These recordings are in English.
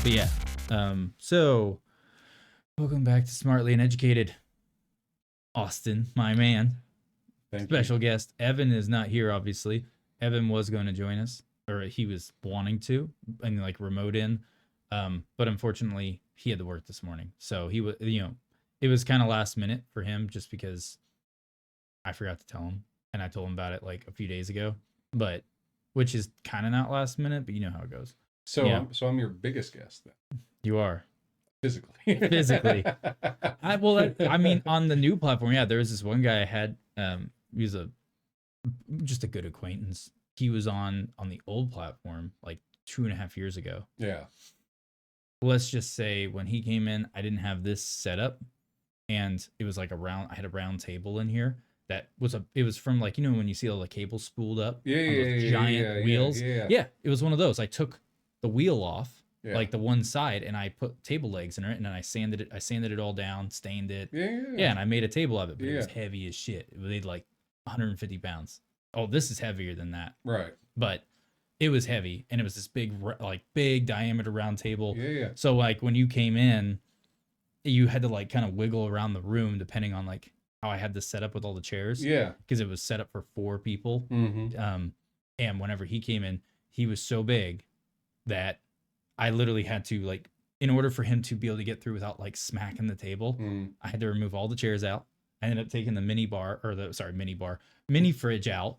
yeah. So welcome back to Smartly and Educated. Austin, my man. Thank Special you. guest. Evan is not here, obviously. Evan was going to join us, or he was wanting to, and like remote in. But unfortunately, he had to work this morning. So he was, it was kind of last minute for him just because I forgot to tell him. And I told him about it like a few days ago, but which is kind of not last minute, but you know how it goes. So Yeah. I'm your biggest guest then, You are. physically. Physically. I mean, on the new platform, yeah, there was this one guy I had. He was just a good acquaintance. He was on the old platform like 2.5 years ago. Yeah. Let's just say when he came in, I didn't have this set up, and it was like I had a round table in here that was it was from like, when you see all the cables spooled up on those giant wheels. Yeah, it was one of those. I took the wheel off. Yeah. Like the one side, and I put table legs in it, and then I sanded it all down, stained it. Yeah, and I made a table of it, but it was heavy as shit. It weighed like 150 pounds. Oh, this is heavier than that. Right. But it was heavy, and it was this big diameter round table. Yeah. So like when you came in, you had to like kind of wiggle around the room depending on like how I had this set up with all the chairs. Yeah. Because it was set up for 4 people. Mm-hmm. And whenever he came in, he was so big that I literally had to, like, in order for him to be able to get through without like smacking the table, I had to remove all the chairs out. I ended up taking the mini fridge out.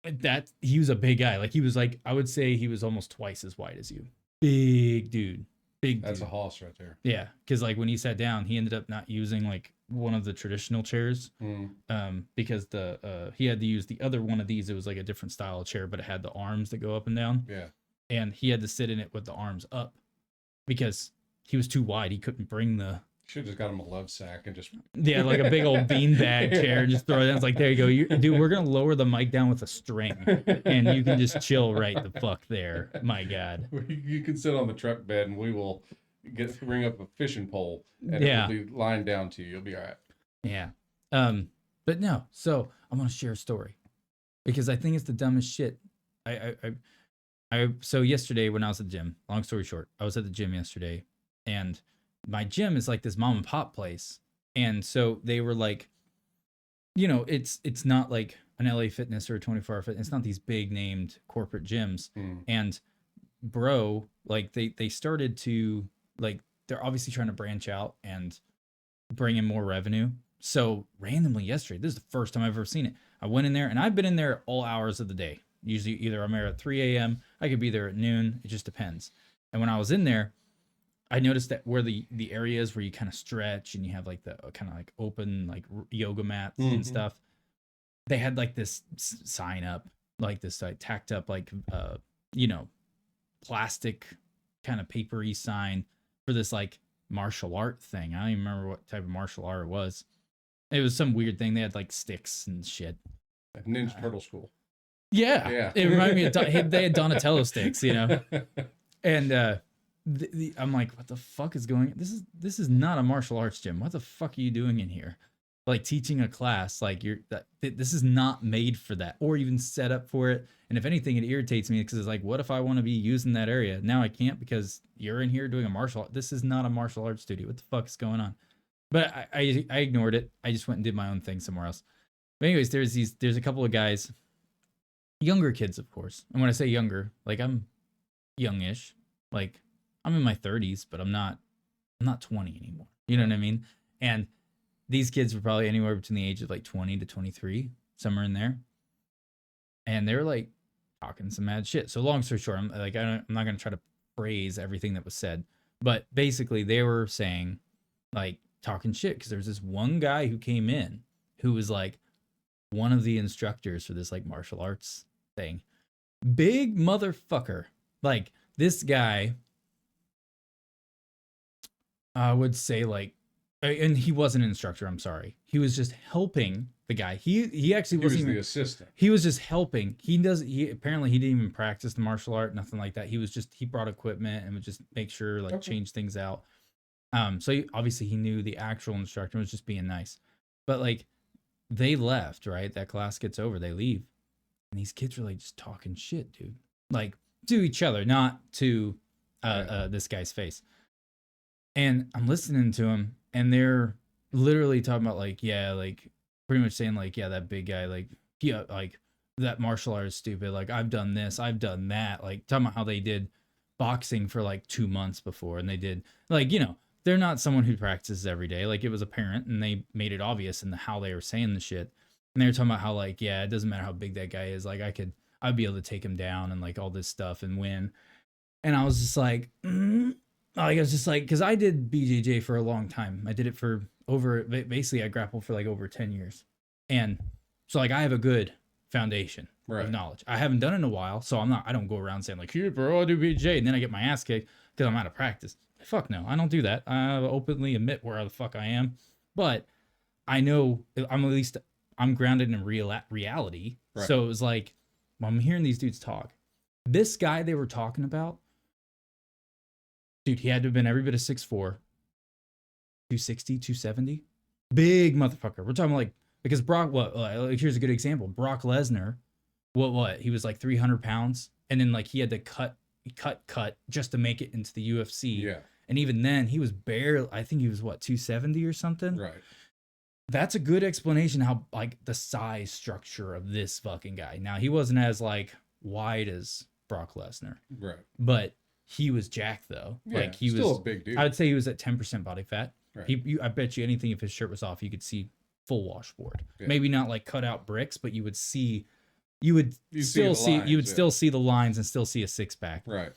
That he was a big guy. Like he was like, I would say he was almost twice as wide as you. Big dude. That's a hoss right there. Yeah. Cause like when he sat down, he ended up not using like one of the traditional chairs. Because he had to use the other one of these. It was like a different style of chair, but it had the arms that go up and down. Yeah. And he had to sit in it with the arms up because he was too wide. He couldn't bring the... Should have just got him a love sack and just... Yeah, like a big old beanbag chair and just throw it in. It's like, there you go. Dude, we're going to lower the mic down with a string and you can just chill right the fuck there. My God. You can sit on the truck bed and we will bring up a fishing pole and it will be lined down to you. You'll be all right. Yeah. But no, so I'm going to share a story because I think it's the dumbest shit. So yesterday when I was at the gym, long story short, I was at the gym yesterday, and my gym is like this mom and pop place. And so they were like, it's not like an LA Fitness or a 24 Hour Fitness. It's not these big named corporate gyms. And bro, like they started to, like, they're obviously trying to branch out and bring in more revenue. So randomly yesterday, this is the first time I've ever seen it. I went in there, and I've been in there all hours of the day. Usually either I'm there at 3 a.m. I could be there at noon. It just depends. And when I was in there, I noticed that where the area is where you kind of stretch and you have like the kind of like open like yoga mats and stuff. They had like this sign up, like this like tacked up like plastic kind of papery sign for this like martial art thing. I don't even remember what type of martial art it was. It was some weird thing. They had like sticks and shit. Like Ninja Turtle School. Yeah. It reminded me of they had Donatello sticks, and I'm like, what the fuck is going on? This is not a martial arts gym. What the fuck are you doing in here? Like teaching a class, like this is not made for that or even set up for it. And if anything, it irritates me because it's like, what if I want to be using that area? Now I can't because you're in here doing a martial art. This is not a martial arts studio. What the fuck is going on? But I ignored it. I just went and did my own thing somewhere else. But anyways, there's a couple of guys, younger kids, of course. And when I say younger, like I'm youngish, like I'm in my 30s, but I'm not 20 anymore. You know what I mean? And these kids were probably anywhere between the age of like 20 to 23, somewhere in there. And they were like talking some mad shit. So long story short, I'm not going to try to phrase everything that was said, but basically they were saying like talking shit because there's this one guy who came in who was like one of the instructors for this like martial arts thing. Big motherfucker. Like this guy, I would say like, and he wasn't an instructor. I'm sorry. He was just helping the guy. He actually wasn't even the assistant. He was just helping. He apparently he didn't even practice the martial art, nothing like that. He brought equipment and would just make sure like change things out. So obviously he knew the actual instructor was just being nice, but like they left, right? That class gets over, they leave. And these kids were like just talking shit, dude. Like to each other, not to this guy's face. And I'm listening to him, and they're literally talking about like, yeah, like pretty much saying like, yeah, that big guy, like, yeah, like that martial art is stupid. Like I've done this, I've done that. Like talking about how they did boxing for like 2 months before, and they did like, you know, they're not someone who practices every day. Like it was apparent, and they made it obvious in how they were saying the shit. And they were talking about how like, yeah, it doesn't matter how big that guy is. Like I'd be able to take him down and like all this stuff and win. And I was just like, like I was just like, because I did BJJ for a long time. I did it for basically I grappled for like over 10 years. And so like I have a good foundation of knowledge. I haven't done it in a while, so I don't go around saying like, here, bro, I do BJJ, and then I get my ass kicked because I'm out of practice. Fuck no, I don't do that. I openly admit where the fuck I am. But I know I'm grounded in reality. Right. So it was like, when I'm hearing these dudes talk, this guy they were talking about, dude, he had to have been every bit of 6'4", 260, 270. Big motherfucker. We're talking like, because Brock, here's a good example. Brock Lesnar, what? He was like 300 pounds. And then like he had to cut just to make it into the UFC. Yeah. And even then he was barely, I think he was 270 or something. Right. That's a good explanation how like the size structure of this fucking guy. Now he wasn't as like wide as Brock Lesnar. Right. But he was jacked though. Yeah, like he still was a big dude. I would say he was at 10% body fat. Right. I bet you anything if his shirt was off, you could see full washboard. Yeah. Maybe not like cut out bricks, but you would still see the lines and still see a six pack. Right.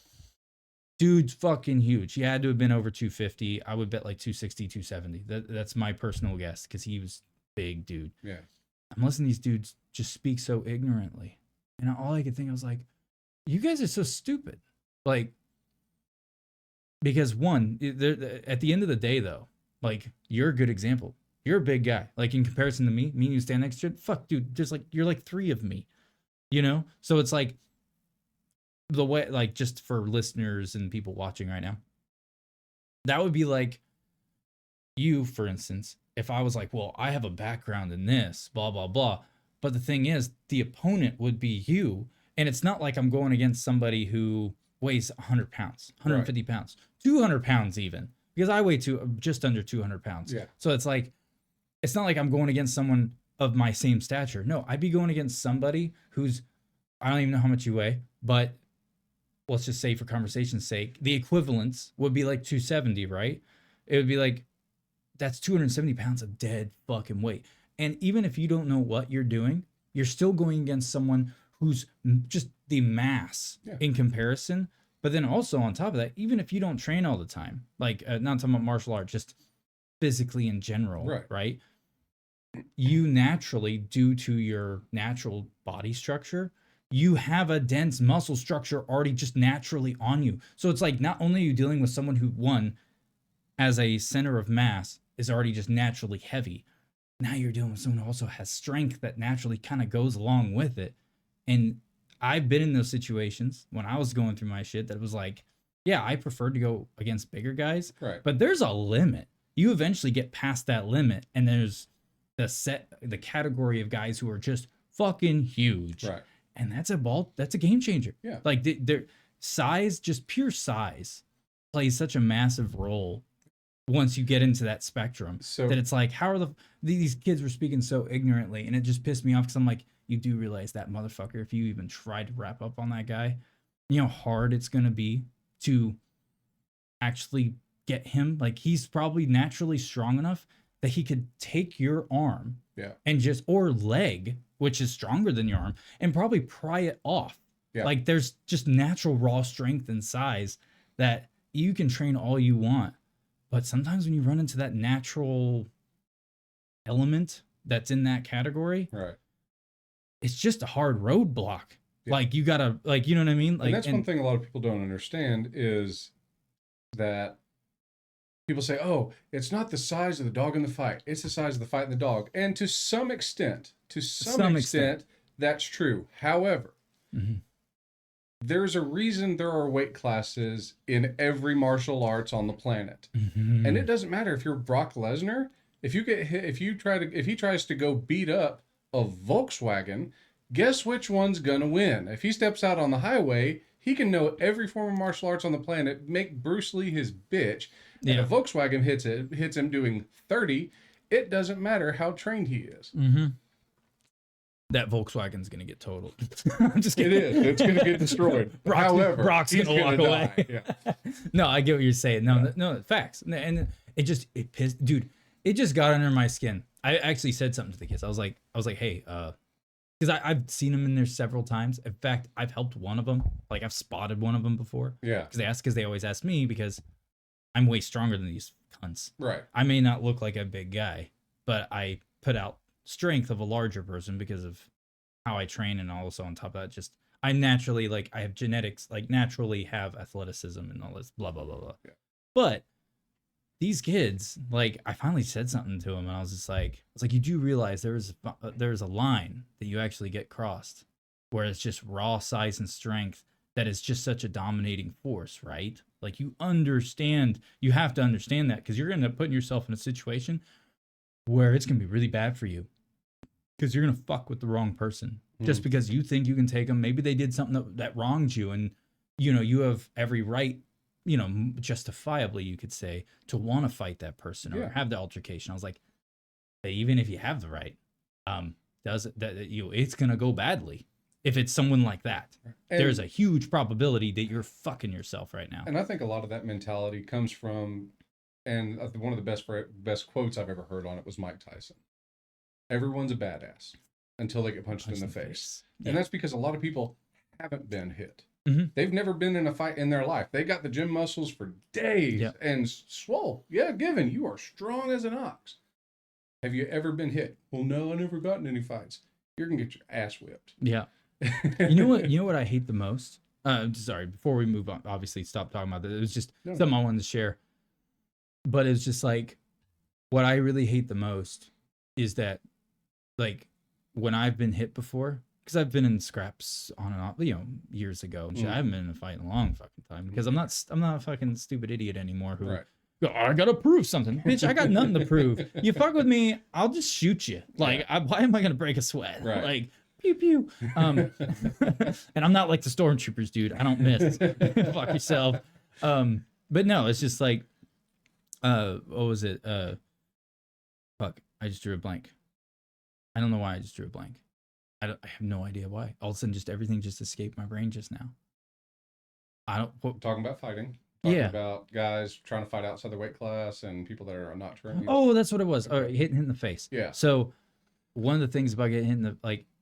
Dude's fucking huge. He had to have been over 250. I would bet like 260, 270. That's my personal guess because he was big dude. Yeah. I'm listening to these dudes just speak so ignorantly. And all I could think, I was like, you guys are so stupid. Like, because one, at the end of the day, though, like, you're a good example. You're a big guy. Like, in comparison to me and you stand next to it, fuck, dude, you're like 3 of me, you know? So it's like, the way, like, just for listeners and people watching right now, that would be like you, for instance, if I was like, well, I have a background in this, blah, blah, blah. But the thing is, the opponent would be you. And it's not like I'm going against somebody who weighs 100 pounds, 150 pounds, 200 pounds even, because I weigh just under 200 pounds. Yeah. So it's like, it's not like I'm going against someone of my same stature. No, I'd be going against somebody who's, I don't even know how much you weigh, but let's just say for conversation's sake, the equivalence would be like 270, right? It would be like, that's 270 pounds of dead fucking weight. And even if you don't know what you're doing, you're still going against someone who's just the mass in comparison. But then also on top of that, even if you don't train all the time, like not talking about martial arts, just physically in general, right? You naturally, due to your natural body structure, you have a dense muscle structure already just naturally on you. So it's like, not only are you dealing with someone who, one, as a center of mass, is already just naturally heavy. Now you're dealing with someone who also has strength that naturally kind of goes along with it. And I've been in those situations when I was going through my shit that was like, yeah, I preferred to go against bigger guys. Right. But there's a limit. You eventually get past that limit, and there's the category of guys who are just fucking huge. Right. And that's a game changer. Yeah. Like their size, just pure size, plays such a massive role once you get into that spectrum. So that it's like, how are these kids were speaking so ignorantly, and it just pissed me off because I'm like, you do realize that motherfucker, if you even try to wrap up on that guy, you know how hard it's gonna be to actually get him. Like, he's probably naturally strong enough that he could take your arm and just, or leg, which is stronger than your arm, and probably pry it off. Yeah. Like, there's just natural raw strength and size that you can train all you want. But sometimes when you run into that natural element that's in that category, right, it's just a hard roadblock. Yeah. Like, you gotta, like, you know what I mean? Like, and that's one thing a lot of people don't understand is that people say, oh, it's not the size of the dog in the fight, it's the size of the fight in the dog. And to some extent, that's true. However, there's a reason there are weight classes in every martial arts on the planet. And it doesn't matter if you're Brock Lesnar, if you get hit, if he tries to go beat up a Volkswagen, guess which one's gonna win? If he steps out on the highway, He can know every form of martial arts on the planet, make Bruce Lee his bitch, and Yeah. a Volkswagen hits him doing 30. It doesn't matter how trained he is. Mm-hmm. That Volkswagen's gonna get totaled. I'm just kidding. It is. It's gonna get destroyed. However, Brock's he's gonna walk gonna away. die. Yeah. No, I get what you're saying. No, facts. And it pissed, dude. It just got under my skin. I actually said something to the kids. I was like, hey, because I've seen them in there several times. In fact, I've helped one of them. Like I've spotted one of them before. Yeah. Because they always ask me because I'm way stronger than these cunts. Right. I may not look like a big guy, but I put out strength of a larger person because of how I train, and also on top of that, just I naturally I have genetics, naturally have athleticism and all this blah blah blah blah. Yeah. But these kids, I finally said something to them, and I was like, you do realize there's a line that you actually get crossed, where it's just raw size and strength that is just such a dominating force, right? Like you have to understand that, because you're gonna end up putting yourself in a situation where it's gonna be really bad for you, because you're gonna fuck with the wrong person just because you think you can take them. Maybe they did something that wronged you, and you have every right, justifiably, you could say, to want to fight that person or have the altercation. I was like, even if you have the right, it's gonna go badly if it's someone like that. And there's a huge probability that you're fucking yourself right now. And I think a lot of that mentality comes from, and one of the best quotes I've ever heard on it was Mike Tyson. Everyone's a badass until they get punched in the face. Yeah. And that's because a lot of people haven't been hit. Mm-hmm. They've never been in a fight in their life. They got the gym muscles for days and swole. Yeah, given you are strong as an ox. Have you ever been hit? Well, no, I never gotten any fights. You're gonna get your ass whipped. Yeah. You know what I hate the most? Sorry, before we move on, obviously stop talking about that. It was just something I wanted to share. But it's just what I really hate the most is that when I've been hit before, because I've been in scraps on and off, years ago and shit. I haven't been in a fight in a long fucking time, because I'm not a fucking stupid idiot anymore who I gotta prove something. Bitch, I got nothing to prove. You fuck with me, I'll just shoot you. Why am I gonna break a sweat? Right. Pew pew. And I'm not like the stormtroopers, dude. I don't miss. Fuck yourself. But no, it's just what was it? Fuck, I just drew a blank. I don't know why I just drew a blank. I have no idea why. All of a sudden, just everything just escaped my brain just now. Talking about fighting. Talking about guys trying to fight outside the weight class and people that are not trained. Oh, that's what it was. Hitting in the face. Yeah. So one of the things about getting hit in the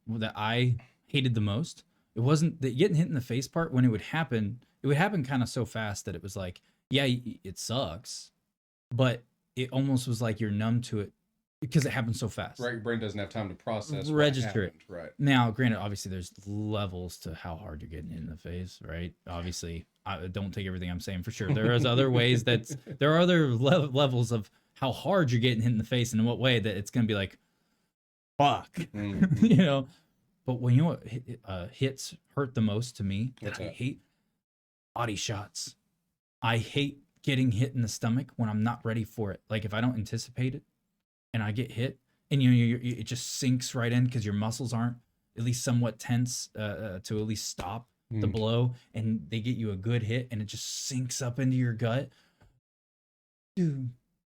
that I hated the most, it wasn't the getting hit in the face part. When it would happen kind of so fast that it was it sucks, but it almost was like you're numb to it because it happened so fast. Right, your brain doesn't have time to process. Register it. Right. Now, granted, obviously there's levels to how hard you're getting hit in the face, right? Obviously, I don't take everything I'm saying for sure. There is other ways there are other levels of how hard you're getting hit in the face and in what way that it's gonna be fuck. Mm-hmm. But when what hits hurt the most to me, that I hate body shots. I hate getting hit in the stomach when I'm not ready for it. If I don't anticipate it and I get hit, and it just sinks right in because your muscles aren't at least somewhat tense to at least stop the blow, and they get you a good hit and it just sinks up into your gut. Dude,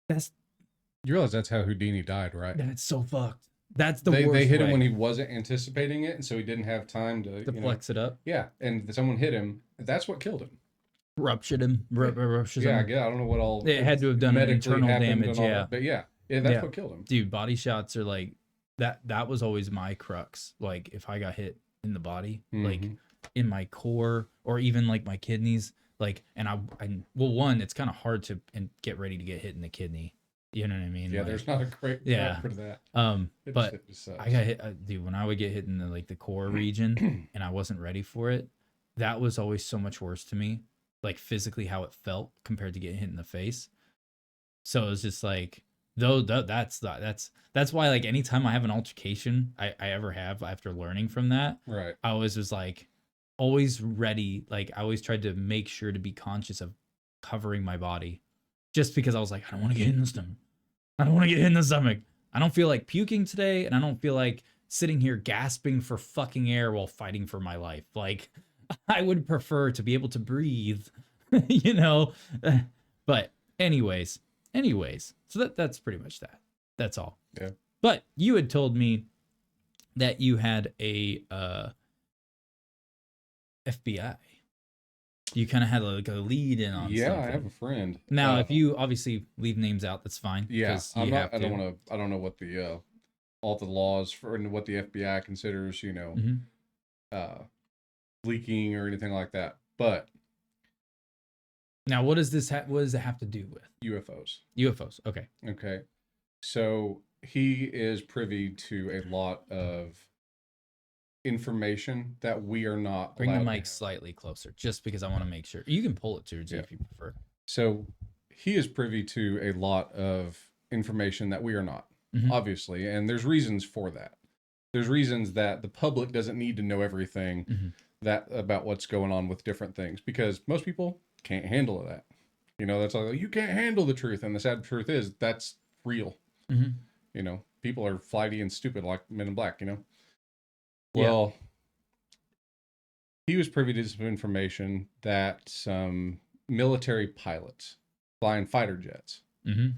you realize that's how Houdini died, right? That's so fucked. That's the worst. They hit him when he wasn't anticipating it, and so he didn't have time to flex it up. Yeah, and someone hit him. That's what killed him. Ruptured him. I don't know what all. It had to have done internal damage. Yeah, but that's what killed him. Dude, body shots are that. That was always my crux. If I got hit in the body, in my core, or even my kidneys, one, it's kind of hard to get ready to get hit in the kidney. You know what I mean? Yeah, there's not a great for that. But I got hit, dude. When I would get hit in the core region and I wasn't ready for it, that was always so much worse to me. Physically, how it felt compared to getting hit in the face. So it was just that's why anytime I have an altercation I ever have after learning from that, right? I always was always ready. I always tried to make sure to be conscious of covering my body. Just because I was I don't want to get hit in the stomach. I don't want to get hit in the stomach. I don't feel like puking today, and I don't feel like sitting here gasping for fucking air while fighting for my life. I would prefer to be able to breathe, you know. But anyways, so that's pretty much that. That's all. Yeah. But you had told me that you had a FBI. You kind of had like a lead in on Yeah, something. I have a friend. Now, if you obviously leave names out, that's fine. Yeah, you I'm not. have I don't to. want to. I don't know what the all the laws for and what the FBI considers, Mhm. leaking or anything like that. But Now, what does this what does it have to do with UFOs. UFOs? Okay. Okay, so he is privy to a lot of information that we are not. Bring the allowed to mic have. slightly closer, just because I want to make sure. You can pull it too, Yeah. if you prefer. So he is privy to a lot of information that we are not, Mhm. obviously, and there's reasons for that. There's reasons that the public doesn't need to know everything Mhm. that about what's going on with different things because most people can't handle that. That's all. You can't handle the truth, and the sad truth is that's real. Mhm. People are flighty and stupid like Men in Black. Yeah. Well, he was privy to some information that some military pilots flying fighter jets. Mhm.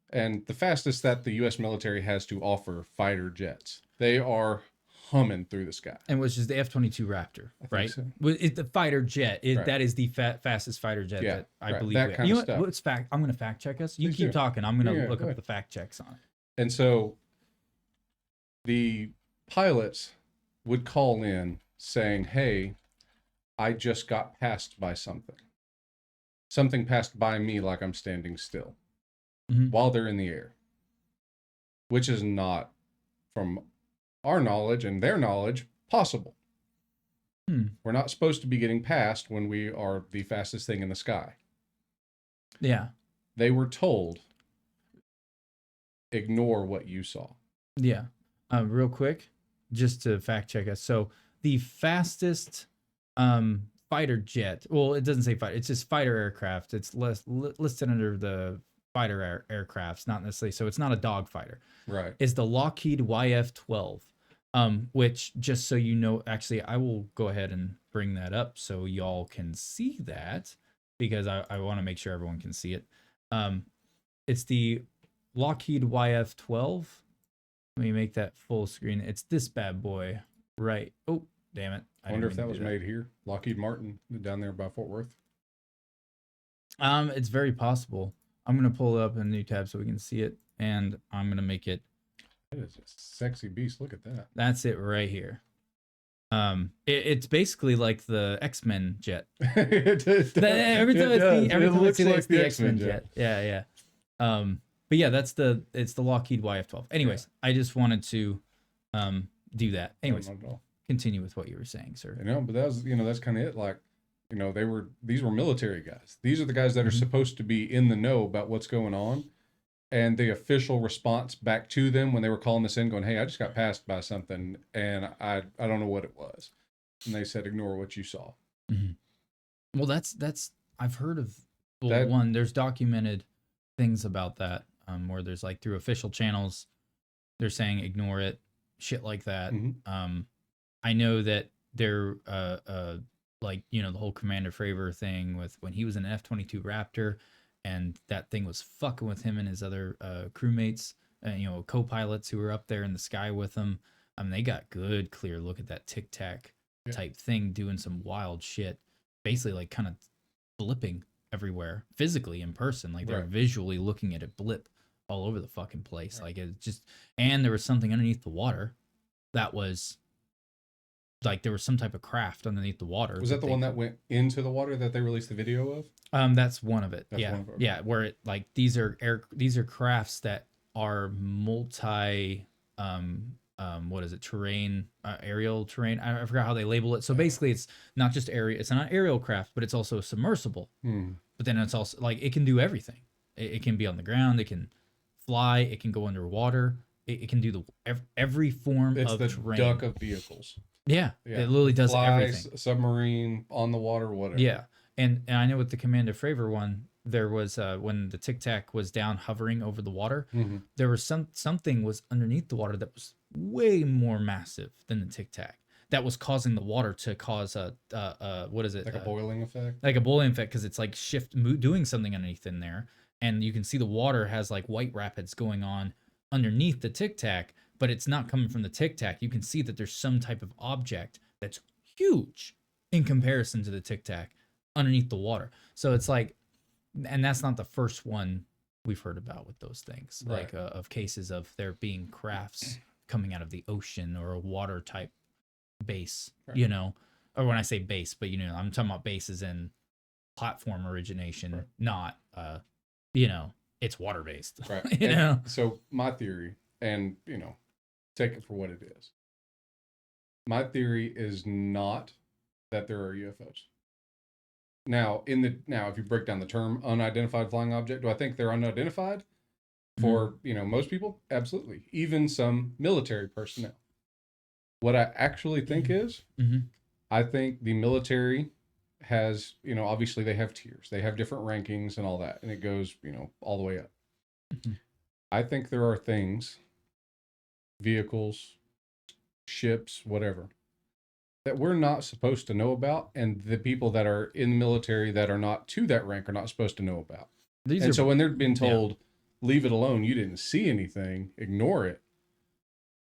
And the fastest that the U.S. military has to offer fighter jets, they are humming through the sky. And which is the F-22 Raptor, right? So. It's the fighter jet. Right. That is the fastest fighter jet that I believe. That kind of stuff. What's fact? I'm going to fact check us. You Please keep do. talking. I'm going to Yeah, look go up ahead. the fact checks on it. And so the pilots would call in saying, "Hey, I just got passed by something. Something passed by me like I'm standing still," while they're in the air, which is not, from our knowledge and their knowledge, possible. We're not supposed to be getting passed when we are the fastest thing in the sky. Yeah. They were told, ignore what you saw. Yeah. Real quick, just to fact check us. So the fastest fighter jet, well, it doesn't say fighter, it's just fighter aircraft. It's listed under the fighter aircrafts, not necessarily. So it's not a dogfighter. Right. Is the Lockheed YF-12. Which, just so you know, actually, I will go ahead and bring that up so y'all can see that, because I want to make sure everyone can see it. It's the Lockheed YF-12. Let me make that full screen. It's this bad boy, right? Oh, damn it. I wonder if that was made here. Lockheed Martin down there by Fort Worth. It's very possible. I'm going to pull it up in a new tab so we can see it, and I'm going to make it. That is a sexy beast. Look at that. That's it right here. It's basically like the X-Men jet. Every time I see that's the X-Men jet. Yeah. But yeah, it's the Lockheed YF-12. Anyways, I just wanted to do that. Anyways, continue with what you were saying, sir. But that was, that's kind of it. Like, these were military guys. These are the guys that are supposed to be in the know about what's going on. And the official response back to them when they were calling this in, going, "Hey, I just got passed by something, and I don't know what it was." And they said, "Ignore what you saw." Well, that's I've heard of. Well, there's documented things about that, where there's like through official channels, they're saying ignore it, shit like that. I know that they're like, the whole Commander Fravor thing with when he was in an F-22 Raptor. And that thing was fucking with him and his other crewmates, co-pilots who were up there in the sky with him. I mean, they got good, clear look at that tic-tac type thing, doing some wild shit, basically like kind of blipping everywhere, physically in person. Like they're visually looking at it blip all over the fucking place. Like it just, and there was something underneath the water that was like there was some type of craft underneath the water. Was that the one that went into the water that they released the video of? That's one of it. That's one of them. Yeah. Where it like these are crafts that are multi what is it, terrain, aerial terrain, I forgot how they label it. So basically it's not just it's not aerial craft, but it's also submersible. But then it's also like it can do everything. It can be on the ground, it can fly, it can go underwater, it can do every form of terrain. It's the duck of vehicles. Yeah, it literally does everything. Submarine, on the water, whatever. Yeah, and I know with the Commander Fravor one, there was when the Tic Tac was down hovering over the water, there was something was underneath the water that was way more massive than the Tic Tac. that was causing the water to cause what is it? Like a boiling effect? Like a boiling effect, because it's like doing something underneath in there. And you can see the water has like white rapids going on underneath the Tic Tac, but it's not coming from the Tic Tac. You can see that there's some type of object that's huge in comparison to the Tic Tac underneath the water. So it's like, and that's not the first one we've heard about with those things, Right. like of cases of there being crafts coming out of the ocean or a water type base, Right. you know, or when I say base, but you know, I'm talking about bases in platform origination, Right. not, you know, it's water based, Right. you know? So my theory, and you know, take it for what it is. My theory is not that there are UFOs. Now, if you break down the term unidentified flying object, do I think they're unidentified? For, you know, most people? Absolutely. Even some military personnel. What I actually think is, I think the military has, you know, obviously they have tiers. They have different rankings and all that. And it goes, you know, all the way up. I think there are things, vehicles, ships, whatever, that we're not supposed to know about. And the people that are in the military that are not to that rank are not supposed to know about. So when they're being told, leave it alone, you didn't see anything, ignore it,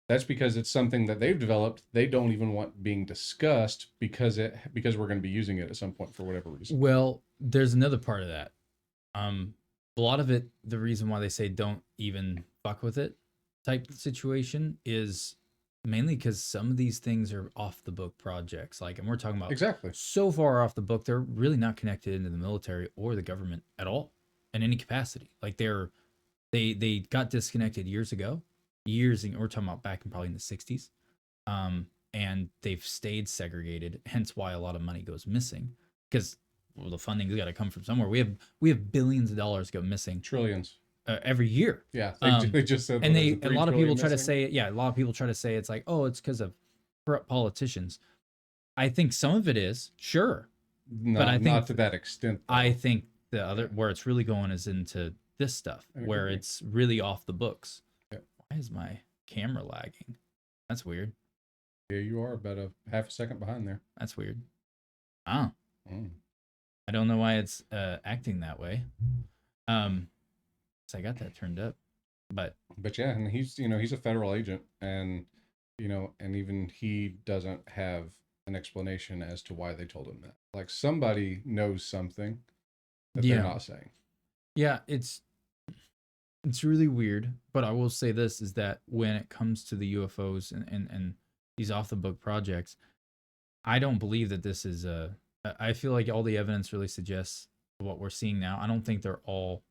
that's because it's something that they've developed. They don't even want being discussed because we're going to be using it at some point for whatever reason. Well, there's another part of that. A lot of it, the reason why they say don't even fuck with it type situation is mainly because some of these things are off the book projects. Like, and we're talking about Exactly so far off the book, they're really not connected into the military or the government at all in any capacity. Like they got disconnected years ago, we're talking about back in probably in the 60s. And they've stayed segregated, hence why a lot of money goes missing, because the funding's got to come from somewhere. We have billions of dollars go missing, trillions every year. Yeah, they just said, and a lot of people try to say it. Yeah, a lot of people try to say it's like, oh, it's because of corrupt politicians. I think some of it is, sure, but I think not to that extent, though. I think the other where it's really going is into this stuff where it's really off the books. Yeah. Why is my camera lagging? That's weird. Yeah, you are about a half a second behind there. That's weird. Oh. I don't know why it's acting that way. So I got that turned up. But yeah, and he's a federal agent, and and even he doesn't have an explanation as to why they told him that. Like, somebody knows something that they're not saying. Yeah, it's really weird, but I will say this is that when it comes to the UFOs and these off the book projects, I don't believe that this is I feel like all the evidence really suggests what we're seeing now. I don't think they're all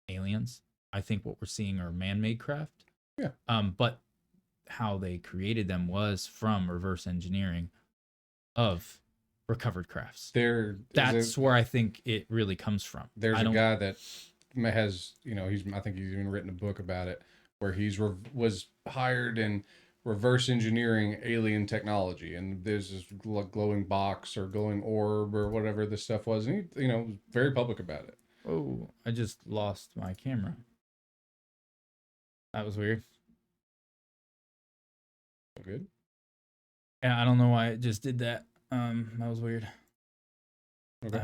aliens. I think what we're seeing are man-made craft. Yeah. But how they created them was from reverse engineering of recovered crafts. That's where I think it really comes from. There's a guy that has, I think he's even written a book about it, where was hired in reverse engineering alien technology, and there's this glowing box or glowing orb or whatever this stuff was, and he, was very public about it. Oh, I just lost my camera. That was weird. Good. Yeah, I don't know why it just did that. That was weird. Okay.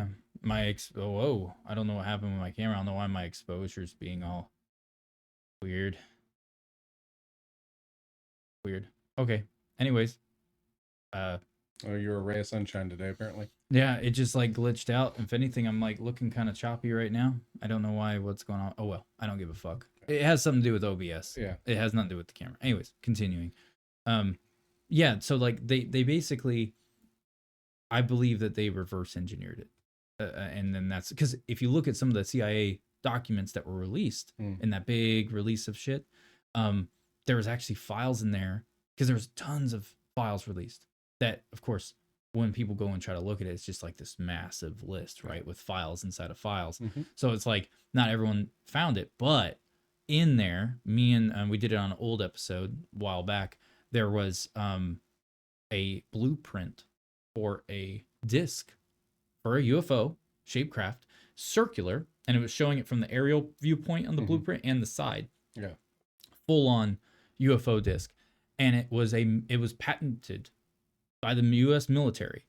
Whoa, I don't know what happened with my camera. I don't know why my exposure's being all weird. Okay. Anyways. Oh, you're a ray of sunshine today, apparently. Yeah, it just like glitched out. If anything, I'm like looking kind of choppy right now. I don't know what's going on. Oh well, I don't give a fuck. It has something to do with OBS. Yeah. It has nothing to do with the camera. Anyways, continuing. Yeah, so like they basically, I believe that they reverse engineered it. And then that's because if you look at some of the CIA documents that were released in that big release of shit, there was actually files in there, because there's tons of files released that, of course, when people go and try to look at it, it's just like this massive list, right, with files inside of files. So it's like not everyone found it, but in there, me and we did it on an old episode a while back, there was a blueprint for a disc for a UFO shaped craft, circular, and it was showing it from the aerial viewpoint on the blueprint and the side. Yeah. Full on UFO disc. And it was patented by the U.S. military.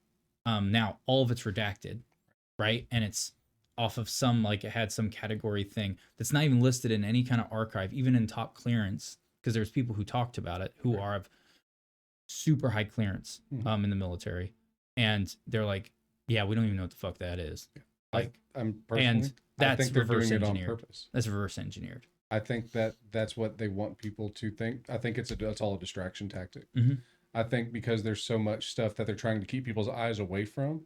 Now all of it's redacted, right? And it's off of some, like, it had some category thing that's not even listed in any kind of archive, even in top clearance, because there's people who talked about it who are of super high clearance in the military, and they're like, yeah, we don't even know what the fuck that is. Like, I'm personally, and that's I think they're reverse doing engineered. it on purpose. That's reverse engineered. I think that that's what they want people to think. I think it's all a distraction tactic. Mm-hmm. I think because there's so much stuff that they're trying to keep people's eyes away from,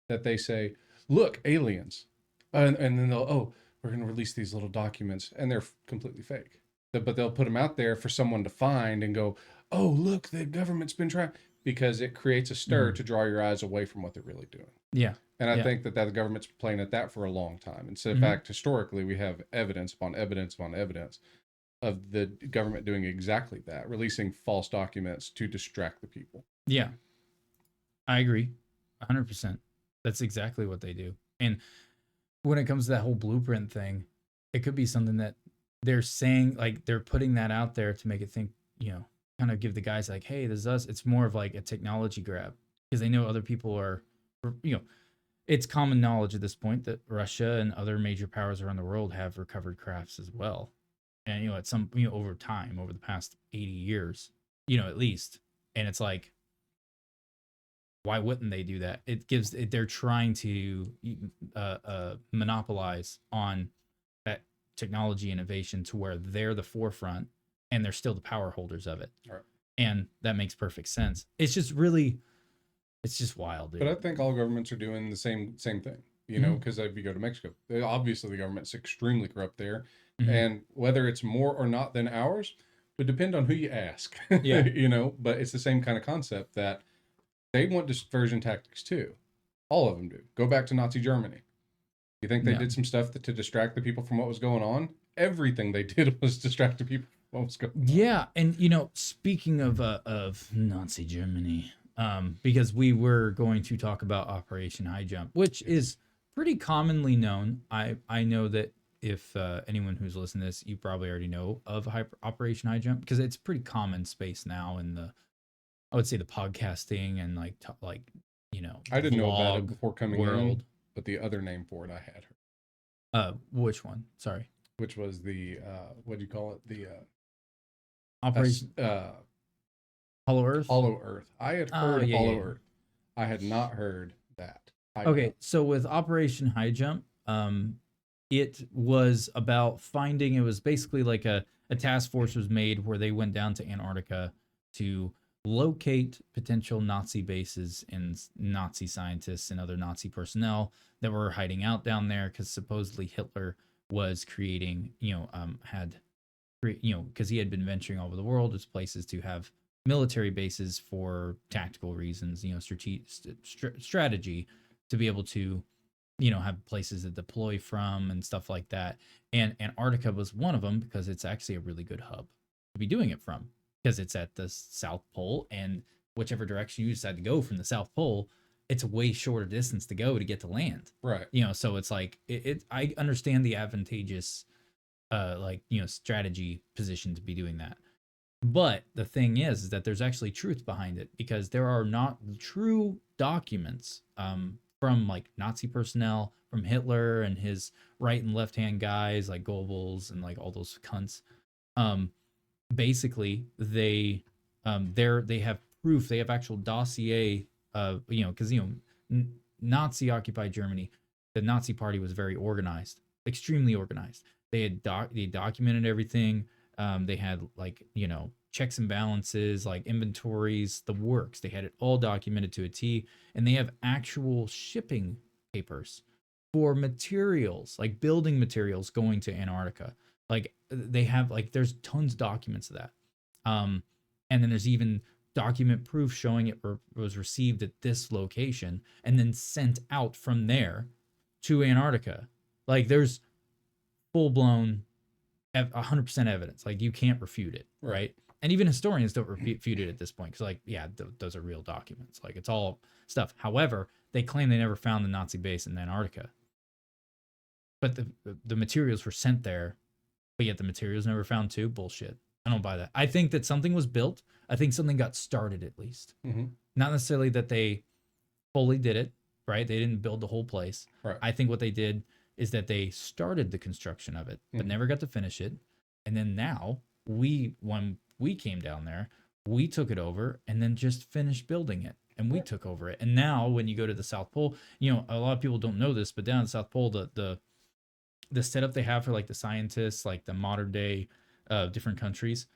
that they say, look, aliens. And then they'll, oh, we're going to release these little documents. And they're completely fake. But they'll put them out there for someone to find and go, oh, look, the government's been trying. Because it creates a stir to draw your eyes away from what they're really doing. Yeah. And I think that the government's playing at that for a long time. And so, in fact, historically, we have evidence upon evidence upon evidence of the government doing exactly that, releasing false documents to distract the people. Yeah. I agree. 100%. That's exactly what they do. And when it comes to that whole blueprint thing, it could be something that they're saying, like, they're putting that out there to make it think, kind of give the guys like, hey, this is us. It's more of like a technology grab, because they know other people are, it's common knowledge at this point that Russia and other major powers around the world have recovered crafts as well. And, at some, over time, over the past 80 years, at least. And it's like, why wouldn't they do that? They're trying to monopolize on that technology innovation to where they're the forefront and they're still the power holders of it. Right. And that makes perfect sense. It's just wild, dude. But I think all governments are doing the same thing, because if you go to Mexico, obviously the government's extremely corrupt there. And whether it's more or not than ours would depend on who you ask. Yeah. But it's the same kind of concept that they want diversion tactics too. All of them do. Go back to Nazi Germany. You think they did some stuff to distract the people from what was going on? Everything they did was distract the people from what was going on. Yeah, and speaking of Nazi Germany, because we were going to talk about Operation Highjump, which is pretty commonly known. I know that if anyone who's listening to this, you probably already know of Operation Highjump, because it's pretty common space now in the, I would say, the podcasting and like I didn't know about it before coming world. in, but the other name for it I had heard. Which one? Sorry. Which was the what do you call it? The Operation Hollow Earth. Hollow Earth. I had heard of Hollow yeah. Earth. I had not heard that. Okay, so with Operation Highjump, it was about finding. It was basically like a task force was made where they went down to Antarctica to locate potential Nazi bases and Nazi scientists and other Nazi personnel that were hiding out down there, because supposedly Hitler was creating, because he had been venturing all over the world as places to have military bases for tactical reasons, strategy, to be able to, have places to deploy from and stuff like that. And Antarctica was one of them, because it's actually a really good hub to be doing it from, because it's at the South Pole, and whichever direction you decide to go from the South Pole, it's a way shorter distance to go to get to land. Right. So it's like, I understand the advantageous, strategy position to be doing that. But the thing is that there's actually truth behind it, because there are not true documents from like Nazi personnel, from Hitler and his right and left hand guys like Goebbels and like all those cunts. Basically, they have proof. They have actual dossier. Because Nazi occupied Germany, the Nazi Party was very organized, extremely organized. They had they documented everything. They had checks and balances, like inventories, the works. They had it all documented to a T, and they have actual shipping papers for materials, like building materials going to Antarctica. Like they have, there's tons of documents of that. And then there's even document proof showing it was received at this location and then sent out from there to Antarctica. Like there's full blown 100% evidence. Like you can't refute it, right? And even historians don't refute it at this point, because those are real documents. Like it's all stuff. However, they claim they never found the Nazi base in Antarctica, but the materials were sent there, but yet the materials never found too. Bullshit. I don't buy that. I think that something was built. I think something got started at least. Mm-hmm. Not necessarily that they fully did it, right? They didn't build the whole place. Right. I think what they did is that they started the construction of it, but never got to finish it. And then now when we came down there, we took it over and then just finished building it. And we took over it. And now when you go to the South Pole, you know, a lot of people don't know this, but down at the South Pole, the setup they have for like the scientists, like the modern day different countries,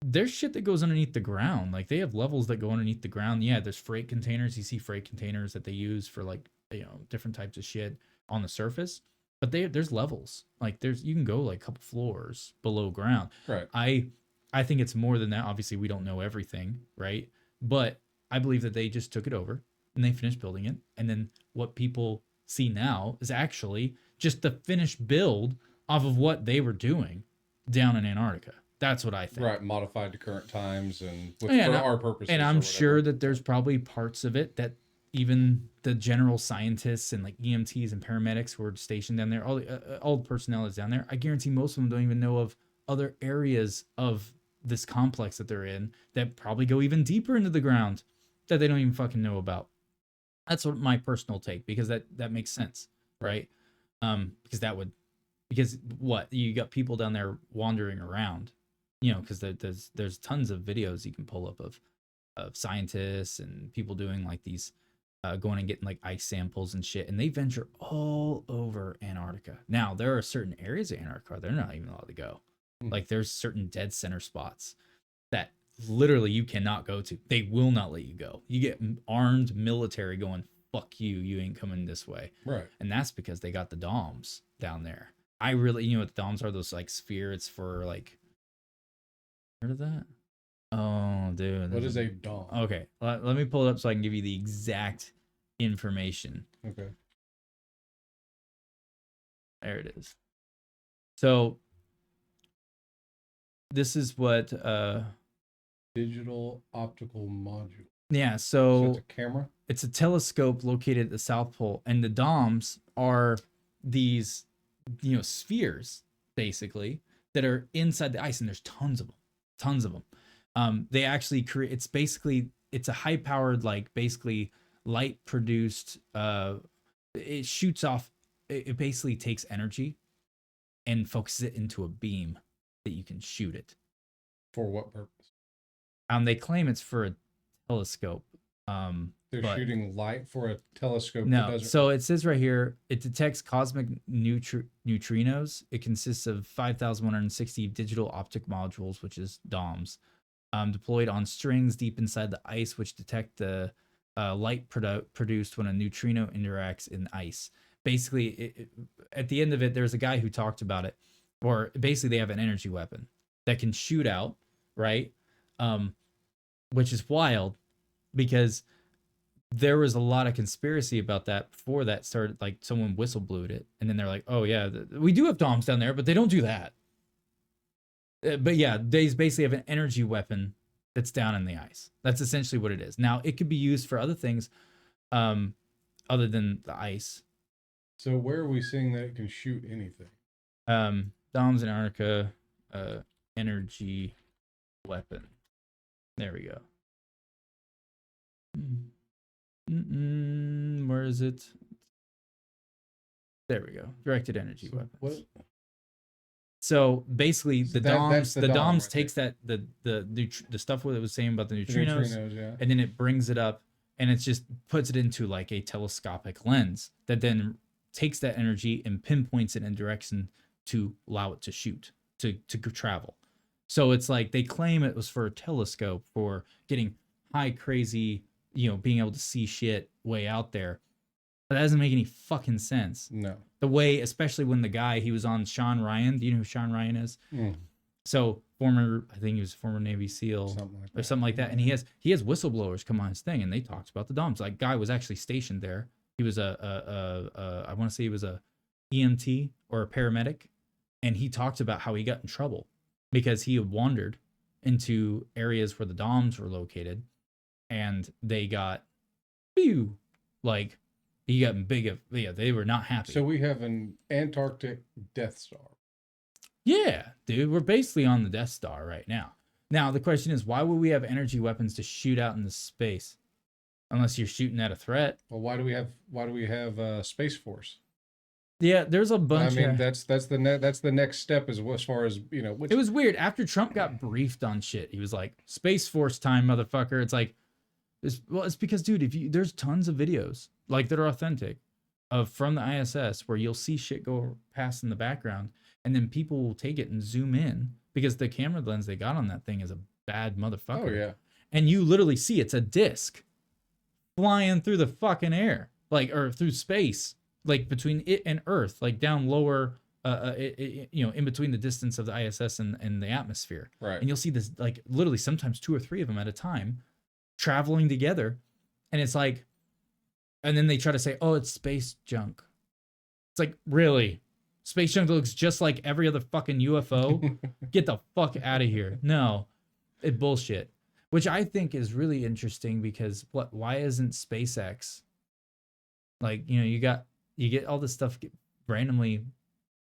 there's shit that goes underneath the ground. Like they have levels that go underneath the ground. Yeah, there's freight containers. You see freight containers that they use for like, you know, different types of shit on the surface. But there's levels. Like you can go like a couple floors below ground. Right. I think it's more than that. Obviously, we don't know everything, right? But I believe that they just took it over and they finished building it. And then what people see now is actually just the finished build off of what they were doing down in Antarctica. That's what I think. Right, modified to current times and for our purposes. And I'm sure that there's probably parts of it that even the general scientists and like EMTs and paramedics who are stationed down there, all the personnel that's down there, I guarantee most of them don't even know of other areas of this complex that they're in that probably go even deeper into the ground that they don't even fucking know about. That's what my personal take, because that makes sense, right? Because what, you got people down there wandering around, you know, because there's tons of videos you can pull up of scientists and people doing like these going and getting like ice samples and shit, and they venture all over Antarctica. Now there are certain areas of Antarctica they're not even allowed to go. Like there's certain dead center spots that literally you cannot go to. They will not let you go. You get armed military going, fuck you, you ain't coming this way. Right. And that's because they got the DOMs down there. I really, you know what the DOMs are? Those like spheres for like, heard of that? Oh, dude. What is a DOM? Okay, let me pull it up so I can give you the exact information. Okay. There it is. So this is what digital optical module. Yeah, so it's a camera? It's a telescope located at the South Pole, and the DOMs are these, you know, spheres basically that are inside the ice, and there's tons of them. They actually create, it's a high powered, like basically light produced, it shoots off, it basically takes energy and focuses it into a beam that you can shoot it. For what purpose? They claim it's for a telescope. They're shooting light for a telescope. No, so it says right here, it detects cosmic neutrinos. It consists of 5,160 digital optic modules, which is DOMs, deployed on strings deep inside the ice, which detect the light produced when a neutrino interacts in ice. Basically, at the end of it, there's a guy who talked about it, or basically they have an energy weapon that can shoot out, right? Which is wild, because there was a lot of conspiracy about that before that started. Like someone whistleblowed it, and then they're like, "Oh yeah, we do have DOMs down there, but they don't do that." But yeah, they basically have an energy weapon that's down in the ice. That's essentially what it is. Now it could be used for other things, other than the ice. So where are we seeing that it can shoot anything? DOMs in Antarctica, energy weapon. There we go. Where is it? There we go. Directed energy weapons. What? So basically, the DOMs takes that the stuff what it was saying about the neutrinos, yeah. And then it brings it up, and it just puts it into like a telescopic lens that then takes that energy and pinpoints it in direction to allow it to shoot, to travel. So it's like they claim it was for a telescope for getting high crazy, you know, being able to see shit way out there. But that doesn't make any fucking sense. No. The way, especially when the guy, he was on Sean Ryan. Do you know who Sean Ryan is? So I think he was a former Navy SEAL something like that. And he has whistleblowers come on his thing, and they talked about the DOMs. Like, guy was actually stationed there. He was I want to say he was a EMT or a paramedic, and he talked about how he got in trouble because he had wandered into areas where the DOMs were located, and they got, like, he got big of, yeah, they were not happy. So we have an Antarctic Death Star. Yeah, dude, we're basically on the Death Star right now. Now the question is, why would we have energy weapons to shoot out into space, unless you're shooting at a threat? Well, why do we have Space Force? Yeah, there's a I bunch. mean, that's the next step as far as which, It was weird after Trump got briefed on shit. He was like, "Space Force time, motherfucker." It's like, it's because, dude, there's tons of videos like that are authentic of from the ISS where you'll see shit go past in the background, and then people will take it and zoom in because the camera lens they got on that thing is a bad motherfucker. Oh yeah, and you literally see it's a disc flying through the fucking air, like, or through space, like between it and Earth, like down lower, in between the distance of the ISS and the atmosphere. right. And you'll see this, like, literally sometimes 2 or 3 of them at a time traveling together. And it's like, and then they try to say, oh, it's space junk. It's like, really? Space junk looks just like every other fucking UFO? Get the fuck out of here. No, it bullshit. Which I think is really interesting because why isn't SpaceX, like, you get all this stuff randomly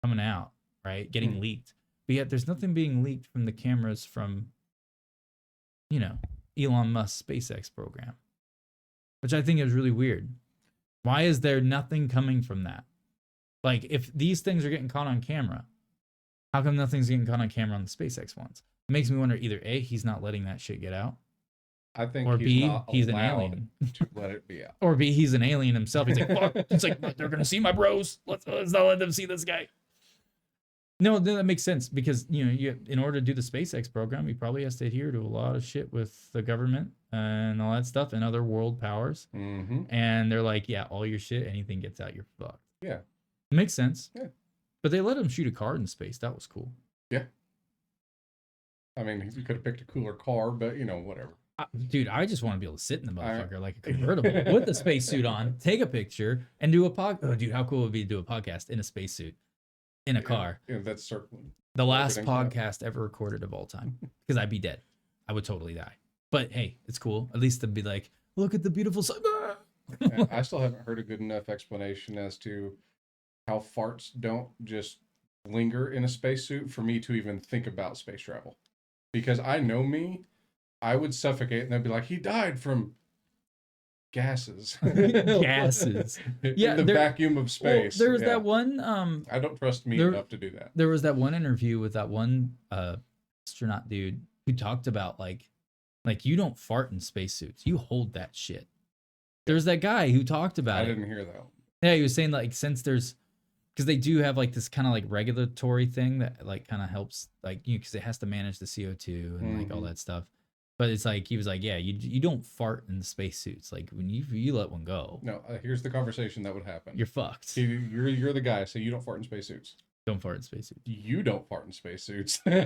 coming out, right? Getting leaked. But yet there's nothing being leaked from the cameras from, Elon Musk's SpaceX program, which I think is really weird. Why is there nothing coming from that? Like, if these things are getting caught on camera, how come nothing's getting caught on camera on the SpaceX ones? It makes me wonder, either A, he's not letting that shit get out, I think or B, not he's an allowed alien. to let it be out. Or B, he's an alien himself. He's like, fuck. It's like, they're gonna see my bros. Let's not let them see this guy. No, that makes sense because you in order to do the SpaceX program, he probably has to adhere to a lot of shit with the government and all that stuff and other world powers. Mm-hmm. And they're like, yeah, all your shit, anything gets out, you're fucked. Yeah, it makes sense. Yeah, but they let him shoot a car in space. That was cool. Yeah. I mean, you could have picked a cooler car, but whatever. Dude, I just want to be able to sit in the motherfucker like a convertible with the spacesuit on, take a picture, and do a podcast. Oh, dude, how cool would it be to do a podcast in a spacesuit in a car? Yeah, that's certainly the last podcast ever recorded of all time, because I'd be dead. I would totally die. But hey, it's cool. At least to be like, look at the beautiful sun. I still haven't heard a good enough explanation as to how farts don't just linger in a spacesuit for me to even think about space travel. Because I know me, I would suffocate, and they'd be like, he died from gases. Gases. Yeah, in the vacuum of space. Well, there's that one. I don't trust me enough to do that. There was that one interview with that one astronaut dude who talked about like you don't fart in spacesuits. You hold that shit. There's that guy who talked about it. I didn't hear that. Yeah, he was saying like since there's, because they do have like this kind of like regulatory thing that like kind of helps like because it has to manage the CO2 and like all that stuff. But it's like he was like, yeah, you don't fart in the spacesuits. Like when you let one go. No, here's the conversation that would happen. You're fucked. You're the guy, so you don't fart in spacesuits. Don't fart in spacesuits. You don't fart in spacesuits. Dude,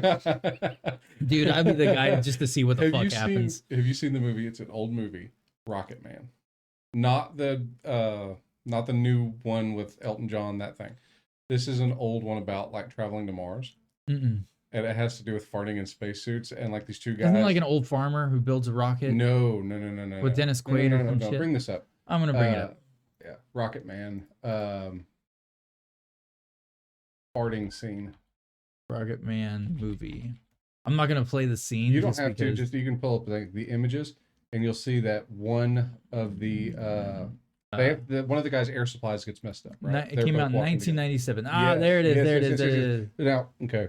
I'd be the guy just to see what the fuck happens. Have you seen the movie? It's an old movie, Rocket Man. Not the new one with Elton John, that thing. This is an old one about like traveling to Mars. Mm-mm. And it has to do with farting in spacesuits and like these two guys. Isn't it like an old farmer who builds a rocket? No. With Dennis Quaid or some shit? Bring this up. I'm gonna bring it up. Yeah, Rocket Man. Farting scene. Rocket Man movie. I'm not gonna play the scene. You don't have to. Just you can pull up the images, and you'll see that one of the one of the guys' air supplies gets messed up. Right? It came out in 1997. Together. Ah, yes, there it is. There it is. Now, okay.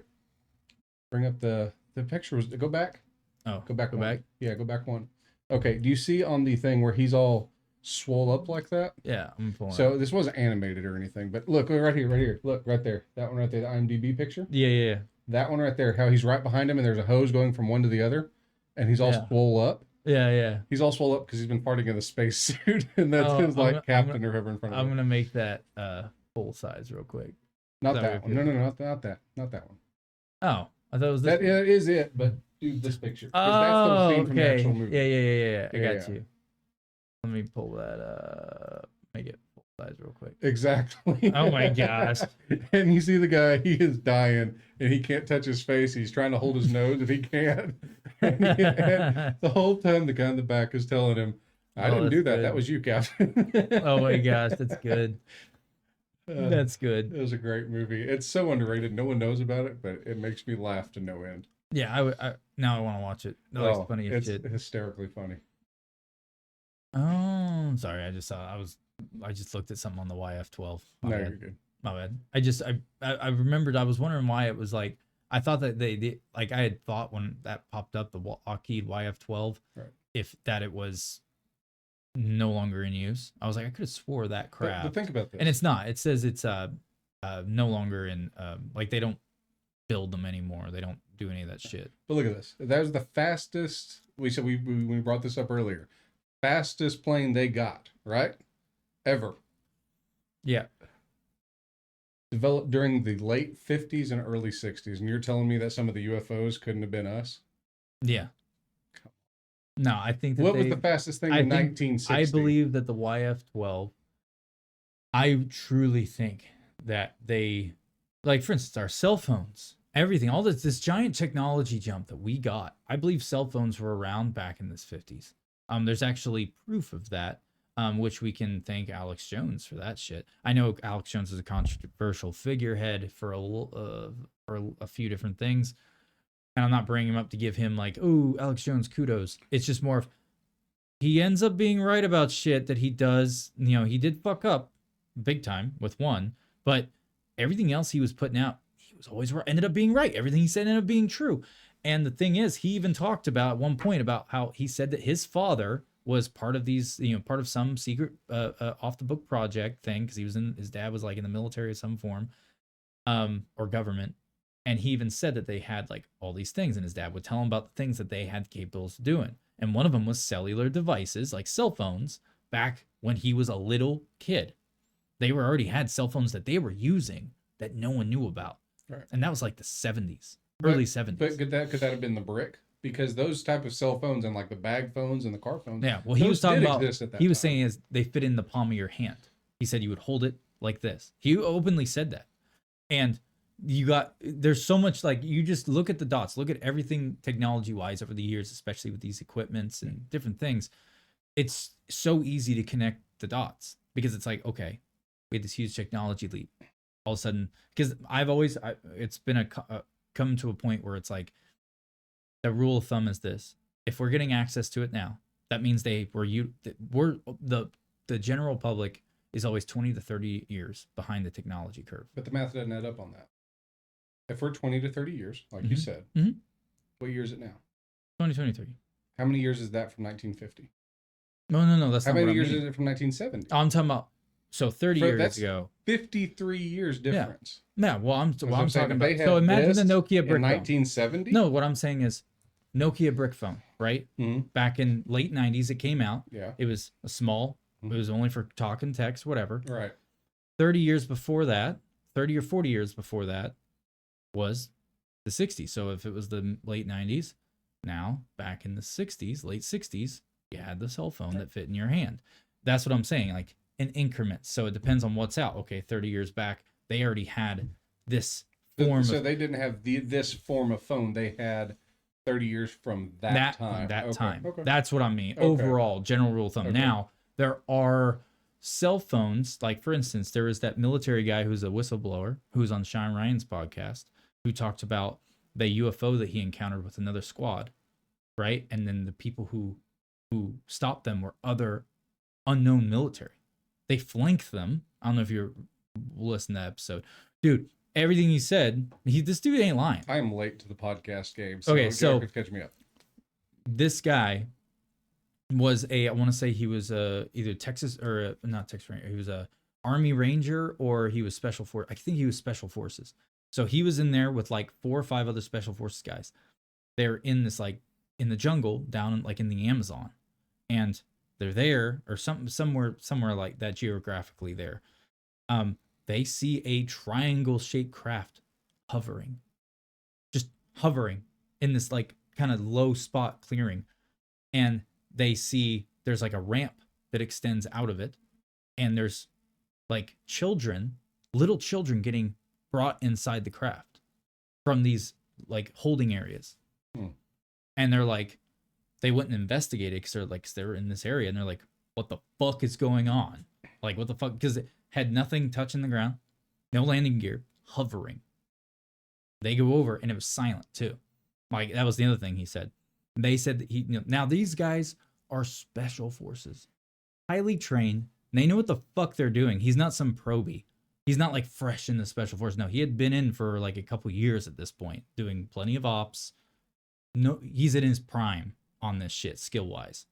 Bring up the picture. Go back. Oh, go back. Go back. Yeah, go back one. Okay. Do you see on the thing where he's all swole up like that? Yeah, I'm pulling. So this wasn't animated or anything, but look right here. Look right there. That one right there, the IMDb picture. Yeah. That one right there. How he's right behind him, and there's a hose going from one to the other, and he's all swole up. Yeah. He's all swole up because he's been farting in a spacesuit, and that's his captain or whoever in front of him. I'm gonna make that full size real quick. Not that one. No, not that one. Oh, I thought it was this. That is it, but do this picture. Oh, that's the scene from the actual movie. Yeah. I got you. Let me pull that up. Make it full size real quick. Exactly. Oh my gosh. And you see the guy, he is dying, and he can't touch his face. He's trying to hold his nose, and he can't. And the whole time, the guy in the back is telling him, I didn't do that. Good. That was you, Captain. Oh my gosh, that's good. That's good. It was a great movie. It's so underrated. No one knows about it, but it makes me laugh to no end. Yeah, now I want to watch it. That looks funny as it's shit. hysterically funny. Oh, sorry. I just looked at something on the YF-12. No, you're good. My bad. I remembered. I was wondering why it was like. I thought that they like I had thought when that popped up the Lockheed YF-12, right, if that it was no longer in use. I was like, I could have swore that crap. But think about this, and it's not. It says it's no longer in like they don't build them anymore. They don't do any of that shit. But look at this. That was the fastest. We said we brought this up earlier. Fastest plane they got, right? Ever. Yeah. Developed during the late 50s and early 60s. And you're telling me that some of the UFOs couldn't have been us? Yeah. No, I think that what was the fastest thing in 1960? I believe that the YF-12, I truly think that they, like, for instance, our cell phones, everything, all this giant technology jump that we got, I believe cell phones were around back in this 50s. There's actually proof of that, which we can thank Alex Jones for that shit. I know Alex Jones is a controversial figurehead for a few different things. And I'm not bringing him up to give him like, oh, Alex Jones kudos. It's just more of, he ends up being right about shit that he does. You know, he did fuck up big time with one, but everything else he was putting out, he was always right, ended up being right. Everything he said ended up being true. And the thing is, he even talked about at one point about how he said that his father was part of these, you know, part of some secret off the book project thing, because his dad was like in the military of some form, or government. And he even said that they had like all these things, and his dad would tell him about the things that they had capabilities of doing. And one of them was cellular devices, like cell phones, back when he was a little kid. They already had cell phones that they were using that no one knew about. Right. And that was like the 70s, early 70s. But could that have been the brick? Because those type of cell phones and like the bag phones and the car phones. Yeah, well, he was talking about, he was time. saying is they fit in the palm of your hand. He said you would hold it like this. He openly said that. And there's so much, like, you just look at the dots, look at everything technology wise over the years, especially with these equipments and different things. It's so easy to connect the dots because it's like, okay, we had this huge technology leap all of a sudden, because it's been come to a point where it's like, the rule of thumb is this: if we're getting access to it now, that means the general public is always 20 to 30 years behind the technology curve. But the math doesn't add up on that. If we're 20 to 30 years, like you said, what year is it now? 2023. How many years is that from 1950? No, that's how not many what years I mean. is it from 1970? I'm talking about, so 30 years ago. 53 years difference. Yeah, well, I'm talking about. So imagine the Nokia brick in 1970? No, what I'm saying is Nokia brick phone, right? Mm-hmm. Back in late 90s, it came out. Yeah. It was a small, it was only for talk and text, whatever. Right. 30 years before that, 30 or 40 years before that was the 60s. So if it was the late 90s, now back in the 60s, late 60s, you had the cell phone that fit in your hand. That's what I'm saying, like in increments. So it depends on what's out. Okay, 30 years back, they already had this form. So they didn't have this form of phone. They had 30 years from that time. Okay. That's what I mean. Okay. Overall, general rule of thumb. Okay. Now, there are cell phones, like for instance, there is that military guy who's a whistleblower who's on Sean Ryan's podcast, who talked about the UFO that he encountered with another squad, right? And then the people who stopped them were other unknown military. They flanked them. I don't know if you're listening to that episode. Dude, everything he said, this dude ain't lying. I am late to the podcast game. Okay, so catch me up. This guy was I want to say he was either Texas or not Texas Ranger. He was a Army Ranger or he was Special Force. I think he was Special Forces. So he was in there with like 4 or 5 other Special Forces guys. They're in this like in the jungle down like in the Amazon, and they're there or somewhere like that geographically there. They see a triangle-shaped craft hovering, just hovering in this like kind of low spot clearing, and they see there's like a ramp that extends out of it, and there's like little children getting brought inside the craft from these like holding areas. And they're like, they wouldn't investigate it because they're in this area, and they're like, what the fuck is going on? Like, what the fuck? Because had nothing touching the ground, no landing gear, hovering. They go over and it was silent too. Like that was the other thing he said. They said that now these guys are special forces, highly trained. And they know what the fuck they're doing. He's not some probie. He's not like fresh in the special force. No, he had been in for like a couple years at this point, doing plenty of ops. No, he's in his prime on this shit, skill wise.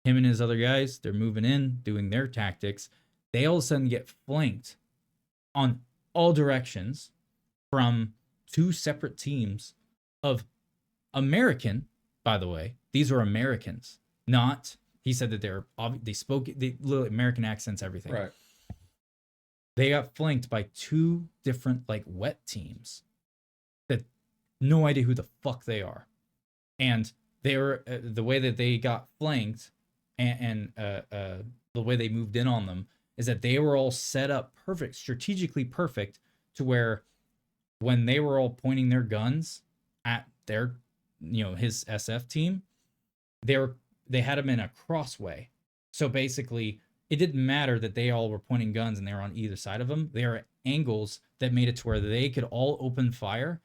Him and his other guys, they're moving in, doing their tactics. They all of a sudden get flanked on all directions from two separate teams of American, by the way. These are Americans, not. He said that they spoke little American accents, everything. Right. They got flanked by two different like wet teams that no idea who the fuck they are, and they were the way that they got flanked, and the way they moved in on them is that they were all set up perfect, strategically perfect, to where when they were all pointing their guns at their, his SF team, they had them in a crossway. So basically, it didn't matter that they all were pointing guns and they were on either side of them. They are at angles that made it to where they could all open fire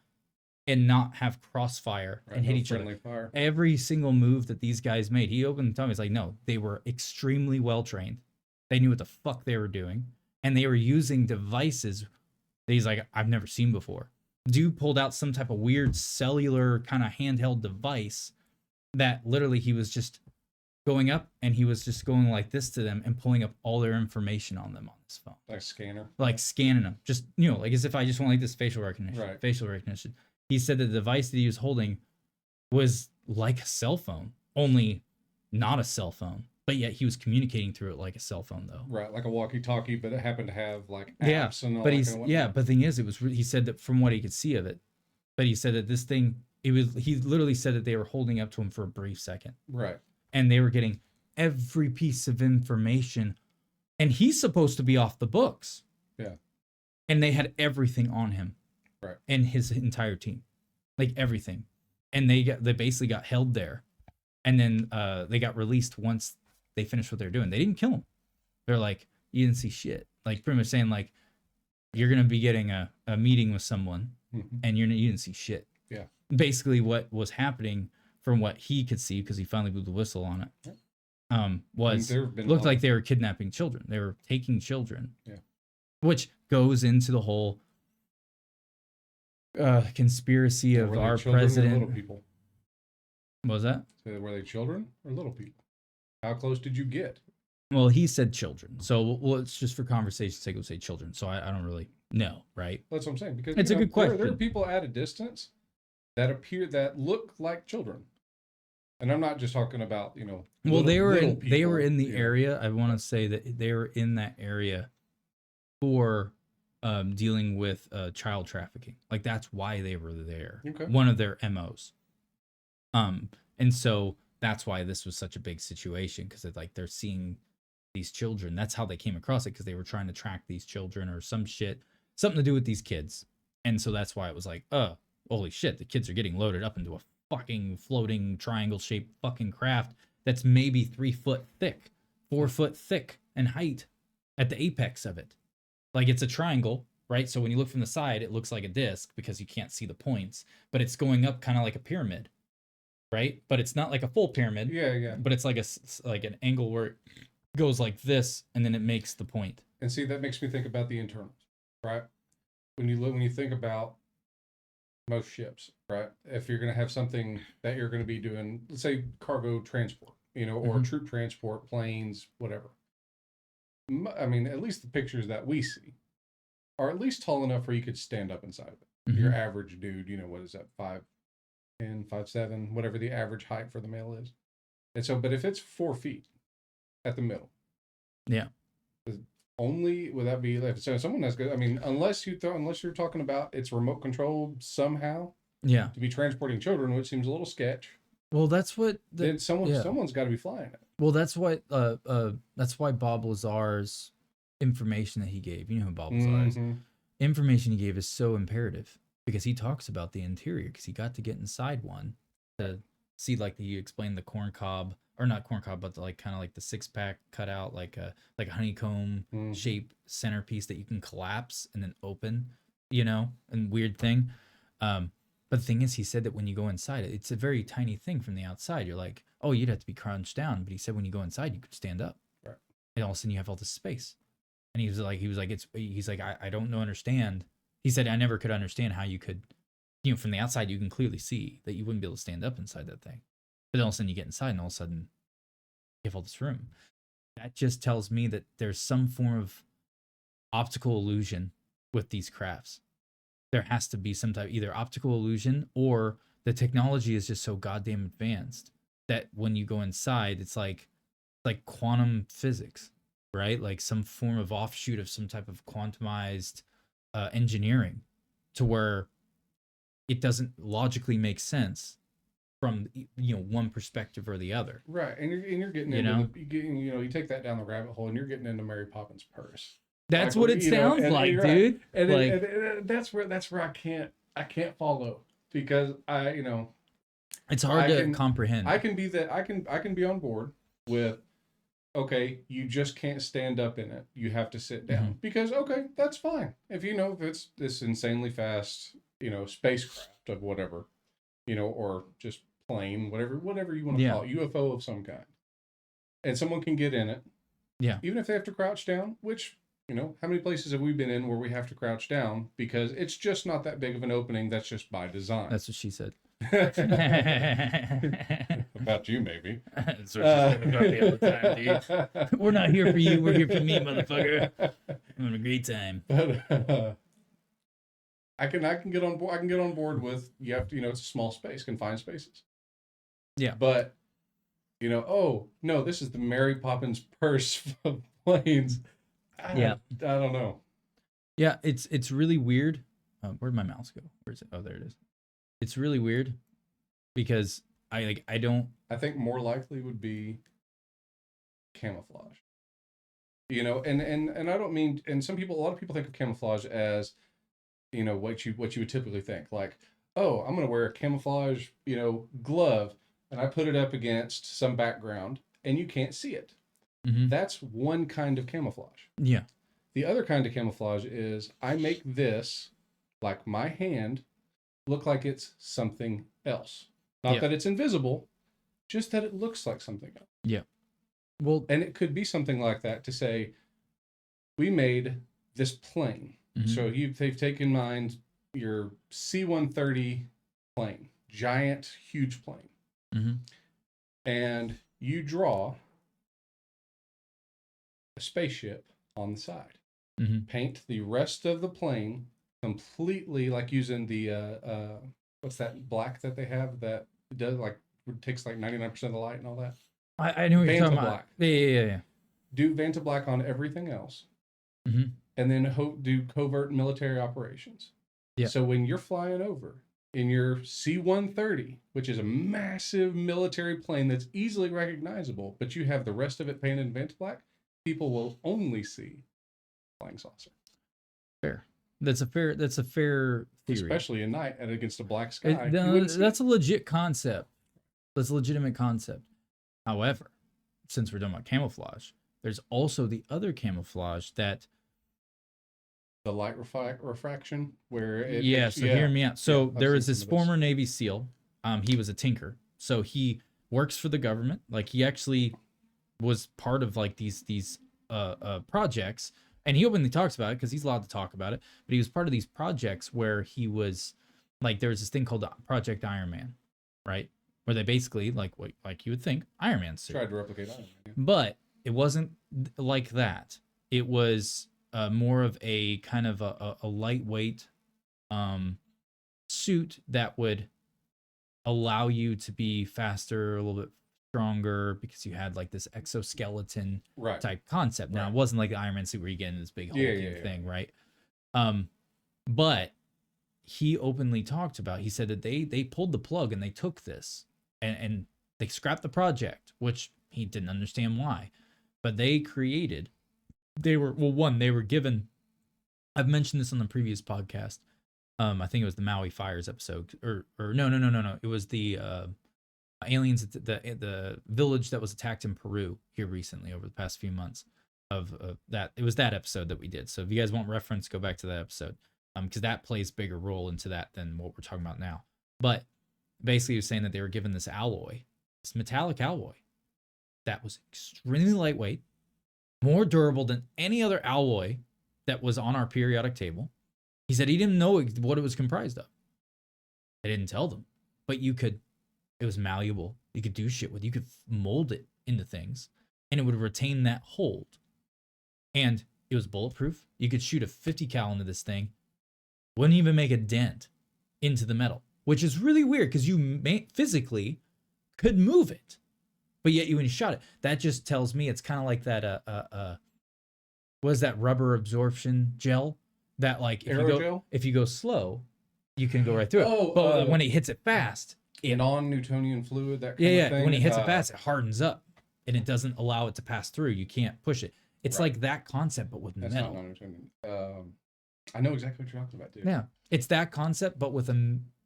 and not have crossfire and hit each other. Fire. Every single move that these guys made, he opened the time. He's like, no, they were extremely well trained. They knew what the fuck they were doing. And they were using devices that he's like, I've never seen before. Dude pulled out some type of weird cellular kind of handheld device that literally he was just going up and he was just going like this to them and pulling up all their information on them on his phone. Like scanner. Like scanning them. Just, like as if I just want like this facial recognition. Right. Facial recognition. He said that the device that he was holding was like a cell phone, only not a cell phone. But yet he was communicating through it like a cell phone though. Right, like a walkie-talkie, but it happened to have like apps and all but that he's kind of but the thing is, he said that from what he could see of it, but he said that this thing, he literally said that they were holding up to him for a brief second. Right. And they were getting every piece of information, and he's supposed to be off the books. Yeah. And they had everything on him. Right. And his entire team. Like everything. And they basically got held there. And then they got released once they finished what they're doing. They didn't kill him. They're like, you didn't see shit. Like pretty much saying like, you're gonna be getting a meeting with someone, and you didn't see shit. Yeah. Basically, what was happening from what he could see, because he finally blew the whistle on it, looked like they were kidnapping children. They were taking children. Yeah. Which goes into the whole conspiracy of our president. Or little people? What was that? So were they children or little people? How close did you get? Well, he said children. So let's just for conversation's sake, we'll say children. So I don't really know, right? That's what I'm saying. Because it's a good question. There are people at a distance that look like children. And I'm not just talking about, Well, they were in the area. I want to say that they were in that area for dealing with child trafficking. Like that's why they were there. Okay. One of their MOs. And so that's why this was such a big situation, because they're seeing these children. That's how they came across it, because they were trying to track these children or some shit, something to do with these kids. And so that's why it was like, holy shit, the kids are getting loaded up into a fucking floating triangle shaped fucking craft that's maybe 3 foot thick, 4 foot thick in height at the apex of it. Like it's a triangle, right? So when you look from the side, it looks like a disc because you can't see the points, but it's going up kind of like a pyramid, right? But it's not like a full pyramid. Yeah. But it's like an angle where it goes like this, and then it makes the point. And see, that makes me think about the internals, right? When you think about most ships, right? If you're going to have something that you're going to be doing, let's say cargo transport, or troop transport, planes, whatever. I mean, at least the pictures that we see are at least tall enough where you could stand up inside of it. Your average dude, what is that, 5'10", 5'7", whatever the average height for the male is. And so, but if it's 4 feet at the middle, yeah, only would that be like, so someone that's good. I mean, unless you're talking about it's remote controlled somehow, yeah, to be transporting children, which seems a little sketch. Well, that's what someone's got to be flying it. Well, that's why Bob Lazar's information that he gave. You know who Bob Lazar is. Information he gave is so imperative, because he talks about the interior, because he got to get inside one to see like you explained the corn cob, or not corn cob, but like kind of like the 6-pack cut out like a honeycomb shape centerpiece that you can collapse and then open, and weird thing. But the thing is, he said that when you go inside, it's a very tiny thing from the outside. You're like, oh, you'd have to be crouched down. But he said when you go inside, you could stand up. Right. And all of a sudden you have all this space. And he's like, I don't understand. He said, I never could understand how you could, from the outside, you can clearly see that you wouldn't be able to stand up inside that thing. But then all of a sudden you get inside and all of a sudden you have all this room. That just tells me that there's some form of optical illusion with these crafts. There has to be some type, either optical illusion or the technology is just so goddamn advanced that when you go inside, it's like quantum physics, right? Like some form of offshoot of some type of quantumized engineering, to where it doesn't logically make sense from one perspective or the other. Right, and you're getting into you take that down the rabbit hole, and you're getting into Mary Poppins' purse. That's like, what it sounds like, dude. And, like, and that's where I can't follow, because it's hard to comprehend. I can be on board with, okay, you just can't stand up in it. You have to sit down, because okay, that's fine. If if it's this insanely fast, spacecraft of whatever, or just plane, whatever you want to call it, UFO of some kind, and someone can get in it. Yeah. Even if they have to crouch down, which how many places have we been in where we have to crouch down because it's just not that big of an opening? That's just by design. That's what she said. About you, maybe. That's what she said about me all the time, dude. We're not here for you. We're here for me, motherfucker. I'm having a great time. But I can get on board. I can get on board with, you have to, it's a small space, confined spaces. Yeah. But oh no, this is the Mary Poppins purse of planes. I don't know. Yeah, it's really weird. Where'd my mouse go? Where is it? Oh, there it is. It's really weird because I think more likely would be camouflage. And I don't mean, and a lot of people think of camouflage as, what you would typically think, like, oh, I'm gonna wear a camouflage, glove, and I put it up against some background and you can't see it. That's one kind of camouflage. Yeah. The other kind of camouflage is I make this, like my hand, look like it's something else. Not that it's invisible, just that it looks like something else. Yeah. Well, and it could be something like that, to say, we made this plane. So they've taken mind your C-130 plane, giant, huge plane. And you draw a spaceship on the side. Paint the rest of the plane completely, like using the what's that black that they have that does takes like 99% of the light and all that. I know what you're talking about. Yeah. Do Vanta black on everything else, and then do covert military operations. Yeah. So when you're flying over in your C-130, which is a massive military plane that's easily recognizable, but you have the rest of it painted in Vanta black, people will only see flying saucer. Fair. That's a fair theory. Especially at night and against a black sky. That's a legit concept. That's a legitimate concept. However, since we're talking about camouflage, there's also the other camouflage that the light refraction, where it hear me out. So there was this former Navy SEAL. He was a tinker. So he works for the government. Like, he actually was part of like these projects, and he openly talks about it because he's allowed to talk about it. But he was part of these projects where he was like, there was this thing called Project Iron Man, right? Where they basically, like you would think, Iron Man suit. Tried to replicate Iron Man. Yeah. But it wasn't like that. It was more of a kind of a lightweight suit that would allow you to be faster, a little bit stronger, because you had like this exoskeleton type concept. Now, it wasn't like the Iron Man suit where you get in this big hulking thing, right? But he openly talked about, he said that they pulled the plug and they took this and they scrapped the project, which he didn't understand why. But they were given, I've mentioned this on the previous podcast. I think it was the Maui Fires episode, or no. It was the aliens at the village that was attacked in Peru here recently over the past few months. Of that, it was that episode that we did. So if you guys want reference, go back to that episode, because that plays a bigger role into that than what we're talking about now. But basically, he was saying that they were given this alloy, this metallic alloy, that was extremely lightweight, more durable than any other alloy that was on our periodic table. He said he didn't know what it was comprised of. They didn't tell them, but it was malleable. You could do shit with it. You could mold it into things, and it would retain that hold. And it was bulletproof. You could shoot a 50 cal into this thing, wouldn't even make a dent into the metal, which is really weird because you physically could move it, but yet when you shot it, that just tells me it's kind of like that what is that rubber absorption gel that like if you go slow, you can go right through it. But when it hits it fast, non-Newtonian fluid, that kind of thing. When it hits it fast, it hardens up and it doesn't allow it to pass through. You can't push it. It's like that concept, but with metal. That's not non-Newtonian. I know exactly what you're talking about, dude. Yeah, it's that concept, but with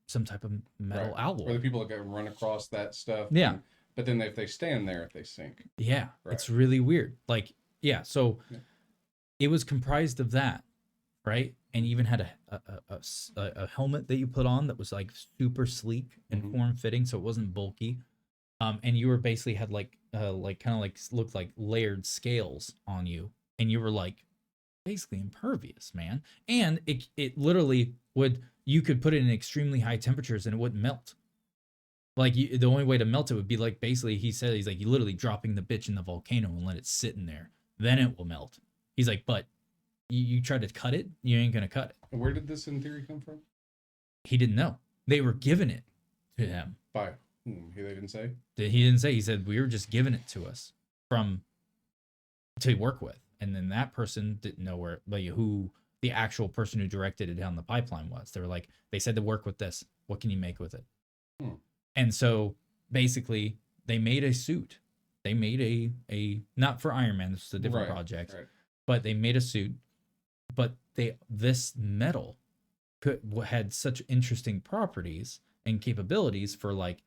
some type of metal alloy. Where the people that run across that stuff. Yeah. But then if they stand there, they sink. Yeah, it's really weird. Like, so it was comprised of that, right? And you even had a helmet that you put on that was like super sleek and form-fitting, so it wasn't bulky. And you were basically had like looked like layered scales on you, and you were like basically impervious, man. And it literally you could put it in extremely high temperatures and it wouldn't melt. Like the only way to melt it would be like basically he's like you literally dropping the bitch in the volcano and let it sit in there, then it will melt. He's like, but you try to cut it, you ain't gonna cut it. Where did this in theory come from? He didn't know. They were giving it to him. By whom? They didn't say? He didn't say. He said, we were just giving it to us to work with. And then that person didn't know who the actual person who directed it down the pipeline was. They were like, they said to work with this. What can you make with it? And so basically they made a suit. They made a not for Iron Man. This is a different project, but they made a suit. But this metal had such interesting properties and capabilities for like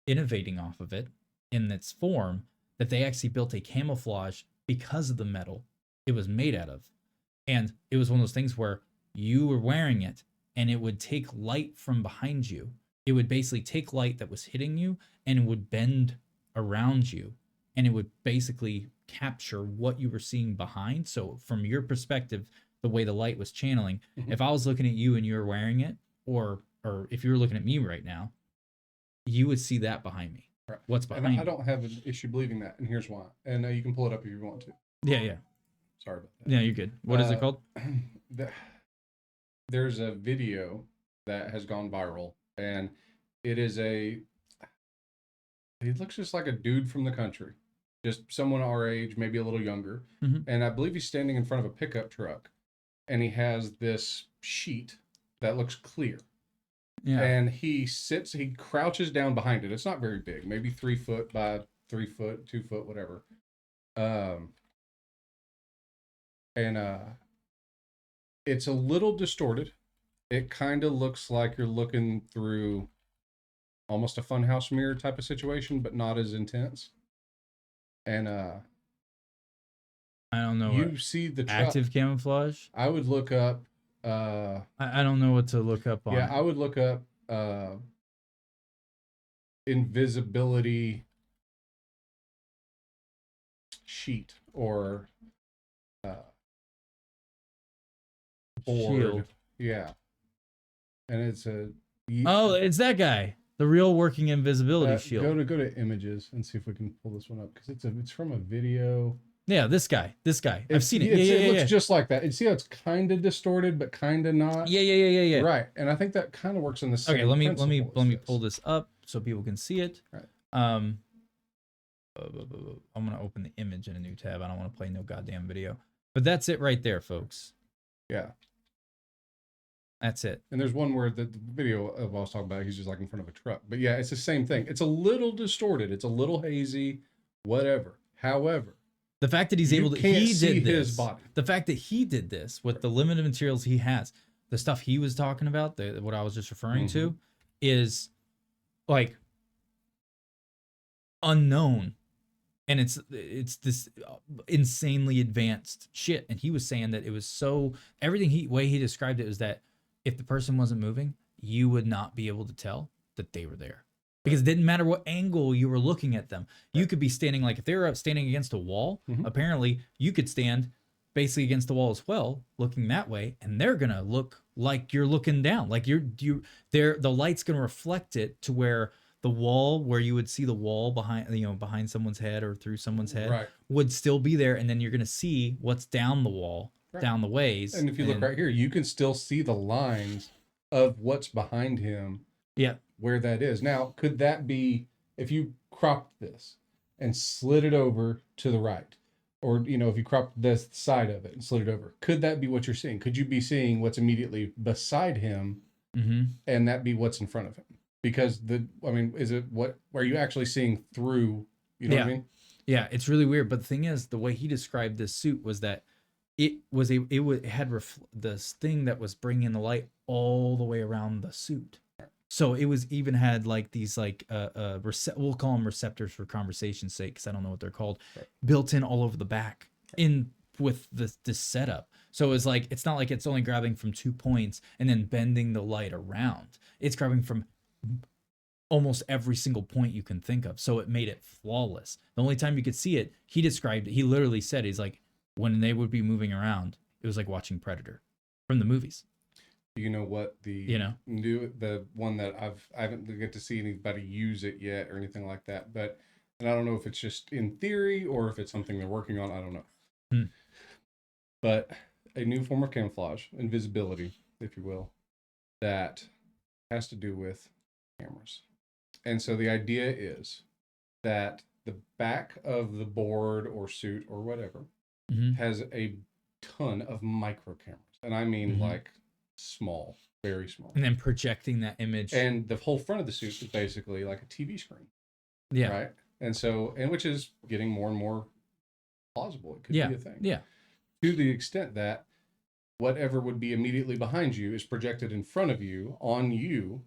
innovating off of it in its form that they actually built a camouflage because of the metal it was made out of. And it was one of those things where you were wearing it and it would take light from behind you. It would basically take light that was hitting you and it would bend around you, and it would basically capture what you were seeing behind. So from your perspective, the way the light was channeling, if I was looking at you and you were wearing it, or if you were looking at me right now, you would see that behind me. Right. What's behind me? I don't have an issue believing that, and here's why. And you can pull it up if you want to. Yeah. Sorry about that. Yeah, you're good. What is it called? There's a video that has gone viral, and it looks just like a dude from the country, just someone our age, maybe a little younger. And I believe he's standing in front of a pickup truck, and he has this sheet that looks clear. Yeah. And he crouches down behind it. It's not very big, maybe 3 foot by 3 foot, 2 foot, whatever. It's a little distorted. It kind of looks like you're looking through almost a funhouse mirror type of situation, but not as intense. And I don't know. You see the active camouflage? I would look up. I don't know what to look up on. Yeah, I would look up invisibility sheet or board. Shield. Yeah, and it's it's that guy, the real working invisibility shield. Go to images and see if we can pull this one up, because it's from a video. Yeah, this guy. I've seen it. It looks just like that. And see how it's kind of distorted, but kind of not. Yeah. Right, and I think that kind of works in the same. Okay, let me pull this up so people can see it. Right. I'm gonna open the image in a new tab. I don't want to play no goddamn video. But that's it right there, folks. Yeah. That's it. And there's one where the video of I was talking about, he's just like in front of a truck. But yeah, it's the same thing. It's a little distorted. It's a little hazy, whatever. However, the fact that he's able to, he did this. His body. The fact that he did this with the limited materials he has, the stuff he was talking about, what I was just referring to, is like unknown, and it's this insanely advanced shit. And he was saying that it was so everything he way he described it was that if the person wasn't moving, you would not be able to tell that they were there because it didn't matter what angle you were looking at them. You could be standing like if they were standing against a wall. Apparently, you could stand basically against the wall as well, looking that way, and they're gonna look like you're looking down, like the light's gonna reflect it to where the wall where you would see the wall behind someone's head or through someone's head would still be there, and then you're gonna see what's down the wall, down the ways. And if you look right here, you can still see the lines of what's behind him. Yeah. Where that is. Now, could that be if you cropped this and slid it over to the right? Or, if you cropped this side of it and slid it over, could that be what you're seeing? Could you be seeing what's immediately beside him and that be what's in front of him? Because is it are you actually seeing through, what I mean? Yeah, it's really weird. But the thing is, the way he described this suit was that it had this thing that was bringing the light all the way around the suit. So it was even had like these like we'll call them receptors for conversation's sake because I don't know what they're called, built in all over the back in with this setup. So it was like it's not like it's only grabbing from 2 points and then bending the light around. It's grabbing from almost every single point you can think of. So it made it flawless. The only time you could see it, he described it. He literally said he's like when they would be moving around, it was like watching Predator from the movies. You know what the one that I haven't get to see anybody use it yet or anything like that, and I don't know if it's just in theory or if it's something they're working on. I don't know. But a new form of camouflage, invisibility, if you will, that has to do with cameras. And so the idea is that the back of the board or suit or whatever has a ton of micro cameras, and I mean like small, very small, and then projecting that image, and the whole front of the suit is basically like a TV screen. Right. And so, which is getting more and more plausible. It could be a thing. To the extent that whatever would be immediately behind you is projected in front of you on you.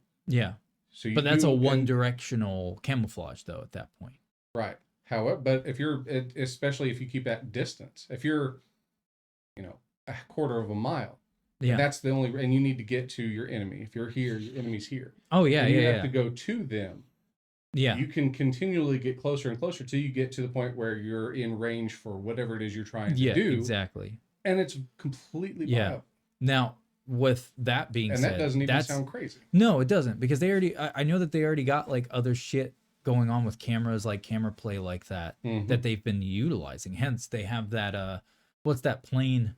So but that's a one-directional camouflage though at that point. Right. However, but especially if you keep that distance, if you're a quarter of a mile, that's the only, and you need to get to your enemy. If you're here, your enemy's here. Oh yeah, and you have to go to them. You can continually get closer and closer till you get to the point where you're in range for whatever it is you're trying to do. Exactly. And it's completely viable. Now, with that being said, that doesn't even sound crazy. No, it doesn't, because they already. I know that they already got like other shit going on with cameras, like camera play like that, that they've been utilizing. Hence, they have that. What's that plane?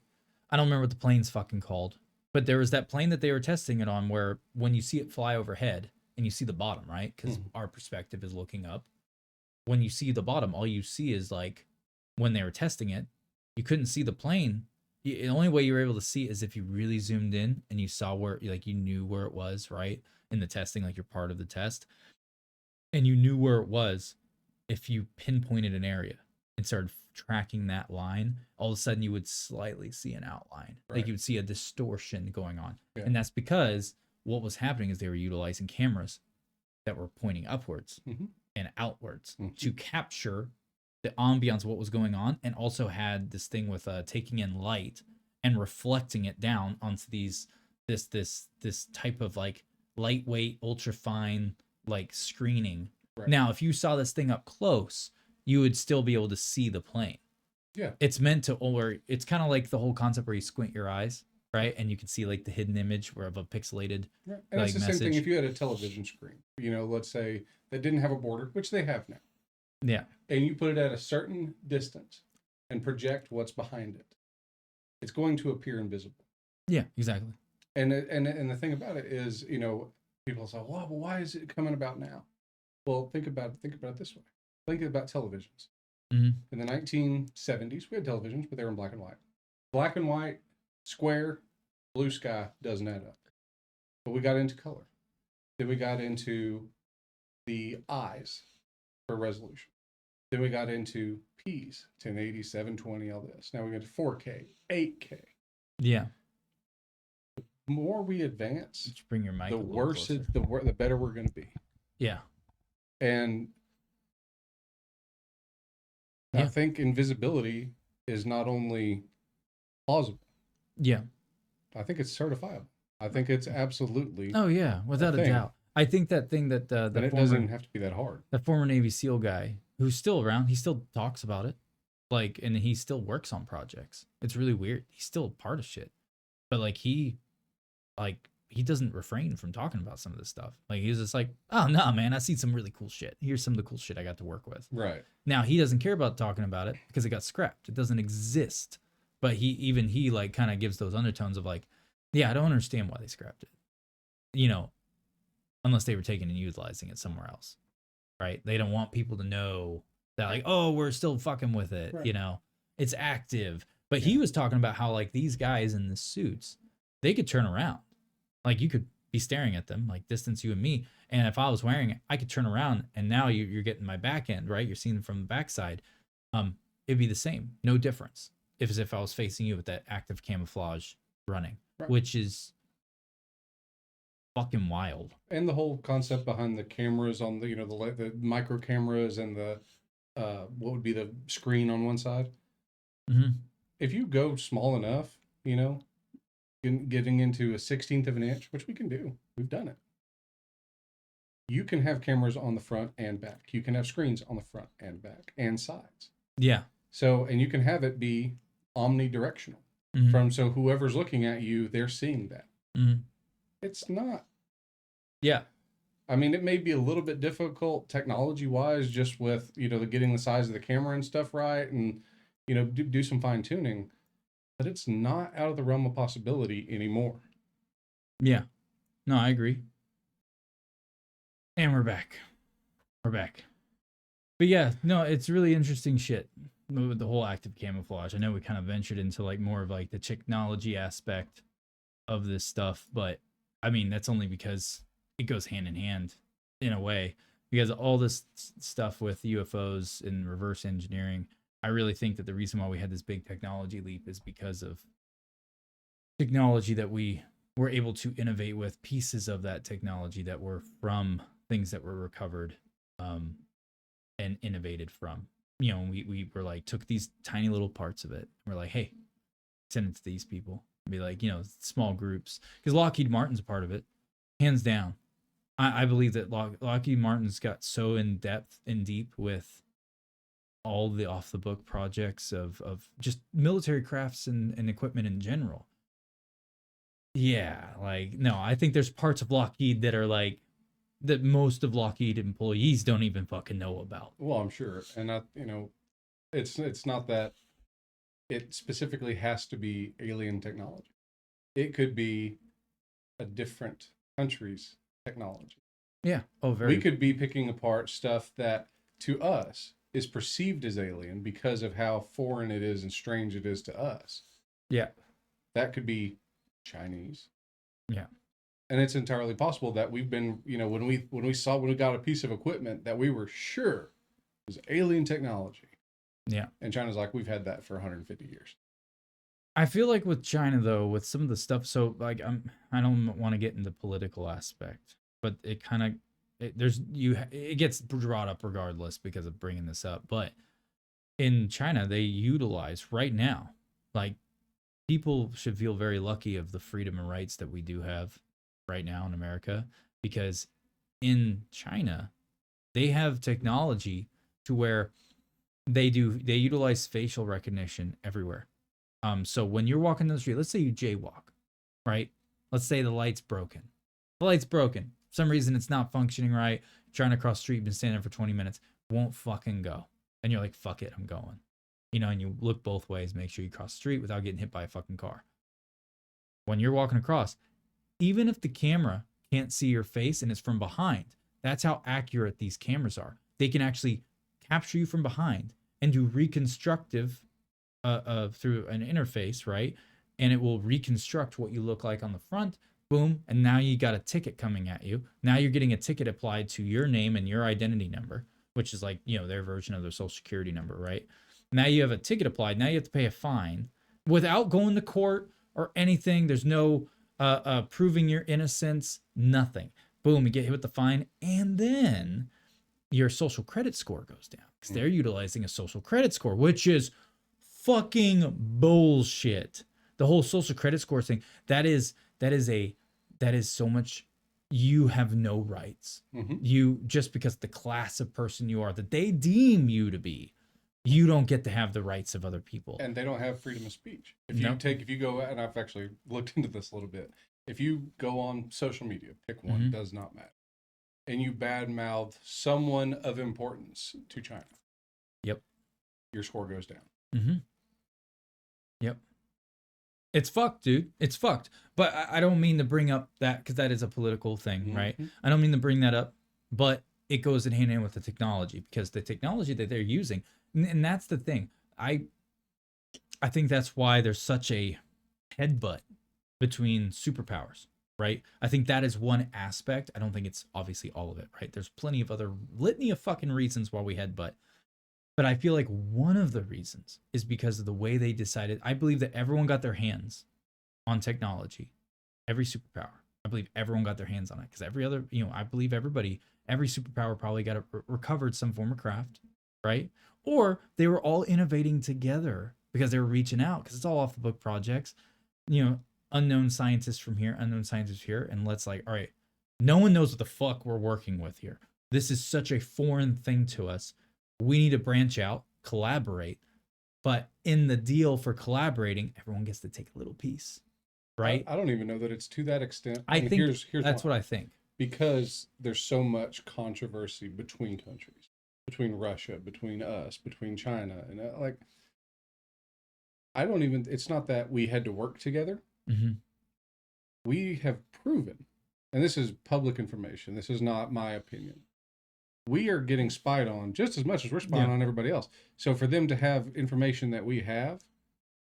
I don't remember what the plane's fucking called, but there was that plane that they were testing it on where when you see it fly overhead and you see the bottom, right? Because our perspective is looking up. When you see the bottom, all you see is like when they were testing it, you couldn't see the plane. The only way you were able to see it is if you really zoomed in and you saw where, like, you knew where it was, right? In the testing, like you're part of the test. And you knew where it was if you pinpointed an area and started tracking that line, all of a sudden you would slightly see an outline. Right. Like you would see a distortion going on. And that's because what was happening is they were utilizing cameras that were pointing upwards and outwards to capture the ambiance of what was going on, and also had this thing with taking in light and reflecting it down onto this type of like lightweight, ultra fine like screening. Right. Now, if you saw this thing up close, you would still be able to see the plane. Yeah. It's meant to, or it's kind of like the whole concept where you squint your eyes, right? And you can see like the hidden image of a pixelated right. And like, it's the message. Same thing if you had a television screen, let's say that didn't have a border, which they have now. Yeah. And you put it at a certain distance and project what's behind it. It's going to appear invisible. Yeah, exactly. And the thing about it is, people say, well, why is it coming about now? Well, think about it this way. Think about televisions. In the 1970s, we had televisions, but they were in black and white. Black and white, square, blue sky doesn't add up. But we got into color. Then we got into the eyes for resolution. Then we got into P's, 1080, 720, all this. Now we got to 4K, 8K. Yeah. The more we advance, just bring your mic the worse the better we're going to be. Yeah. And I think invisibility is not only plausible. Yeah. I think it's certifiable. I think it's absolutely. Oh yeah, without a doubt. I think that thing that and it doesn't have to be that hard. The former Navy SEAL guy who's still around, he still talks about it, like, and he still works on projects. It's really weird. He's still part of shit, but like he doesn't refrain from talking about some of this stuff. Like he's just like, oh no, man, I see some really cool shit. Here's some of the cool shit I got to work with. Right. Now he doesn't care about talking about it because it got scrapped. It doesn't exist. But he like kind of gives those undertones of like, yeah, I don't understand why they scrapped it. You know, unless they were taking and utilizing it somewhere else. Right? They don't want people to know that like, oh, we're still fucking with it. Right. You know, it's active. But he was talking about how like these guys in the suits, they could turn around. Like you could be staring at them, like distance you and me. And if I was wearing it, I could turn around and now you're getting my back end, right? You're seeing them from the backside. It'd be the same. No difference. As if I was facing you with that active camouflage running, right. Which is fucking wild. And the whole concept behind the cameras on the, the micro cameras and the, what would be the screen on one side. Mm-hmm. If you go small enough, getting into a 1/16 of an inch, which we can do, we've done it. You can have cameras on the front and back. You can have screens on the front and back and sides. Yeah. So, and you can have it be omnidirectional. Mm-hmm. So whoever's looking at you, they're seeing that. Mm-hmm. It's not. Yeah. I mean, it may be a little bit difficult technology wise, just with, getting the size of the camera and stuff right. And, do some fine tuning, but it's not out of the realm of possibility anymore. Yeah. No, I agree. And we're back. But yeah, no, it's really interesting shit with the whole active camouflage. I know we kind of ventured into like more of like the technology aspect of this stuff, but I mean, that's only because it goes hand in hand in a way, because all this stuff with UFOs and reverse engineering, I really think that the reason why we had this big technology leap is because of technology that we were able to innovate with, pieces of that technology that were from things that were recovered and innovated from. We were like, took these tiny little parts of it. We're like, hey, send it to these people. Be like, small groups. Because Lockheed Martin's a part of it, hands down. I believe that Lockheed Martin's got so in depth and deep with all the off the book projects of just military crafts and equipment in general. Yeah, like, no, I think there's parts of Lockheed that are like, that most of Lockheed employees don't even fucking know about. Well, I'm sure. And it's not that it specifically has to be alien technology. It could be a different country's technology. Yeah. Oh, very. We could be picking apart stuff that to us is perceived as alien because of how foreign it is and strange it is to us. Yeah. That could be Chinese. Yeah. And it's entirely possible that we've been, when we got a piece of equipment that we were sure was alien technology. Yeah. And China's like, we've had that for 150 years. I feel like with China though, with some of the stuff, so like I don't want to get into political aspect, but it kind of it gets brought up regardless because of bringing this up. But in China, they utilize right now, like, people should feel very lucky of the freedom and rights that we do have right now in America, because in China, they have technology to where they utilize facial recognition everywhere. So when you're walking down the street, let's say you jaywalk, right? Let's say the light's broken. The light's broken. For some reason, it's not functioning right. You're trying to cross the street, you've been standing there for 20 minutes, won't fucking go. And you're like, fuck it, I'm going. And you look both ways, make sure you cross the street without getting hit by a fucking car. When you're walking across, even if the camera can't see your face and it's from behind, that's how accurate these cameras are. They can actually capture you from behind and do reconstructive through an interface, right? And it will reconstruct what you look like on the front. Boom. And now you got a ticket coming at you. Now you're getting a ticket applied to your name and your identity number, which is like, their version of their social security number, right? Now you have a ticket applied. Now you have to pay a fine without going to court or anything. There's no proving your innocence, nothing. Boom, you get hit with the fine. And then, your social credit score goes down because they're utilizing a social credit score, which is fucking bullshit. The whole social credit score thing, that is so much. You have no rights. You, just because the class of person you are that they deem you to be, you don't get to have the rights of other people. And they don't have freedom of speech. If you go, and I've actually looked into this a little bit. If you go on social media, pick one, does not matter, and you badmouth someone of importance to China, yep, your score goes down. Yep. It's fucked, dude. It's fucked. But I don't mean to bring up that, because that is a political thing, right? I don't mean to bring that up, but it goes in hand in hand with the technology, because the technology that they're using, and that's the thing. I think that's why there's such a headbutt between superpowers, right? I think that is one aspect. I don't think it's obviously all of it, right? There's plenty of other litany of fucking reasons why we headbutt. But I feel like one of the reasons is because of the way they decided. I believe that everyone got their hands on technology, every superpower. I believe everyone got their hands on it, because every other, I believe every superpower probably got recovered some form of craft, right? Or they were all innovating together because they were reaching out, because it's all off the book projects, unknown scientists from here, unknown scientists here. And let's all right, no one knows what the fuck we're working with here. This is such a foreign thing to us. We need to branch out, collaborate, but in the deal for collaborating, everyone gets to take a little piece, right? I don't even know that it's to that extent. I think here's that's what I think. Because there's so much controversy between countries, between Russia, between us, between China, and it's not that we had to work together. We have proven, and this is public information, this is not my opinion, we are getting spied on just as much as we're spying on everybody else. So for them to have information that we have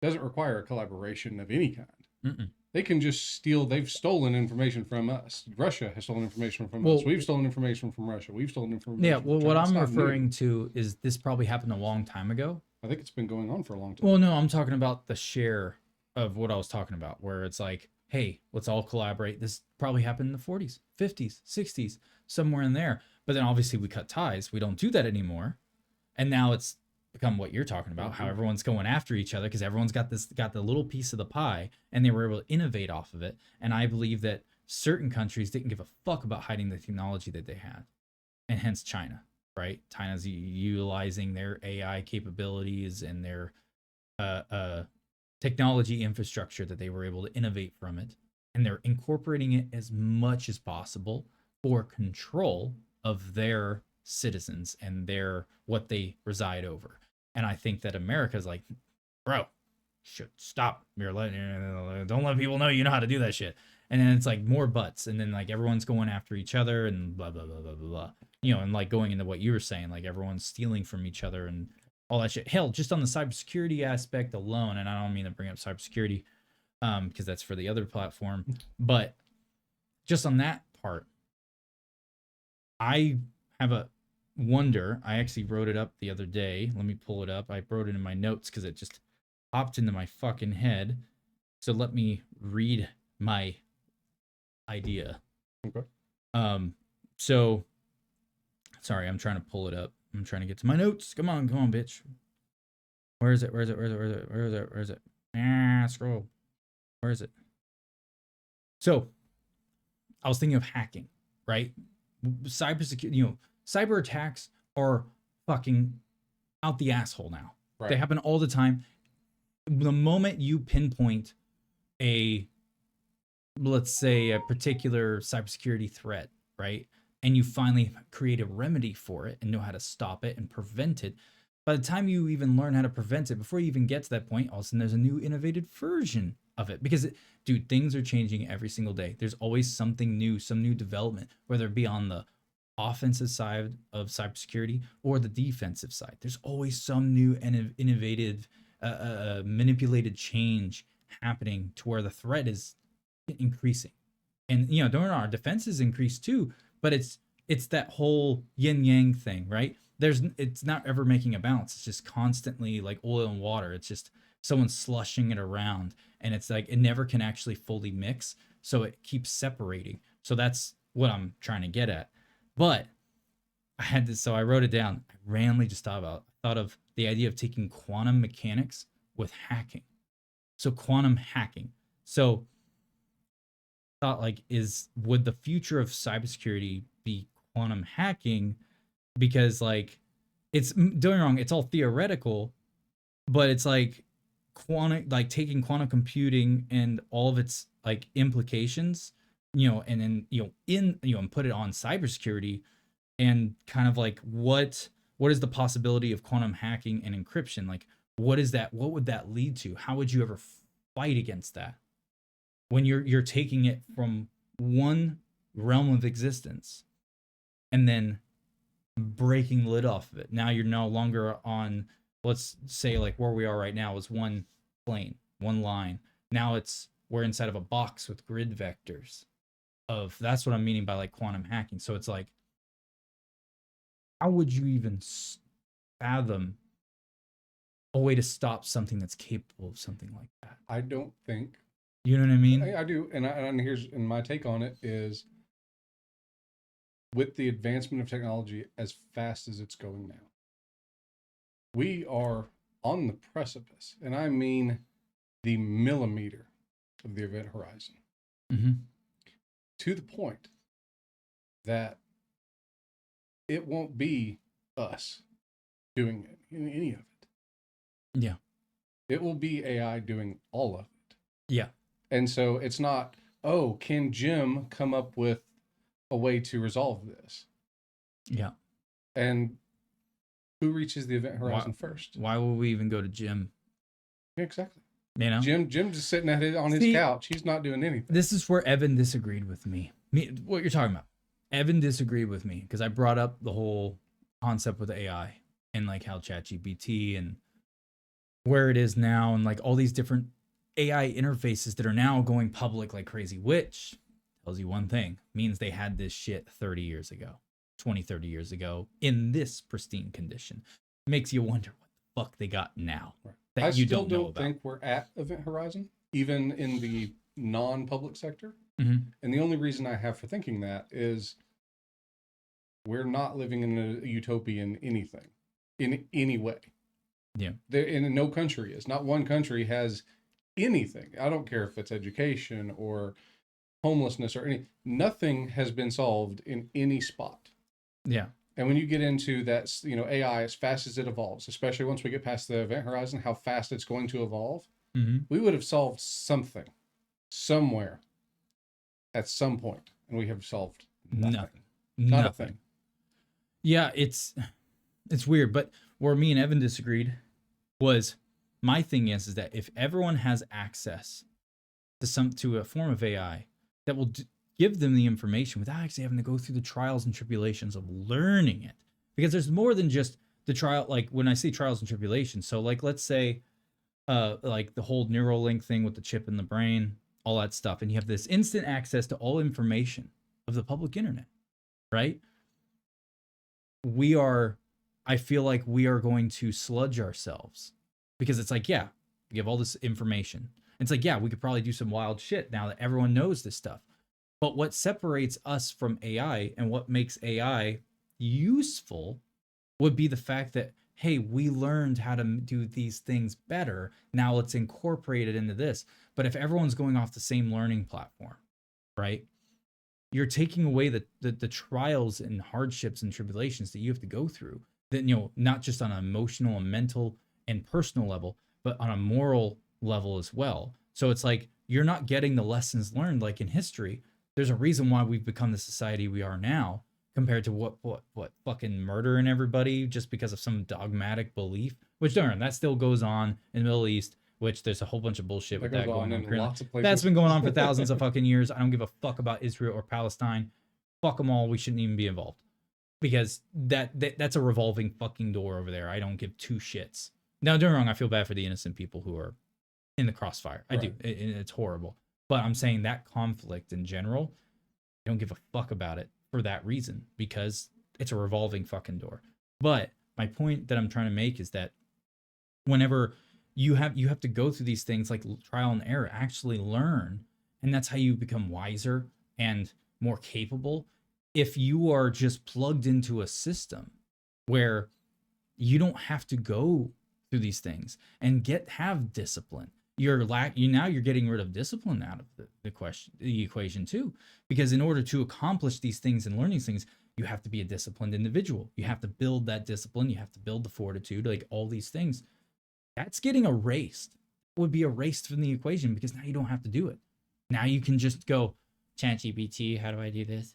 doesn't require a collaboration of any kind. They can just steal. They've stolen information from us. Russia has stolen information from us. We've stolen information from Russia. We've stolen information from China. What I'm referring to is this probably happened a long time ago. I think it's been going on for a long time. Well, no, I'm talking about the share of what I was talking about, where it's like, hey, let's all collaborate. This probably happened in the 40s, 50s, 60s, somewhere in there. But then obviously we cut ties. We don't do that anymore. And now it's become what you're talking about, how everyone's going after each other because everyone's got the little piece of the pie, and they were able to innovate off of it. And I believe that certain countries didn't give a fuck about hiding the technology that they had. And hence China, right? China's utilizing their AI capabilities and their technology infrastructure that they were able to innovate from it. And they're incorporating it as much as possible for control of their citizens and what they reside over. And I think that America's like, bro, should stop. Don't let people know you know how to do that shit. And then it's like more butts, and then like everyone's going after each other and blah blah blah blah blah. And like going into what you were saying, like everyone's stealing from each other and all that shit. Hell, just on the cybersecurity aspect alone, and I don't mean to bring up cybersecurity because that's for the other platform, but just on that part, I have a wonder. I actually wrote it up the other day. Let me pull it up. I wrote it in my notes because it just popped into my fucking head. So let me read my idea. Okay. So sorry, I'm trying to pull it up. I'm trying to get to my notes. Come on, bitch. Where is it? Scroll. Where is it? So I was thinking of hacking, right? Cybersecurity, cyber attacks are fucking out the asshole now. Right. They happen all the time. The moment you pinpoint let's say a particular cybersecurity threat, right? And you finally create a remedy for it and know how to stop it and prevent it. By the time you even learn how to prevent it, before you even get to that point, all of a sudden there's a new innovative version of it. Because, dude, things are changing every single day. There's always something new, some new development, whether it be on the offensive side of cybersecurity or the defensive side. There's always some new and innovative, manipulated change happening to where the threat is increasing. And, don't know, our defenses increase too, but it's that whole yin yang thing, right? It's not ever making a balance. It's just constantly like oil and water. It's just someone slushing it around, and it's like it never can actually fully mix, so it keeps separating. So that's what I'm trying to get at. But I had this, so I wrote it down. I randomly just thought of the idea of taking quantum mechanics with hacking. So quantum hacking. So thought like would the future of cybersecurity be quantum hacking? Because like it's, don't get me wrong, it's all theoretical, but it's like quantum, like taking quantum computing and all of its like implications, and then and put it on cybersecurity, and kind of like what is the possibility of quantum hacking and encryption? Like what is that? What would that lead to? How would you ever fight against that when you're taking it from one realm of existence and then breaking the lid off of it? Now you're no longer on, let's say like where we are right now is one plane, one line. Now we're inside of a box with grid vectors of, that's what I'm meaning by like quantum hacking. So it's like, how would you even fathom a way to stop something that's capable of something like that? I don't think. You know what I mean? I do, and my take on it is, with the advancement of technology as fast as it's going now, we are on the precipice, and I mean the millimeter of the event horizon, to the point that it won't be us doing any of it. Yeah. It will be AI doing all of it. Yeah. And so it's not, oh, can Jim come up with a way to resolve this? Yeah. And who reaches the event horizon first? Why will we even go to Jim? Exactly. You know? Jim's just sitting on his couch. He's not doing anything. This is where Evan disagreed with me. What you're talking about. Evan disagreed with me because I brought up the whole concept with AI and like how ChatGPT and where it is now, and like all these different AI interfaces that are now going public like crazy, which tells you one thing, means they had this shit 30 years ago, 30 years ago in this pristine condition. Makes you wonder what the fuck they got now that you don't know about. I think we're at event horizon, even in the non-public sector. And the only reason I have for thinking that is we're not living in a utopian anything in any way. Yeah. In no country is. Not one country has anything. I don't care if it's education or homelessness or nothing has been solved in any spot. Yeah. And when you get into that, AI, as fast as it evolves, especially once we get past the event horizon, how fast it's going to evolve, we would have solved something somewhere at some point, and we have solved nothing. Not a thing. Yeah, it's weird, but where me and Evan disagreed was, my thing is that if everyone has access to a form of AI that will give them the information without actually having to go through the trials and tribulations of learning it, because there's more than just the trial. Like when I say trials and tribulations, so like let's say like the whole Neuralink thing with the chip in the brain, all that stuff, and you have this instant access to all information of the public internet, right? I feel like we are going to sludge ourselves, because it's like, yeah, we have all this information. It's like, yeah, we could probably do some wild shit now that everyone knows this stuff. But what separates us from AI and what makes AI useful would be the fact that, hey, we learned how to do these things better. Now let's incorporate it into this. But if everyone's going off the same learning platform, right, you're taking away the trials and hardships and tribulations that you have to go through, that, not just on an emotional and mental and personal level, but on a moral level as well. So it's like, you're not getting the lessons learned. Like in history, there's a reason why we've become the society we are now, compared to what fucking murdering everybody just because of some dogmatic belief, which that still goes on in the Middle East, which there's a whole bunch of bullshit with that going on. Lots of places. That's been going on for thousands of fucking years. I don't give a fuck about Israel or Palestine. Fuck them all. We shouldn't even be involved, because that's a revolving fucking door over there. I don't give two shits. Now, don't get me wrong, I feel bad for the innocent people who are in the crossfire. I do. It's horrible. But I'm saying that conflict in general, I don't give a fuck about it for that reason, because it's a revolving fucking door. But my point that I'm trying to make is that whenever you have to go through these things like trial and error, actually learn, and that's how you become wiser and more capable. if you are just plugged into a system where you don't have to go through these things and have discipline, you're getting rid of discipline out of the equation too, because in order to accomplish these things and learn these things, you have to be a disciplined individual. You have to build that discipline. You have to build the fortitude, like all these things. That's getting erased. It would be erased from the equation because now you don't have to do it. Now you can just go, ChatGPT, how do I do this?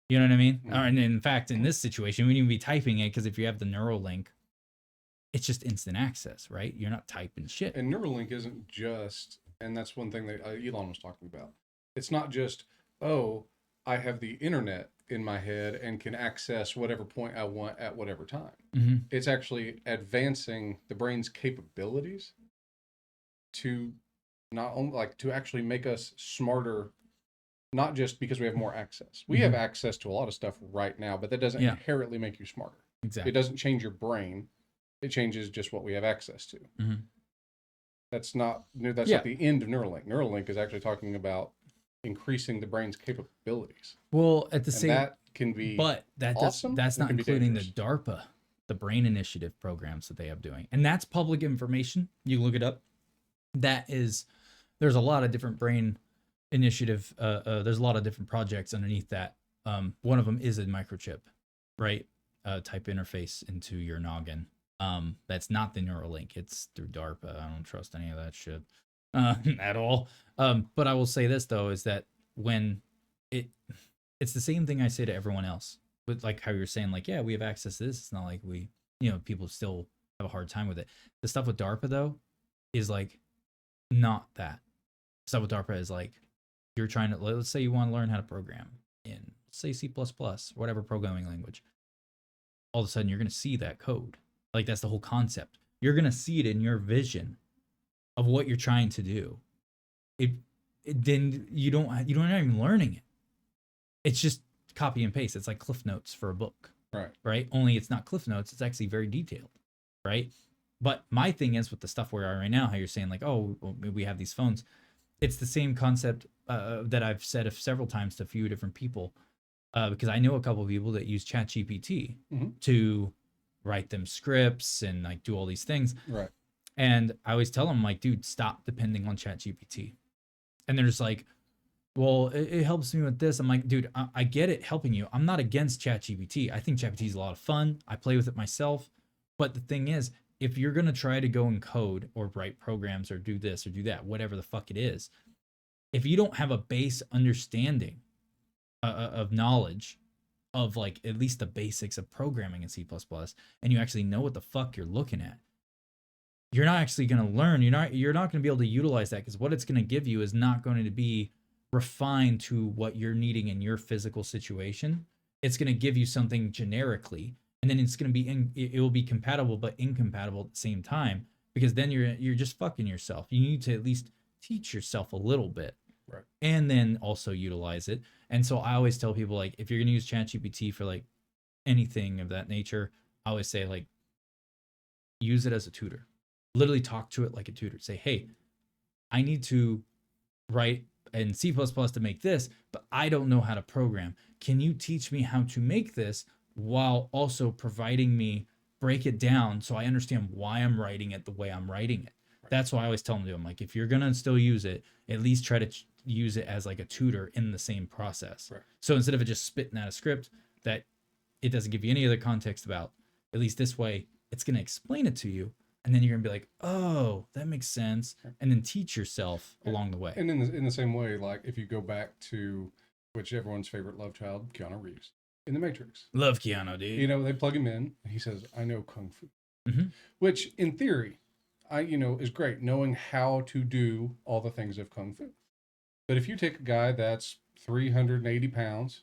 You know what I mean? Mm-hmm. And in fact, in this situation, we wouldn't even be typing it, because if you have the Neuralink, it's just instant access, right? You're not typing shit. And Neuralink isn't just, and that's one thing that Elon was talking about. It's not just, oh, I have the internet in my head and can access whatever point I want at whatever time. Mm-hmm. It's actually advancing the brain's capabilities to not only to actually make us smarter. Not just because we have more access. We have access to a lot of stuff right now, but that doesn't inherently make you smarter. Exactly. It doesn't change your brain. It changes just what we have access to. Mm-hmm. That's not the end of Neuralink. Neuralink is actually talking about increasing the brain's capabilities. Well, at the same, that can be awesome. That's not including the DARPA, the Brain Initiative programs that they have doing. And that's public information. You can look it up. There's a lot of different brain initiative. There's a lot of different projects underneath that. One of them is a microchip, right? Type interface into your noggin. That's not the Neuralink. It's through DARPA. I don't trust any of that shit at all. But I will say this though, is that when it's the same thing I say to everyone else, with like how you're saying, like, yeah, we have access to this. It's not like people still have a hard time with it. The stuff with DARPA though is like not that. Stuff with DARPA is like, you're trying to, let's say you want to learn how to program in, say, C++, whatever programming language. All of a sudden, you're going to see that code. Like, that's the whole concept. You're going to see it in your vision of what you're trying to do. Then you're not even learning it. It's just copy and paste. It's like Cliff Notes for a book. Right? Only it's not Cliff Notes. It's actually very detailed. Right? But my thing is with the stuff we're at right now, how you're saying like, oh, well, we have these phones. It's the same concept that I've said several times to a few different people, because I know a couple of people that use ChatGPT to write them scripts and like do all these things. Right. And I always tell them, like, dude, stop depending on ChatGPT. And they're just like, well, it helps me with this. I'm like, dude, I get it helping you. I'm not against ChatGPT. I think ChatGPT is a lot of fun. I play with it myself. But the thing is, if you're going to try to go and code or write programs or do this or do that, whatever the fuck it is, if you don't have a base understanding of knowledge of like at least the basics of programming in C++, and you actually know what the fuck you're looking at, you're not actually going to learn. You're not going to be able to utilize that, because what it's going to give you is not going to be refined to what you're needing in your physical situation. It's going to give you something generically, and then it's going to be it will be compatible but incompatible at the same time, because then you're just fucking yourself. You need to at least teach yourself a little bit, right? And then also utilize it. And so I always tell people, like, if you're going to use ChatGPT for like anything of that nature, I always say, like, use it as a tutor. Literally talk to it like a tutor. Say, hey, I need to write in C++ to make this, but I don't know how to program. Can you teach me how to make this while also providing me, break it down so I understand why I'm writing it the way I'm writing it? That's why I always tell them to do. I'm like, if you're going to still use it, at least try to use it as like a tutor in the same process. Right. So instead of it just spitting out a script that it doesn't give you any other context about, at least this way, it's going to explain it to you. And then you're going to be like, oh, that makes sense. And then teach yourself along the way. And in the same way, like if you go back to which everyone's favorite love child, Keanu Reeves in The Matrix. Love Keanu, dude. You know, they plug him in and he says, I know Kung Fu. Mm-hmm. Which in theory, is great, knowing how to do all the things of Kung Fu. But if you take a guy that's 380 pounds,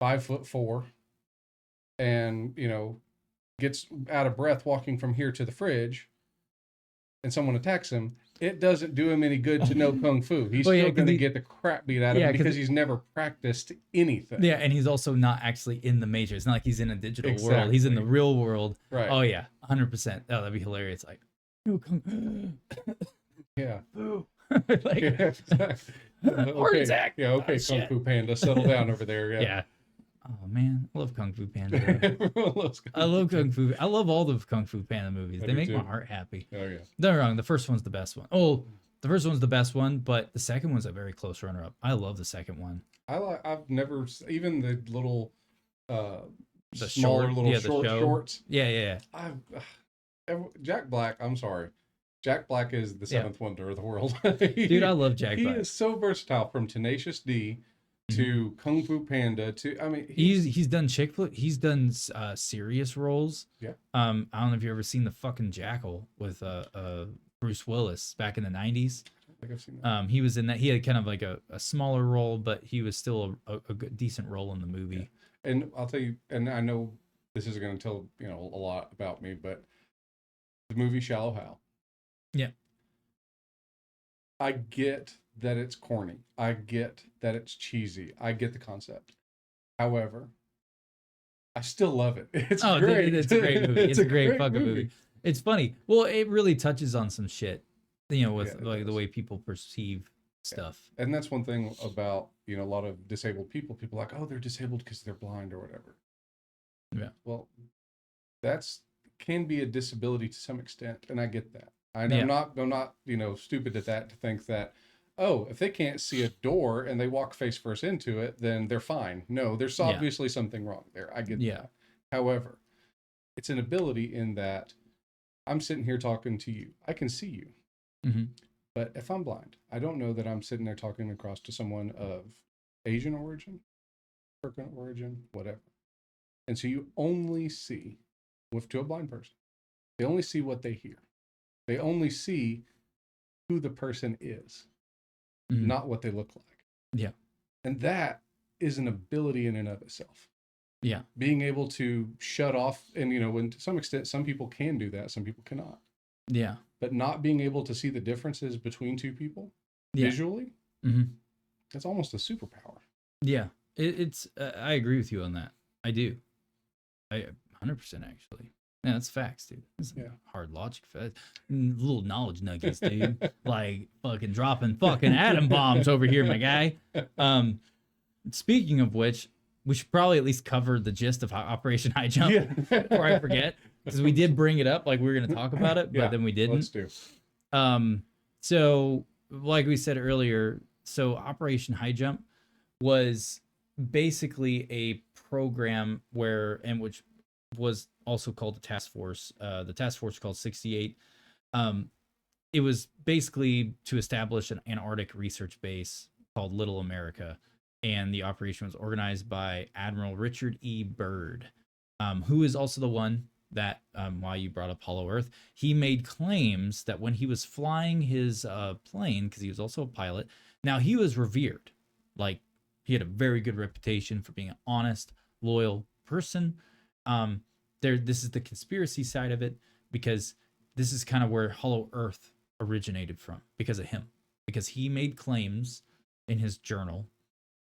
5'4", and, gets out of breath walking from here to the fridge, and someone attacks him, it doesn't do him any good to know Kung Fu. He's still going to get the crap beat out of him because he's never practiced anything. Yeah, and he's also not actually in the Matrix. It's not like he's in a digital world. He's in the real world. Right. Oh, yeah, 100%. Oh, that'd be hilarious. Like, no Kung yeah. Fu. Like, yeah, exactly. Heart attack. Yeah, okay, oh, Kung Fu Panda, settle down over there. Yeah. Oh, man. I love Kung Fu Panda. Everyone loves I love Kung Fu. I love all the Kung Fu Panda movies. I They do make my too. heart happy. Oh yeah. Don't get me wrong. The first one's the best one. Oh, the first one's the best one, but the second one's a very close runner-up. I love the second one. I've never even the little The smaller short, little yeah, the show. shorts. Yeah, yeah, Jack Black. I'm sorry. Jack Black is the Yeah. seventh wonder of the world. Dude, I love Jack He Black. is so versatile, from Tenacious D to Kung Fu Panda to, I mean, He's done chick flick. He's done serious roles. Yeah. I don't know if you ever seen the fucking Jackal with Bruce Willis back in the 90s. I think I've seen that. He was in that. He had kind of like a smaller role, but he was still a good, decent role in the movie. And I'll tell you, and I know this is going to tell a lot about me, but the movie Shallow Hal. Yeah. I get that it's corny. I get that it's cheesy. I get the concept. However, I still love it. It's great. Dude, it's a great movie. It's a great fucking movie. It's funny. Well, it really touches on some shit, with like the way people perceive stuff. And that's one thing about, a lot of disabled people. People are like, oh, they're disabled because they're blind or whatever. Yeah. Well, can be a disability to some extent, and I get that. I'm not stupid at that to think that, oh, if they can't see a door and they walk face first into it, then they're fine. No, there's obviously something wrong there. I get that. However, it's an ability in that I'm sitting here talking to you. I can see you. Mm-hmm. But if I'm blind, I don't know that I'm sitting there talking across to someone of Asian origin, African origin, whatever. And so you only see, to a blind person, they only see what they hear. They only see who the person is, not what they look like. Yeah. And that is an ability in and of itself. Yeah. Being able to shut off, and, when to some extent, some people can do that, some people cannot. Yeah. But not being able to see the differences between two people visually, that's almost a superpower. Yeah. It's I agree with you on that. I do. 100% actually. Yeah, that's facts, dude. That's hard logic. Little knowledge nuggets, dude. Like fucking dropping fucking atom bombs over here, my guy. Speaking of which, we should probably at least cover the gist of Operation Highjump before I forget, because we did bring it up, like we were going to talk about it, but then we didn't. Let's do. So, like we said earlier, so Operation Highjump was basically a program which was also called the task force. The task force called 68. It was basically to establish an Antarctic research base called Little America, and the operation was organized by Admiral Richard E. Byrd, who is also the one that, while you brought up Hollow Earth, he made claims that when he was flying his plane, because he was also a pilot, now he was revered. Like, he had a very good reputation for being an honest, loyal person. This is the conspiracy side of it, because this is kind of where Hollow Earth originated from, because of him, because he made claims in his journal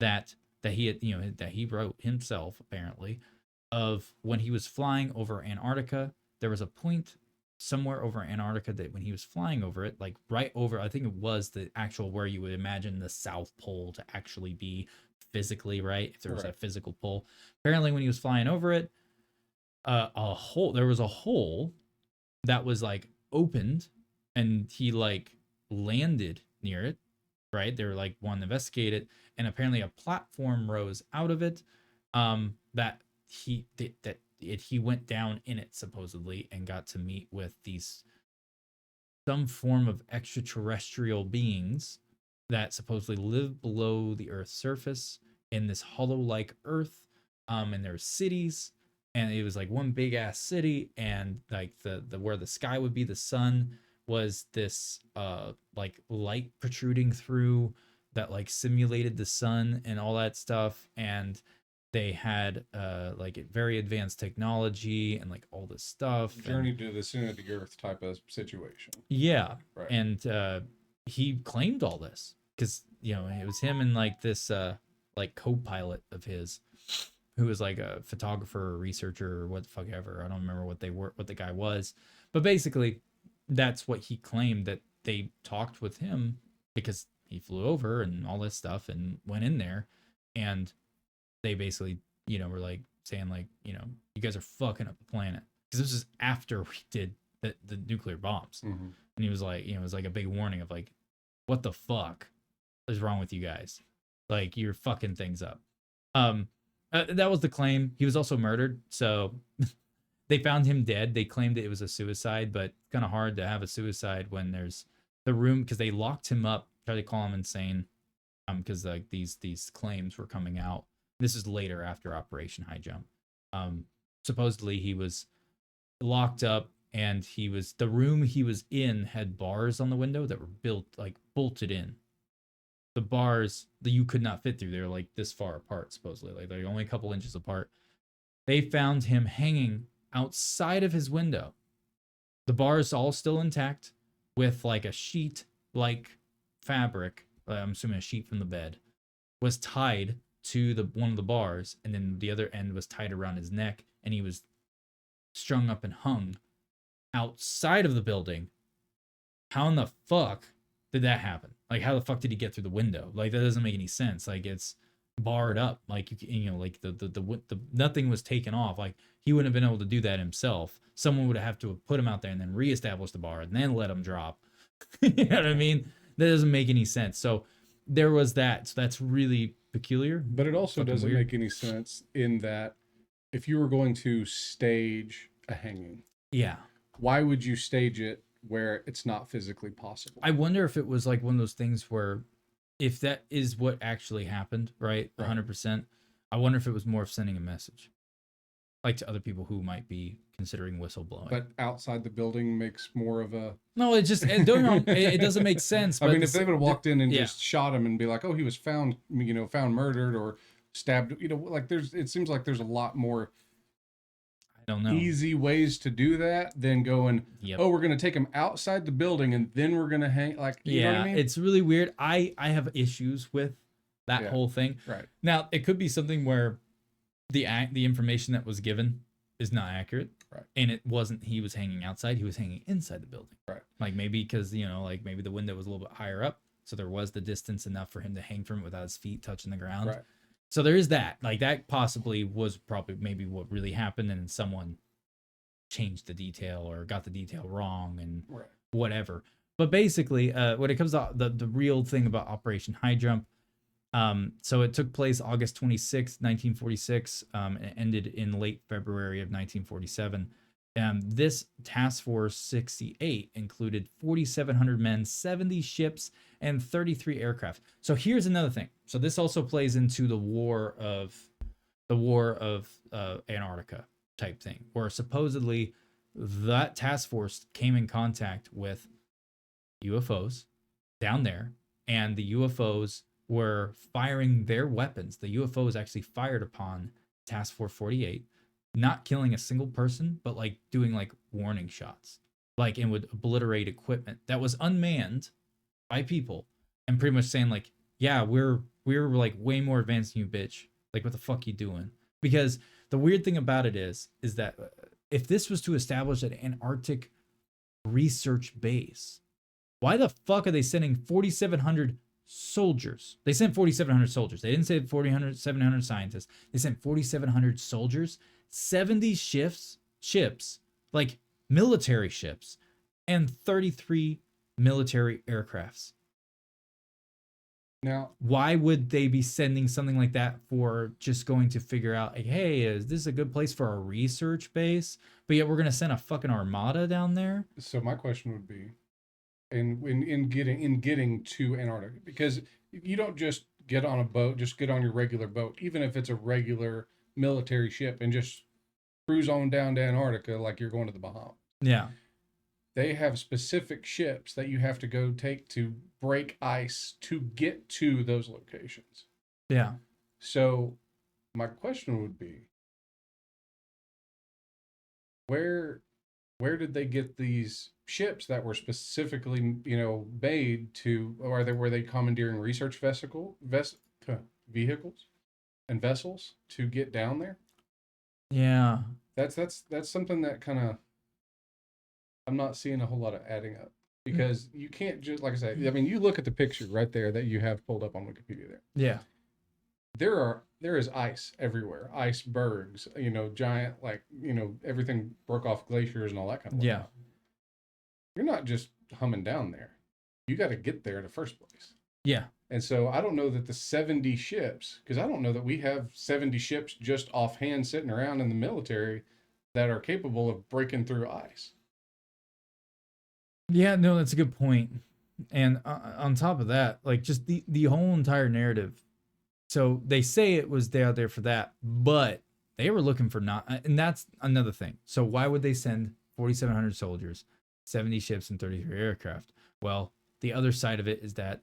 that he had, that he wrote himself, apparently, of when he was flying over Antarctica. There was a point somewhere over Antarctica that when he was flying over it, like right over, I think it was the actual where you would imagine the South Pole to actually be physically, right? If there was a physical pole. Apparently, when he was flying over it, there was a hole that was like opened, and he like landed near it, right? They were like wanting to investigate it, and apparently a platform rose out of it, that he went down in it supposedly and got to meet with some form of extraterrestrial beings that supposedly live below the Earth's surface in this hollow-like Earth, and there's cities, and it was like one big ass city, and like the where the sky would be, the sun was this like light protruding through that like simulated the sun and all that stuff, and they had like very advanced technology and like all this stuff. Journey to the center of the earth type of situation. Yeah. Right. And he claimed all this because, it was him and like this like co-pilot of his who was like a photographer or researcher or what the fuck ever. I don't remember what the guy was. But basically, that's what he claimed, that they talked with him because he flew over and all this stuff and went in there, and they basically were like saying like, you guys are fucking up the planet. Because this is after we did the nuclear bombs. Mm-hmm. And he was like, it was like a big warning of like, what the fuck is wrong with you guys? Like, you're fucking things up. That was the claim. He was also murdered. So they found him dead. They claimed that it was a suicide, but it's kind of hard to have a suicide when there's the room, because they locked him up, tried to call him insane, because like these claims were coming out. This is later after Operation Highjump. Supposedly he was locked up, and the room he was in had bars on the window that were built like bolted in. The bars that you could not fit through, they were like this far apart, supposedly, like they're only a couple inches apart. They found him hanging outside of his window. The bars all still intact, with like a sheet like fabric, I'm assuming a sheet from the bed, was tied to one of the bars, and then the other end was tied around his neck, and he was strung up and hung outside of the building. How in the fuck did that happen? Like, how the fuck did he get through the window? Like, that doesn't make any sense. Like, it's barred up. Like, like the nothing was taken off. Like, he wouldn't have been able to do that himself. Someone would have to put him out there and then reestablish the bar and then let him drop. You know what I mean? That doesn't make any sense. So there was that. So that's really peculiar. But it also doesn't make any sense in that if you were going to stage a hanging, yeah, why would you stage it where it's not physically possible? I wonder if it was like one of those things where, if that is what actually happened, right, 100%, I wonder if it was more of sending a message, like to other people who might be considering whistleblowing. But outside the building makes more of a... No, it just, don't get me wrong, it doesn't make sense. I mean, if they would have walked in and just shot him and be like, oh, he was found murdered or stabbed, like it seems like there's a lot more... I don't know. Easy ways to do that than going, oh, we're going to take him outside the building and then we're going to hang, like, you know what I mean? It's really weird. I have issues with that whole thing. Right. Now, it could be something where the information that was given is not accurate. Right. And it wasn't, he was hanging outside, he was hanging inside the building. Right. Like, maybe because, like maybe the window was a little bit higher up, so there was the distance enough for him to hang from it without his feet touching the ground. Right. So there is that. Like, that possibly was probably maybe what really happened, and someone changed the detail or got the detail wrong and whatever. But basically, when it comes to the real thing about Operation Highjump, so it took place August 26, 1946, and ended in late February of 1947. This Task Force 68 included 4,700 men, 70 ships, and 33 aircraft. So here's another thing. So this also plays into the war of Antarctica type thing, where supposedly that task force came in contact with UFOs down there, and the UFOs were firing their weapons. The UFOs actually fired upon Task Force 48, not killing a single person, but like doing like warning shots, like, and would obliterate equipment that was unmanned by people, and pretty much saying like, yeah, we're like way more advanced than you, bitch. Like, what the fuck you doing? Because the weird thing about it is that if this was to establish an Antarctic research base, why the fuck are they sending 4,700 soldiers? They sent 4,700 soldiers. They didn't say 4,700 scientists. They sent 4,700 soldiers, 70 ships, like military ships, and 33 military aircrafts. Now, why would they be sending something like that for just going to figure out, like, hey, is this a good place for a research base? But yet we're going to send a fucking armada down there? So my question would be, in getting to Antarctica, because you don't just get on a boat, just get on your regular boat, even if it's a regular military ship, and just cruise on down to Antarctica like you're going to the Bahamas. Yeah. They have specific ships that you have to go take to break ice to get to those locations. Yeah. So my question would be, where did they get these ships that were specifically, made to, or were they commandeering research vehicles and vessels to get down there? Yeah. That's something that kind of, I'm not seeing a whole lot of adding up, because you can't just, like I said, I mean, you look at the picture right there that you have pulled up on Wikipedia there. Yeah. there is ice everywhere, icebergs, giant, like, everything broke off glaciers and all that kind of Yeah. stuff. You're not just humming down there. You got to get there in the first place. Yeah. And so I don't know that the 70 ships, because I don't know that we have 70 ships just offhand sitting around in the military that are capable of breaking through ice. Yeah, no, that's a good point. And on top of that, like, just the whole entire narrative. So they say it was out there for that, but they were looking for not, and that's another thing. So why would they send 4,700 soldiers, 70 ships, and 33 aircraft? Well, the other side of it is that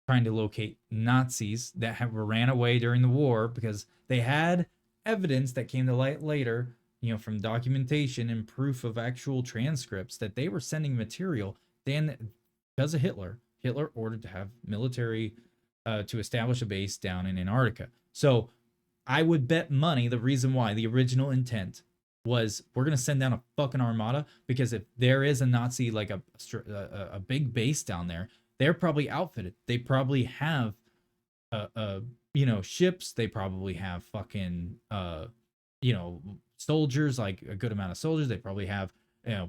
trying to locate Nazis that ran away during the war, because they had evidence that came to light later, from documentation and proof of actual transcripts, that they were sending material. Then, because of Hitler ordered to have military to establish a base down in Antarctica. So I would bet money the reason why the original intent was, we're going to send down a fucking armada, because if there is a Nazi, like a big base down there, they're probably outfitted. They probably have ships. They probably have fucking soldiers, like a good amount of soldiers. They probably have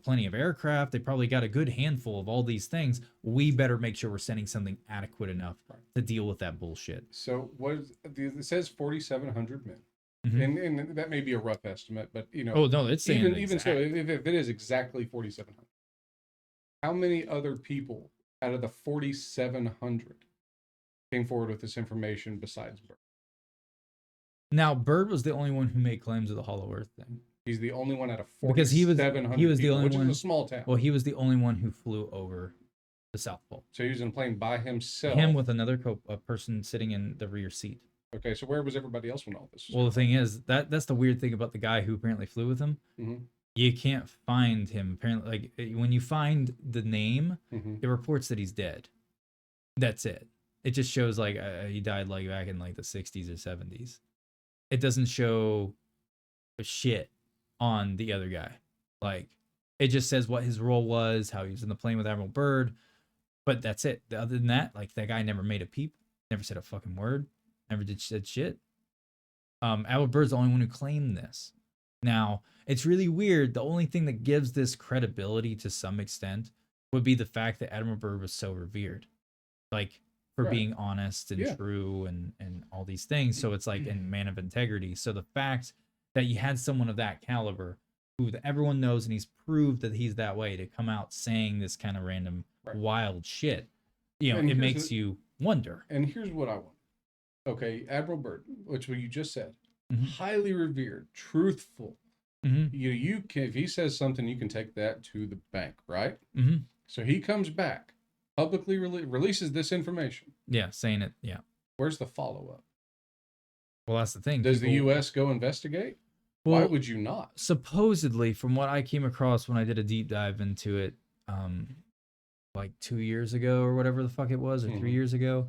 plenty of aircraft. They probably got a good handful of all these things. We better make sure we're sending something adequate enough to deal with that bullshit. So it says 4,700 men. Mm-hmm. And that may be a rough estimate, but Oh no, it's saying even so, if it is exactly 4,700, how many other people out of the 4,700 came forward with this information besides Byrd? Now, Byrd was the only one who made claims of the Hollow Earth thing. He's the only one out of 4,700 because he was the only which one, is a small town. Well, he was the only one who flew over the South Pole. So he was in a plane by himself. Him with another person sitting in the rear seat. Okay, so where was everybody else when all this was Well, the thing is, that's the weird thing about the guy who apparently flew with him. Mm-hmm. You can't find him. Apparently, like, when you find the name, mm-hmm. it reports that he's dead. That's it. It just shows like he died like back in like the 60s or 70s. It doesn't show shit on the other guy. Like, it just says what his role was, how he was in the plane with Admiral Byrd, but that's it. Other than that, like, that guy never made a peep, never said a fucking word, never said shit. Admiral Byrd's the only one who claimed this. Now, it's really weird. The only thing that gives this credibility to some extent would be the fact that Admiral Byrd was so revered, like, for being honest and true and all these things. So it's like a man of integrity. So the fact that you had someone of that caliber, who everyone knows and he's proved that he's that way, to come out saying this kind of random wild shit, it makes you wonder. And here's what I want. Okay, Admiral Byrd, which you just said, mm-hmm. highly revered, truthful. Mm-hmm. You can, if he says something, you can take that to the bank, right? Mm-hmm. So he comes back, publicly releases this information. Yeah, saying it. Yeah. Where's the follow-up? Well, that's the thing. Does the U.S. go investigate? Well, why would you not? Supposedly, from what I came across when I did a deep dive into it, like 2 years ago or whatever the fuck it was, or 3 years ago.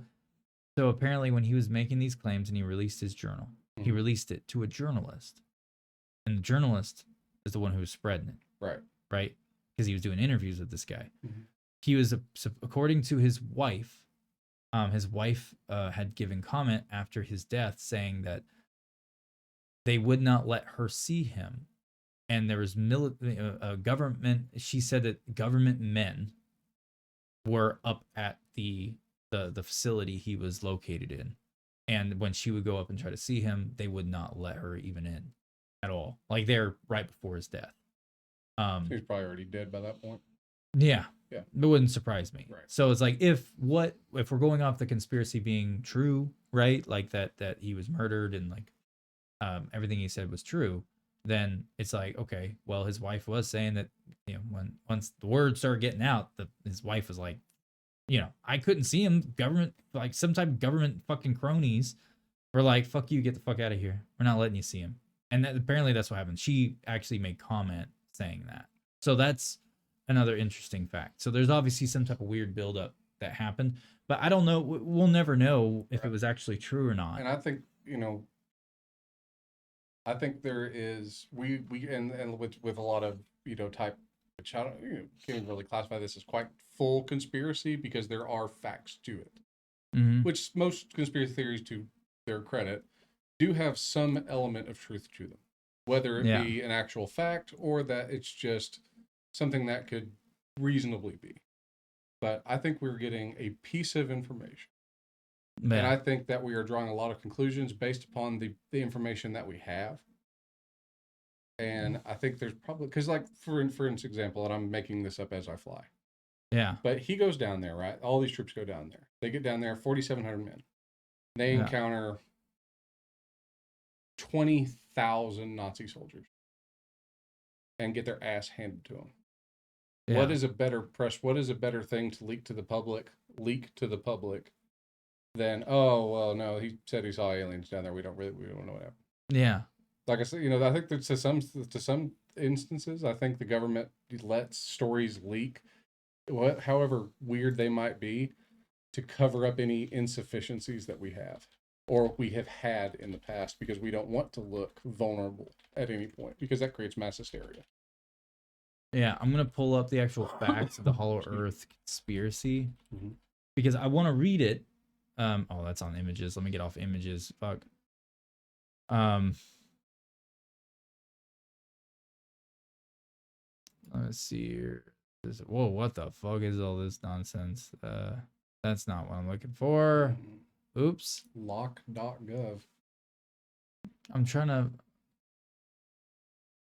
So apparently when he was making these claims and he released his journal, he released it to a journalist. And the journalist is the one who was spreading it. Right. Right? Because he was doing interviews with this guy. Mm-hmm. He was, according to his wife had given comment after his death saying that they would not let her see him. And there was government, she said that government men were up at the facility he was located in. And when she would go up and try to see him, they would not let her even in at all. Like, they're right before his death. He's probably already dead by that point. Yeah. Yeah. It wouldn't surprise me. Right. So it's like, if we're going off the conspiracy being true, right? Like that he was murdered and like everything he said was true, then it's like, okay, well, his wife was saying that, once the word started getting out, his wife was like, I couldn't see him. Government, like some type of government fucking cronies were like, fuck you, get the fuck out of here. We're not letting you see him. And apparently that's what happened. She actually made comment saying that. So that's another interesting fact. So there's obviously some type of weird buildup that happened, but I don't know. We'll never know if it was actually true or not. And I think, I think there is, and with a lot of, type, which I don't, can't even really classify this as quite full conspiracy, because there are facts to it, mm-hmm. which most conspiracy theories to their credit, do have some element of truth to them, whether it be an actual fact or that it's just something that could reasonably be. But I think we're getting a piece of information. And I think that we are drawing a lot of conclusions based upon the information that we have. And I think there's probably, because like for example, and I'm making this up as I fly. Yeah. But he goes down there, right? All these troops go down there. They get down there, 4,700 men. They encounter 20,000 Nazi soldiers and get their ass handed to them. Yeah. What is a better thing to leak to the public than, oh, well, no, he said he saw aliens down there. We don't know what happened. Yeah. Like I said, I think that to some instances, I think the government lets stories leak, however weird they might be, to cover up any insufficiencies that we have or we have had in the past, because we don't want to look vulnerable at any point, because that creates mass hysteria. Yeah, I'm going to pull up the actual facts of the Hollow Earth conspiracy, because I want to read it. Oh, that's on images. Let me get off images. Fuck. Let's see here. Whoa, what the fuck is all this nonsense? That's not what I'm looking for. Oops. Lock.gov. I'm trying to...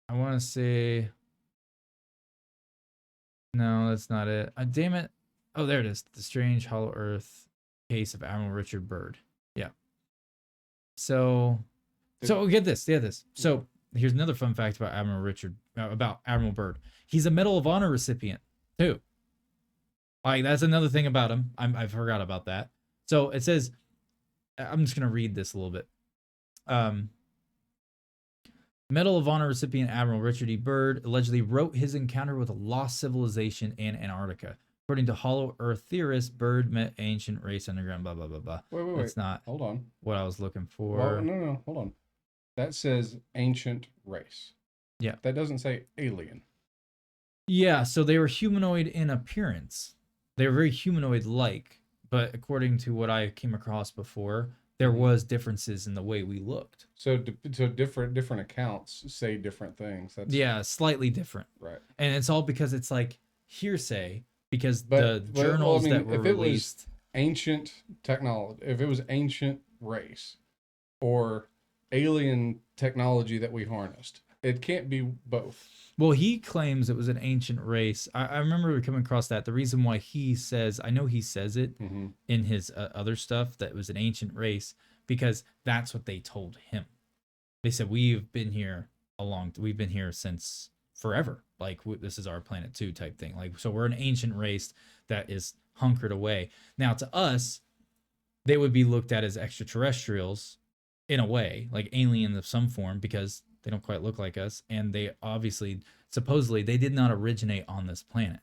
I want to say... No, that's not it. Damn it. Oh, there it is. The Strange Hollow Earth case of Admiral Richard Byrd. Yeah. So get this. Yeah, this. So here's another fun fact about Admiral Byrd. He's a Medal of Honor recipient too. Like, that's another thing about him. I forgot about that. So it says, I'm just gonna read this a little bit. Medal of Honor recipient Admiral Richard E. Byrd allegedly wrote his encounter with a lost civilization in Antarctica. According to Hollow Earth theorists, Byrd met ancient race underground, blah, blah, blah, blah. Wait. That's not hold on. What I was looking for. Well, no, hold on. That says ancient race. Yeah. That doesn't say alien. Yeah, so they were humanoid in appearance. They were very humanoid-like, but according to what I came across before, there was differences in the way we looked. So different accounts say different things. Yeah, slightly different. Right. And it's all because it's like hearsay, because the journals that were released. Ancient technology, if it was ancient race or alien technology that we harnessed, it can't be both. Well, he claims it was an ancient race. I remember coming across that. The reason why he says, I know he says it in his other stuff, that it was an ancient race, because that's what they told him. They said, we've been here since forever. Like, this is our planet too type thing. Like, so we're an ancient race that is hunkered away. Now, to us, they would be looked at as extraterrestrials in a way, like aliens of some form, because they don't quite look like us, and they supposedly, they did not originate on this planet.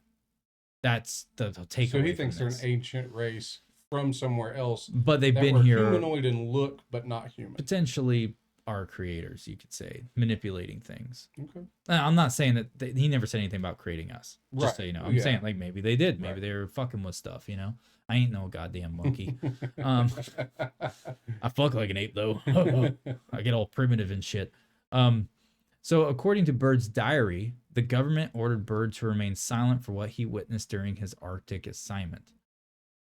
That's the takeaway. So he thinks they're an ancient race from somewhere else, but they've been here, humanoid in look, but not human. Potentially our creators, you could say, manipulating things. Okay. I'm not saying that he never said anything about creating us. Just so you know, I'm saying like maybe they did. Maybe they were fucking with stuff. I ain't no goddamn monkey. I fuck like an ape though. I get all primitive and shit. So according to Byrd's diary, the government ordered Byrd to remain silent for what he witnessed during his Arctic assignment.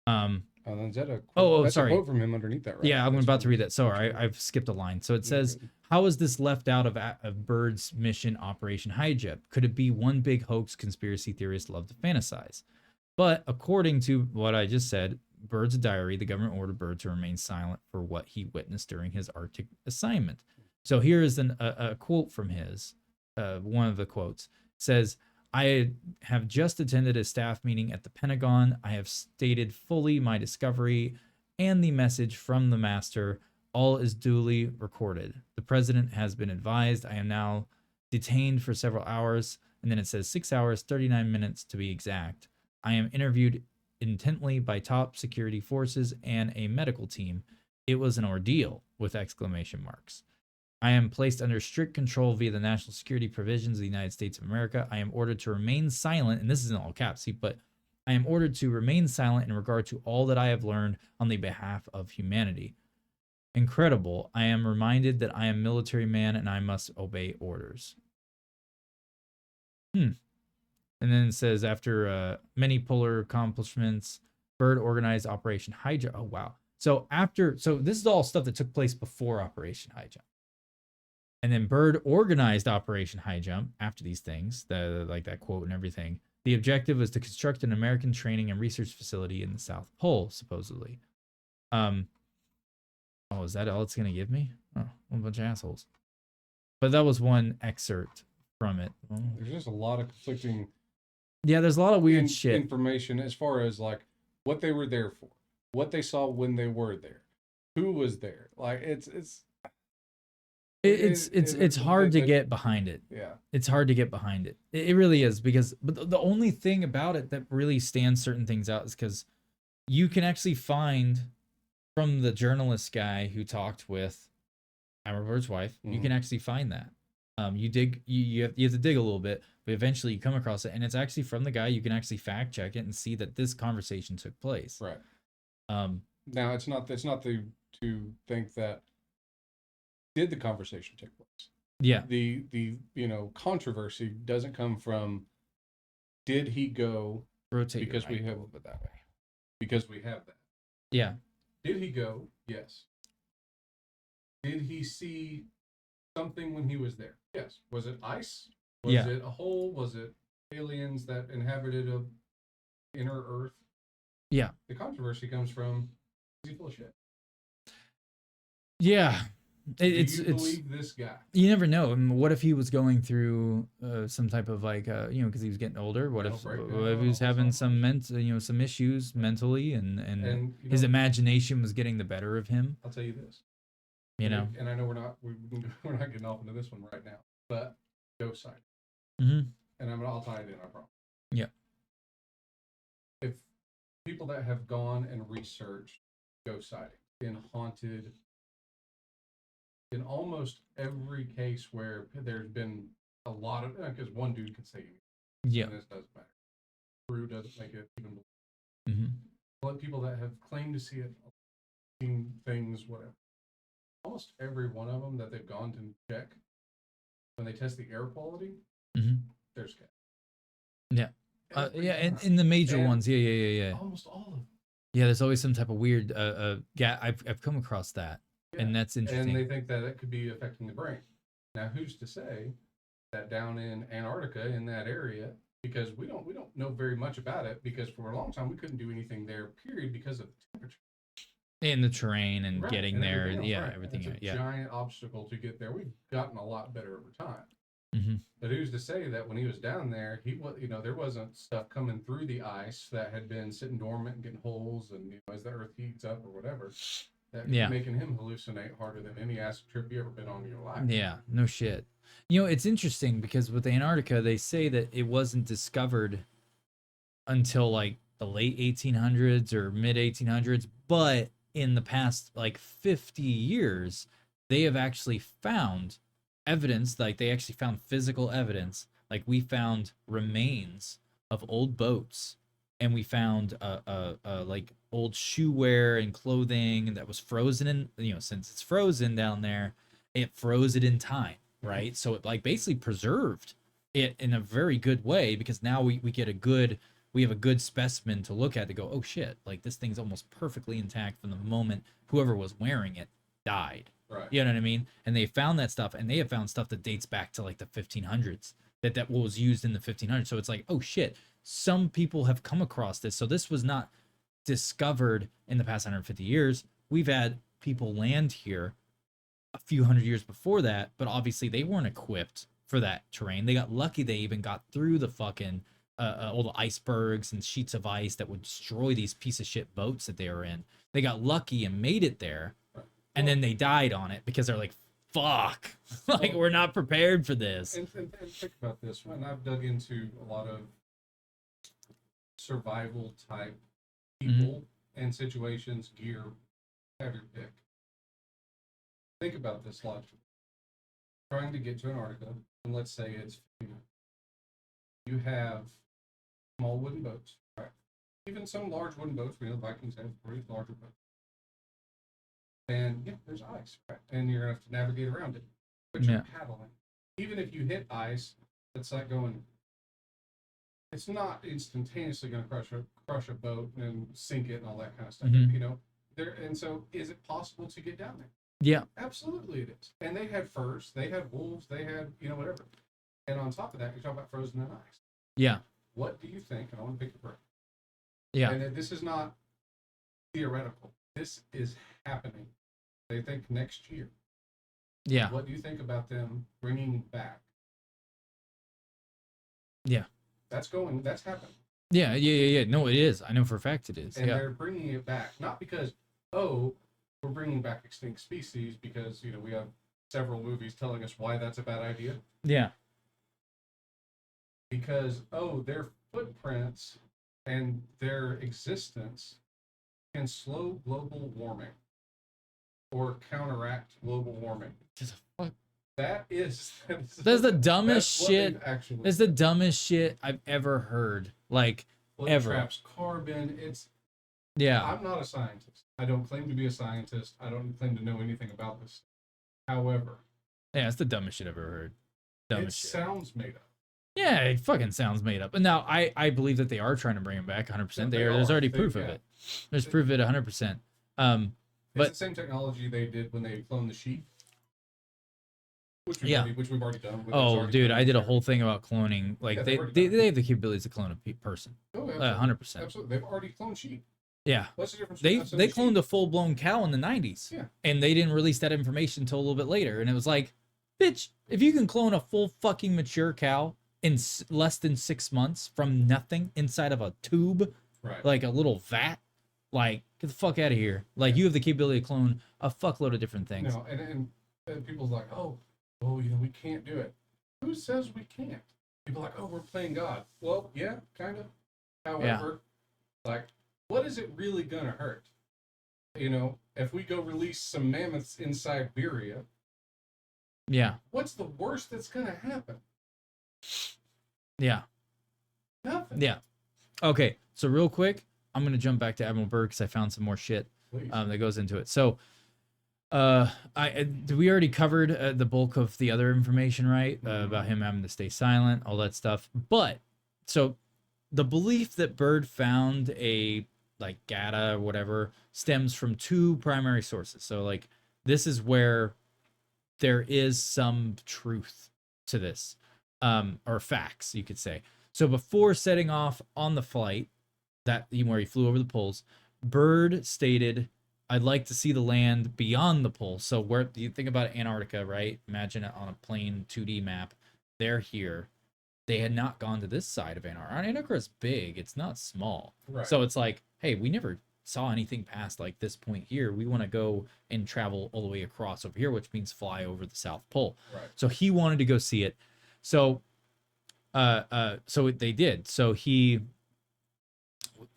Is that a quote? That's sorry. A quote from him underneath that, right? Yeah, I'm about to read that. Sorry, I've skipped a line. So it says, how is this left out of Byrd's mission Operation Highjump? Could it be one big hoax conspiracy theorists love to fantasize? But according to what I just said, Byrd's diary, the government ordered Byrd to remain silent for what he witnessed during his Arctic assignment. So here is a quote from his, one of the quotes. It says, I have just attended a staff meeting at the Pentagon. I have stated fully my discovery and the message from the master. All is duly recorded. The president has been advised. I am now detained for several hours. And then it says 6 hours, 39 minutes to be exact. I am interviewed intently by top security forces and a medical team. It was an ordeal, with exclamation marks. I am placed under strict control via the national security provisions of the United States of America. I am ordered to remain silent, and this is in all caps, but I am ordered to remain silent in regard to all that I have learned on the behalf of humanity. Incredible. I am reminded that I am a military man and I must obey orders. And then it says, after many polar accomplishments, Byrd organized Operation Highjump. Oh, wow. So this is all stuff that took place before Operation Highjump. And then Byrd organized Operation Highjump after these things, like that quote and everything. The objective was to construct an American training and research facility in the South Pole, supposedly. Oh, is that all it's gonna give me? Oh, a bunch of assholes. But that was one excerpt from it. Oh. There's just a lot of conflicting. Yeah, there's a lot of weird shit information as far as like what they were there for, what they saw when they were there, who was there. Like it's hard to get behind it. Yeah, it's hard to get behind it. It really is, because but the only thing about it that really stands certain things out is because you can actually find, from the journalist guy who talked with Admiral Byrd's wife, you can actually find that. You have to dig a little bit, but eventually you come across it, and it's actually from the guy. You can actually fact check it and see that this conversation took place. Right. Now it's not to think that did the conversation take place. Yeah. The controversy doesn't come from did he go rotate because we have a little bit that way. Because we have that. Yeah. Did he go? Yes. Did he see something when he was there? Yes. Was it ice? Was it a hole? Was it aliens that inhabited a inner Earth? Yeah. The controversy comes from, is he full of shit? Yeah. It's believe this guy? You never know. I mean, what if he was going through some type of like because he was getting older? What if he was having some some issues mentally, and his imagination was getting the better of him? I'll tell you this. And I know we're not getting off into this one right now, but ghost sighting. And I'll tie it in, I promise. Yeah. If people that have gone and researched ghost sightings in haunted, in almost every case where there's been a lot of, because one dude can say anything. Yeah. And this doesn't matter. True doesn't make it even. But people that have claimed to see it, seen things, whatever. Almost every one of them that they've gone to check, when they test the air quality, they're scared. Yeah. And in the major ones, yeah. Almost all of them. Yeah, there's always some type of weird I've come across that. Yeah. And that's interesting. And they think that it could be affecting the brain. Now, who's to say that down in Antarctica, in that area, because we don't know very much about it, because for a long time we couldn't do anything there, period, because of the temperature. And the terrain and getting there, everything. It's a giant obstacle to get there. We've gotten a lot better over time. But who's to say that when he was down there, he was, there wasn't stuff coming through the ice that had been sitting dormant and getting holes, and as the Earth heats up or whatever, that could be making him hallucinate harder than any acid trip you ever been on in your life. Yeah, no shit. It's interesting because with Antarctica, they say that it wasn't discovered until like the late 1800s or mid 1800s, but in the past like 50 years, they have actually found evidence, like they actually found physical evidence. Like we found remains of old boats, and we found like old shoe wear and clothing that was frozen in, since it's frozen down there, it froze it in time, right? So it like basically preserved it in a very good way, because now we have a good specimen to look at to go, oh shit, like this thing's almost perfectly intact from the moment whoever was wearing it died. Right. You know what I mean? And they found that stuff, and they have found stuff that dates back to like the 1500s that was used in the 1500s. So it's like, oh shit, some people have come across this. So this was not discovered in the past 150 years. We've had people land here a few hundred years before that, but obviously they weren't equipped for that terrain. They got lucky they even got through the fucking all the icebergs and sheets of ice that would destroy these piece of shit boats that they were in. They got lucky and made it there. And then they died on it because they're like, fuck, like we're not prepared for this. And think about this. When I've dug into a lot of survival type people and situations, gear, have your pick. Think about this logically. Trying to get to Antarctica, and let's say it's, you have small wooden boats, right? Even some large wooden boats, Vikings have pretty larger boats. And yeah, there's ice, right? And you're gonna have to navigate around it, but you're paddling. Even if you hit ice, it's like going. It's not instantaneously going to crush a boat and sink it and all that kind of stuff. You know, there. And so, is it possible to get down there? Yeah, absolutely it is. And they had furs, they had wolves, they had whatever. And on top of that, you're talking about frozen in ice. Yeah. What do you think? And I want to pick your brain. Yeah. And this is not theoretical. This is happening. They think next year. Yeah. What do you think about them bringing back? Yeah. That's happening. Yeah. No, it is. I know for a fact it is. And they're bringing it back, not because, we're bringing back extinct species because, we have several movies telling us why that's a bad idea. Yeah. Because, their footprints and their existence can slow global warming or counteract global warming. That's the dumbest shit. It's the dumbest shit I've ever heard. Like, ever. Traps carbon. I'm not a scientist. I don't claim to be a scientist. I don't claim to know anything about this. However, it's the dumbest shit I've ever heard. Dumbest shit. Sounds made up. Yeah, it fucking sounds made up. But now I believe that they are trying to bring him back 100%. There's already proof of it. There's proof of it 100%. But it's the same technology they did when they cloned the sheep. Which we've already done. Dude, I did a whole thing about cloning. Like they have the capabilities to clone a person. 100%. Absolutely, they've already cloned sheep. Yeah. What's the difference? They cloned a full blown cow in the 90s. Yeah. And they didn't release that information until a little bit later. And it was like, bitch, if you can clone a full fucking mature cow in less than 6 months from nothing inside of a tube, right, like a little vat, like get the fuck out of here. Like you have the capability to clone a fuckload of different things. No, and people's like, we can't do it. Who says we can't? People are like, we're playing God. Well, yeah, kind of. However, what is it really gonna hurt? If we go release some mammoths in Siberia, what's the worst that's gonna happen? Yeah. Nothing. Yeah. Okay, so real quick, I'm gonna jump back to Admiral Byrd because I found some more shit that goes into it. So, we already covered the bulk of the other information, right? About him having to stay silent, all that stuff. But so the belief that Byrd found a GATA or whatever stems from two primary sources. So like this is where there is some truth to this, or facts, you could say. So before setting off on the flight where he flew over the poles, Byrd stated, "I'd like to see the land beyond the pole." So where you think about Antarctica, right? Imagine it on a plain 2D map. They're here. They had not gone to this side of Antarctica. Antarctica is big. It's not small. Right. So it's like, hey, we never saw anything past like this point here. We want to go and travel all the way across over here, which means fly over the South Pole. Right. So he wanted to go see it. So, so they did. So he,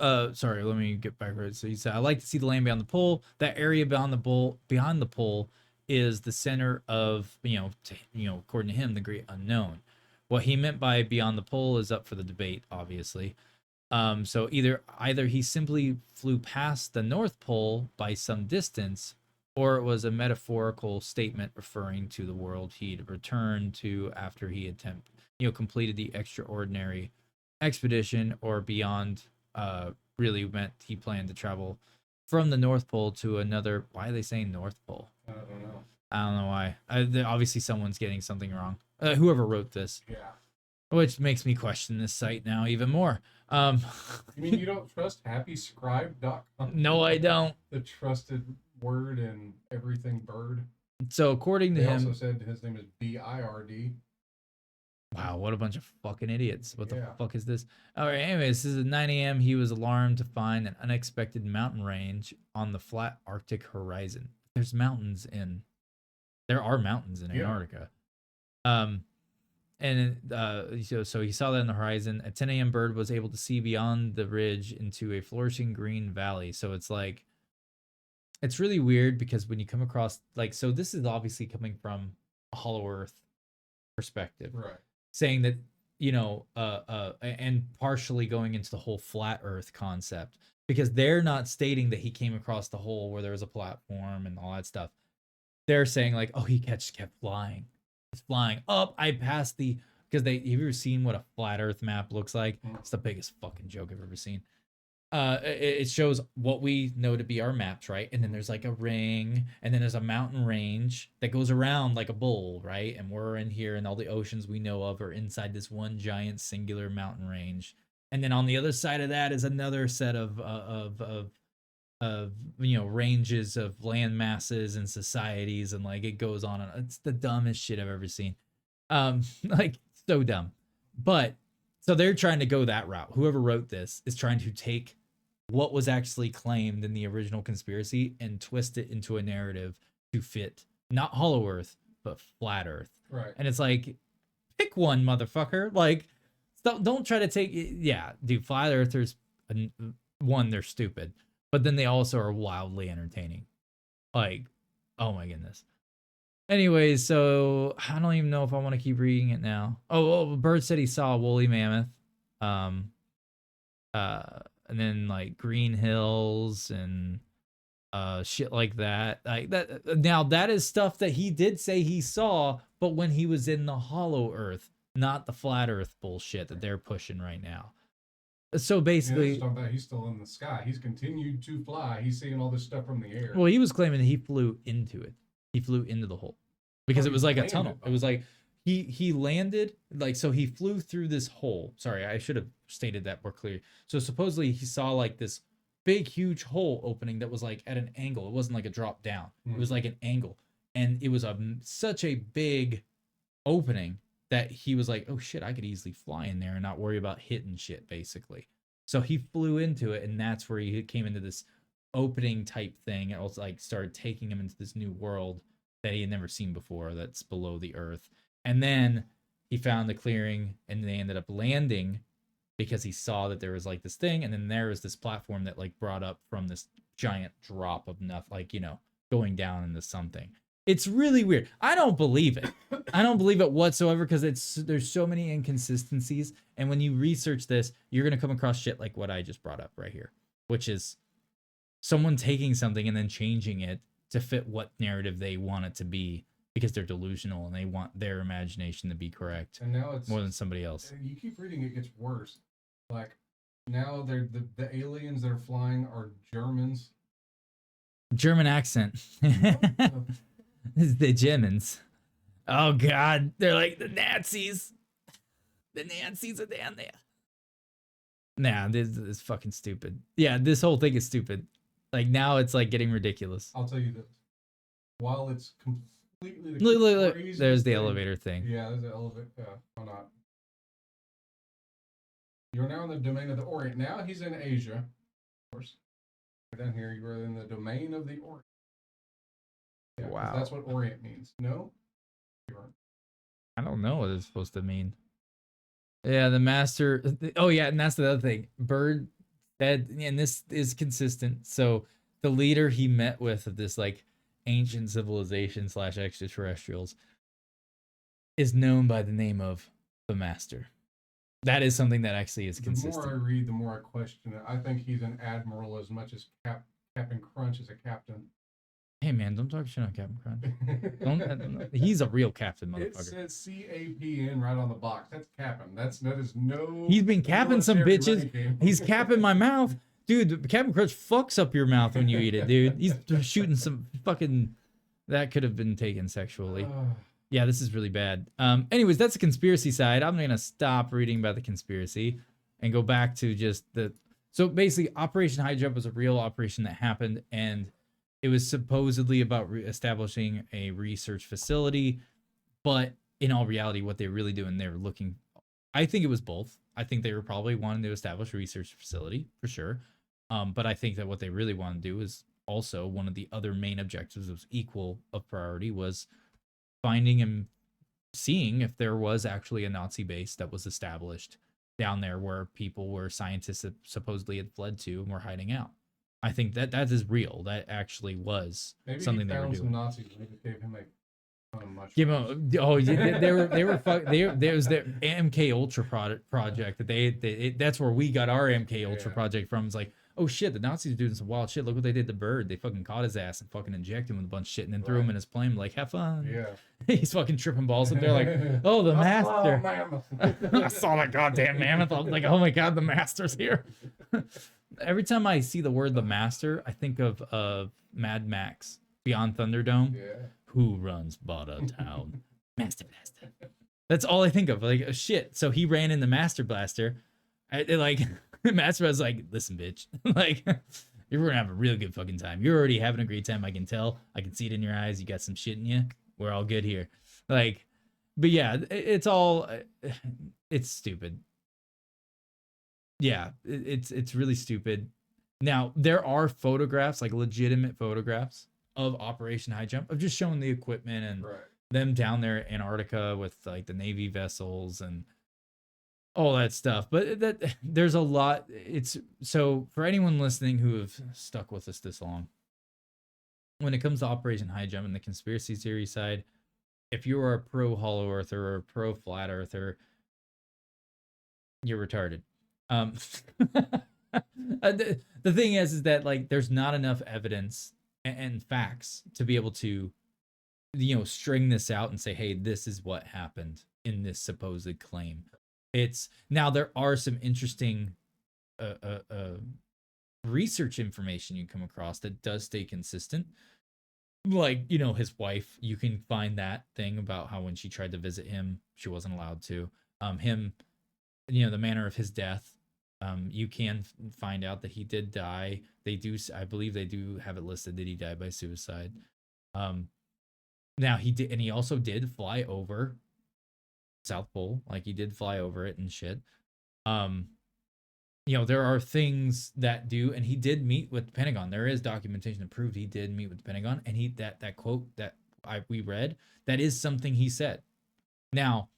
sorry, let me get back. So he said, "I'd like to see the land beyond the pole. That area beyond the pole is the center of, according to him, the great unknown." What he meant by beyond the pole is up for the debate, obviously. So either he simply flew past the North Pole by some distance, or it was a metaphorical statement referring to the world he'd returned to after he completed the extraordinary expedition, or beyond really meant he planned to travel from the North Pole to another. Why are they saying North Pole? I don't know. I don't know why. Obviously someone's getting something wrong. Whoever wrote this. Yeah. Which makes me question this site now even more. You mean you don't trust happyscribe.com? No, I don't. The trusted word and everything bird. So according to they him, also said his name is BIRD. Wow, what a bunch of fucking idiots. What the fuck is this? All right, anyways, this is at 9 a.m. He was alarmed to find an unexpected mountain range on the flat Arctic horizon. There are mountains in Antarctica. So he saw that on the horizon. At 10 a.m., Byrd was able to see beyond the ridge into a flourishing green valley. So it's like, it's really weird because when you come across, so this is obviously coming from a Hollow Earth perspective, right? Saying that, and partially going into the whole flat Earth concept, because they're not stating that he came across the hole where there was a platform and all that stuff. They're saying like, oh, he kept flying. It's flying up. I passed the, because have you ever seen what a flat Earth map looks like? It's the biggest fucking joke I've ever seen. It shows what we know to be our maps, right? And then there's like a ring, and then there's a mountain range that goes around like a bowl, right? And we're in here, and all the oceans we know of are inside this one giant singular mountain range. And then on the other side of that is another set of ranges of land masses and societies, and like it goes on. And it's the dumbest shit I've ever seen. Like so dumb. But so they're trying to go that route. Whoever wrote this is trying to take what was actually claimed in the original conspiracy and twist it into a narrative to fit not Hollow Earth, but Flat Earth. Right. And it's like, pick one, motherfucker. Like, don't try to take, yeah, dude, Flat Earthers, one, they're stupid, but then they also are wildly entertaining. Like, oh my goodness. Anyways, so I don't even know if I want to keep reading it now. Oh, Bird said he saw a woolly mammoth. And then like Green Hills and shit like that. Like that. Now that is stuff that he did say he saw, but when he was in the Hollow Earth, not the Flat Earth bullshit that they're pushing right now. So basically, he's still in the sky. He's continued to fly. He's seeing all this stuff from the air. Well, he was claiming he flew into it. He flew into the hole because it was like a tunnel. It was like he landed, like, so he flew through this hole. Sorry, I should have stated that more clearly. So supposedly he saw like this big, huge hole opening that was like at an angle. It wasn't like a drop down. It was like an angle, and it was such a big opening that he was like, oh shit, I could easily fly in there and not worry about hitting shit, basically. So he flew into it, and that's where he came into this opening type thing. And also like started taking him into this new world that he had never seen before, that's below the earth. And then he found the clearing, and they ended up landing because he saw that there was like this thing, and then there was this platform that like brought up from this giant drop of nothing, like, you know, going down into something. It's really weird. I don't believe it. I don't believe it whatsoever, because there's so many inconsistencies, and when you research this, you're gonna come across shit like what I just brought up right here, which is someone taking something and then changing it to fit what narrative they want it to be, because they're delusional and they want their imagination to be correct. And now it's more than somebody else. You keep reading, it gets worse. Like now they're the aliens that are flying are Germans. German accent. The Germans. Oh God, they're like the Nazis. The Nazis are down there. Nah, this is fucking stupid. Yeah, this whole thing is stupid. Like now it's like getting ridiculous. I'll tell you this. While it's completely look. There's the elevator thing. Yeah, there's the elevator. Why not? You're now in the domain of the Orient. Now he's in Asia, of course. Down here, you are in the domain of the Orient. Yeah, wow. That's what Orient means. No? I don't know what it's supposed to mean. Yeah, the master. Oh, yeah, and that's the other thing. Bird said, and this is consistent. So the leader he met with of this like ancient civilization / extraterrestrials is known by the name of the Master. That is something that actually is consistent. The more I read, the more I question it. I think he's an admiral as much as Captain Crunch is a captain. Hey man, don't talk shit on Captain Crunch. Don't. He's a real captain, motherfucker. It says CAPN right on the box. That's capping. That is no. He's been capping some bitches. Ranking. He's capping my mouth, dude. Captain Crunch fucks up your mouth when you eat it, dude. He's shooting some fucking. That could have been taken sexually. Yeah, this is really bad. Anyways, that's the conspiracy side. I'm gonna stop reading about the conspiracy and go back to just the. So basically, Operation Highjump was a real operation that happened, and it was supposedly about establishing a research facility, but in all reality, what they're really doing, they're looking. I think it was both. I think they were probably wanting to establish a research facility for sure, but I think that what they really want to do is also one of the other main objectives was equal of priority was finding and seeing if there was actually a Nazi base that was established down there where people were scientists that supposedly had fled to and were hiding out. I think that is real. That actually was something they were doing. Some Nazis and they gave him Give him there was their MK Ultra project that that's where we got our MK Ultra project from. It's like, oh shit, the Nazis are doing some wild shit. Look what they did to Bird. They fucking caught his ass and fucking injected him with a bunch of shit and then threw him in his plane. Like, have fun. Yeah. He's fucking tripping balls up there like, oh, the master. I saw that goddamn mammoth. I'm like, oh my god, the master's here. Every time I see the word the master, I think of Mad Max Beyond Thunderdome. Yeah. Who runs Bada Town? Master Blaster. That's all I think of. Like, oh, shit. So he ran in the Master Blaster. Master was like, listen, bitch. Like, you're gonna have a real good fucking time. You're already having a great time. I can tell. I can see it in your eyes. You got some shit in you. We're all good here. Like, but yeah, it's stupid. Yeah, it's really stupid. Now, there are photographs, like legitimate photographs of Operation Highjump, of just showing the equipment and them down there in Antarctica with like the Navy vessels and all that stuff. But that there's a lot. It's so for anyone listening who have stuck with us this long, when it comes to Operation Highjump and the conspiracy theory side, if you are a pro Hollow Earther or a pro Flat Earther, you're retarded. The thing is that like there's not enough evidence and facts to be able to, string this out and say, hey, this is what happened in this supposed claim. It's now there are some interesting research information you come across that does stay consistent. Like, his wife, you can find that thing about how when she tried to visit him, she wasn't allowed to. Him, the manner of his death, you can find out that he did die. I believe they do have it listed that he died by suicide. Now he did, and he also did fly over South Pole, like he did fly over it and shit. There are things that do, and he did meet with the Pentagon. There is documentation that proved he did meet with the Pentagon, and that quote that we read, that is something he said. Now,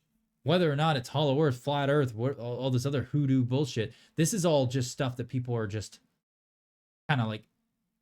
whether or not it's Hollow Earth, Flat Earth, all this other hoodoo bullshit, this is all just stuff that people are just kind of like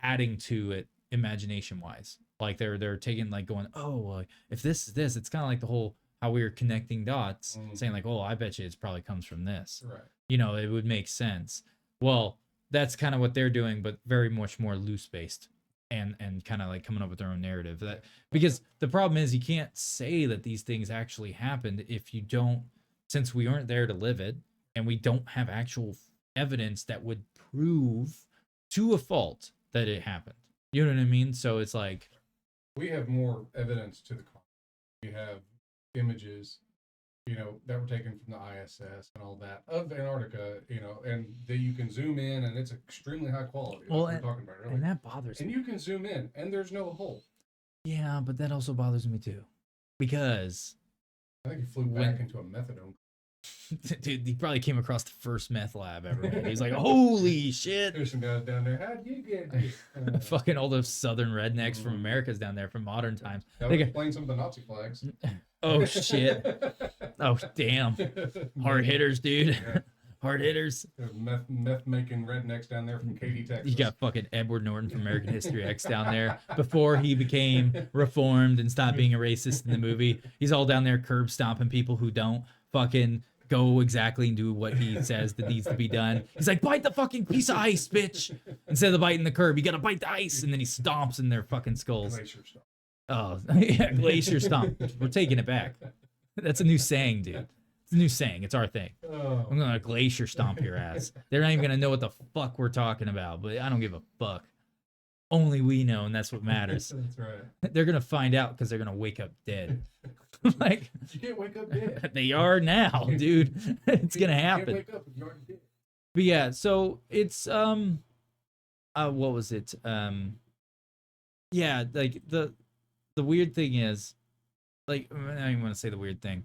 adding to it imagination wise. Like they're taking like going, oh, if this is this, it's kind of like the whole how we were connecting dots, saying like, oh, I bet you it probably comes from this. Right. It would make sense. Well, that's kind of what they're doing, but very much more loose based and kind of like coming up with their own narrative. That because the problem is you can't say that these things actually happened if you don't, since we aren't there to live it and we don't have actual evidence that would prove to a fault that it happened. You know what I mean? So it's like we have more evidence to the contrary. We have images, that were taken from the ISS and all that of Antarctica, and that you can zoom in and it's extremely high quality. Well, we're talking about earlier. And that bothers me. And you can zoom in and there's no hole. Yeah, but that also bothers me too. Because I think he flew back into a methadone. Dude, he probably came across the first meth lab ever. He's like, holy shit. There's some guys down there. How'd you get this? Fucking all those southern rednecks from America's down there from modern times. That would explain some of the Nazi flags. Oh, shit. Oh, damn. Hard hitters, dude. Yeah. Hard hitters. Meth making rednecks down there from Katy, Texas. You got fucking Edward Norton from American History X down there before he became reformed and stopped being a racist in the movie. He's all down there curb stomping people who don't fucking go exactly and do what he says that needs to be done. He's like, bite the fucking piece of ice, bitch. Instead of biting the curb, you gotta bite the ice. And then he stomps in their fucking skulls. Glacier stomp. Oh, yeah, glacier stomp. We're taking it back. That's a new saying, dude. It's a new saying. It's our thing. Oh. I'm gonna glacier stomp your ass. They're not even gonna know what the fuck we're talking about, but I don't give a fuck. Only we know, and that's what matters. That's right. They're gonna find out because they're gonna wake up dead. Like, you can't wake up dead. They are now, dude. It's gonna happen. You can't wake up if you're already dead. But yeah, so it's what was it? Yeah, like the weird thing is, like, I don't even want to say the weird thing.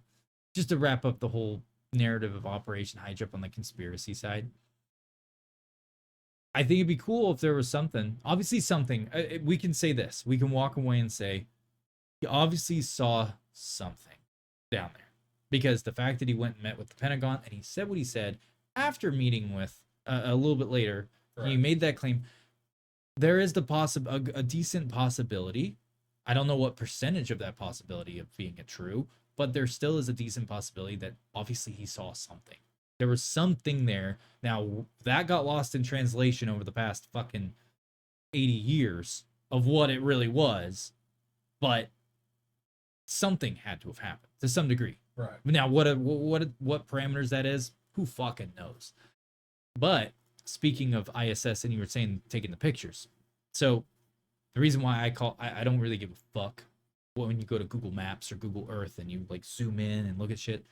Just to wrap up the whole narrative of Operation Highjump on the conspiracy side, I think it'd be cool if there was something. Obviously, something. We can say this. We can walk away and say, he obviously saw something down there. Because the fact that he went and met with the Pentagon and he said what he said after meeting with, a little bit later, right. He made that claim. There is a decent possibility. I don't know what percentage of that possibility of being it true, but there still is a decent possibility that obviously he saw something. There was something there. Now, that got lost in translation over the past fucking 80 years of what it really was, but something had to have happened to some degree. Right. Now, what parameters that is, who fucking knows? But speaking of ISS, and you were saying taking the pictures, so the reason why I don't really give a fuck when you go to Google Maps or Google Earth and you like zoom in and look at shit,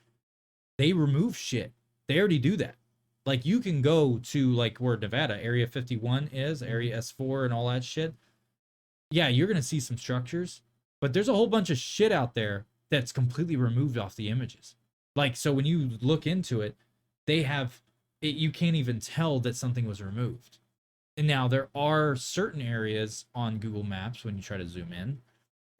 they remove shit. They already do that. Like you can go to like where Nevada Area 51 is, Area S4 and all that shit. Yeah, you're going to see some structures, but there's a whole bunch of shit out there that's completely removed off the images. Like so when you look into it, they have it, you can't even tell that something was removed. And now there are certain areas on Google Maps when you try to zoom in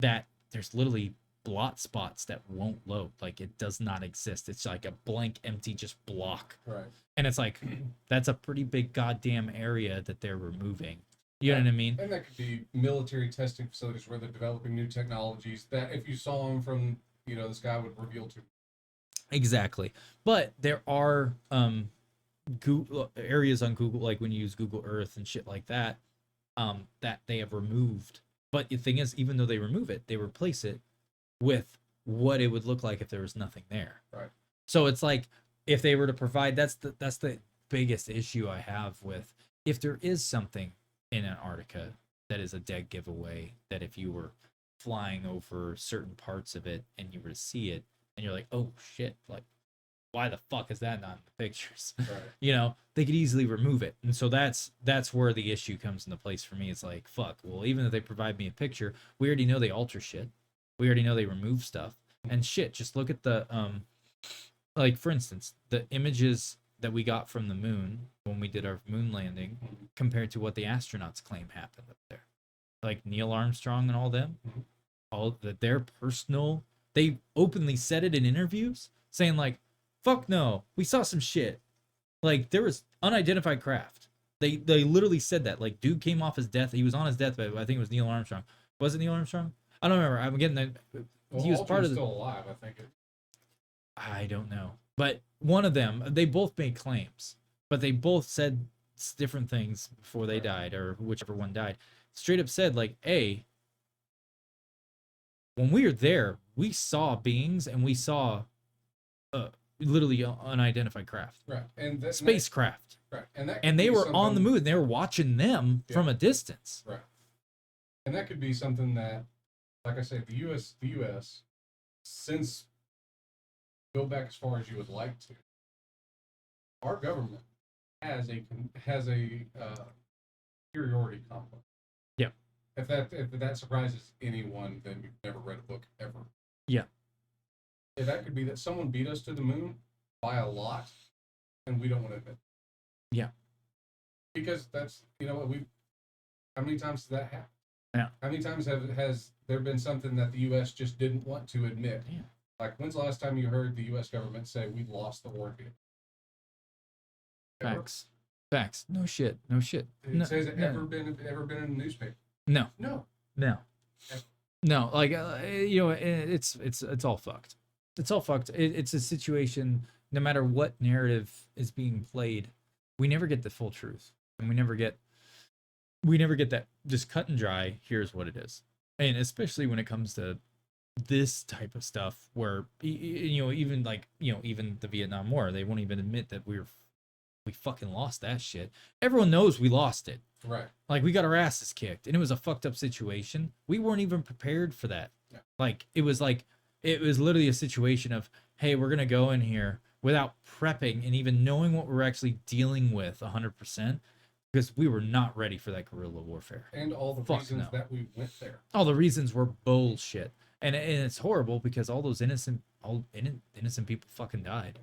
that there's literally blot spots that won't load. Like it does not exist. It's like a blank, empty, just block. Right. And it's like, that's a pretty big goddamn area that they're removing. You know what I mean? And that could be military testing facilities where they're developing new technologies that if you saw them from, the sky would reveal to. Exactly. But there are Google areas on Google, like when you use Google Earth and shit like that, that they have removed. But the thing is, even though they remove it, they replace it with what it would look like if there was nothing there. Right. So it's like if they were to provide, that's the biggest issue I have with if there is something in Antarctica that is a dead giveaway, that if you were flying over certain parts of it and you were to see it and you're like, oh shit, like why the fuck is that not in the pictures? Right. They could easily remove it. And so that's where the issue comes into place for me. It's like, fuck, well, even if they provide me a picture, we already know they alter shit. We already know they remove stuff. And shit, just look at the like for instance, the images that we got from the moon when we did our moon landing compared to what the astronauts claim happened up there. Like Neil Armstrong and all them, all that their personal, they openly said it in interviews saying like, fuck no, we saw some shit. Like there was unidentified craft. They literally said that. Like dude came off his death. He was on his deathbed. I think it was Neil Armstrong. Was it Neil Armstrong? I don't remember. I'm getting that. Well, he was Aldrin's part of the. Still alive, I think. I don't know, but one of them. They both made claims, but they both said different things before they died, or whichever one died. Straight up said like, "Hey, when we were there, we saw beings and we saw, literally unidentified craft, right, and spacecraft, right, and they were on the moon. They were watching them from a distance, right, and that could be something that, like I said, the U.S. since go back as far as you would like to, our government has a superiority complex. Yeah. If that surprises anyone, then you've never read a book ever. Yeah. If that could be that someone beat us to the moon by a lot, and we don't want to admit. Yeah. Because that's how many times has that happened? Yeah. How many times has there been something that the U.S. just didn't want to admit? Yeah. Like when's the last time you heard the U.S. government say we lost the war? Facts. No shit. Has it ever been in a newspaper? No. Ever. No. Like it's all fucked. It's all fucked. It's a situation. No matter what narrative is being played, we never get the full truth, and we never get that just cut and dry. Here's what it is, and especially when it comes to this type of stuff, where even the Vietnam War, they won't even admit that we fucking lost that shit. Everyone knows we lost it. Right. Like we got our asses kicked, and it was a fucked up situation. We weren't even prepared for that. Yeah. Like it was literally a situation of, hey, we're gonna go in here without prepping and even knowing what we're actually dealing with 100%, because we were not ready for that guerrilla warfare. And all the reasons that we went there. All the reasons were bullshit, and it's horrible because all those innocent people fucking died.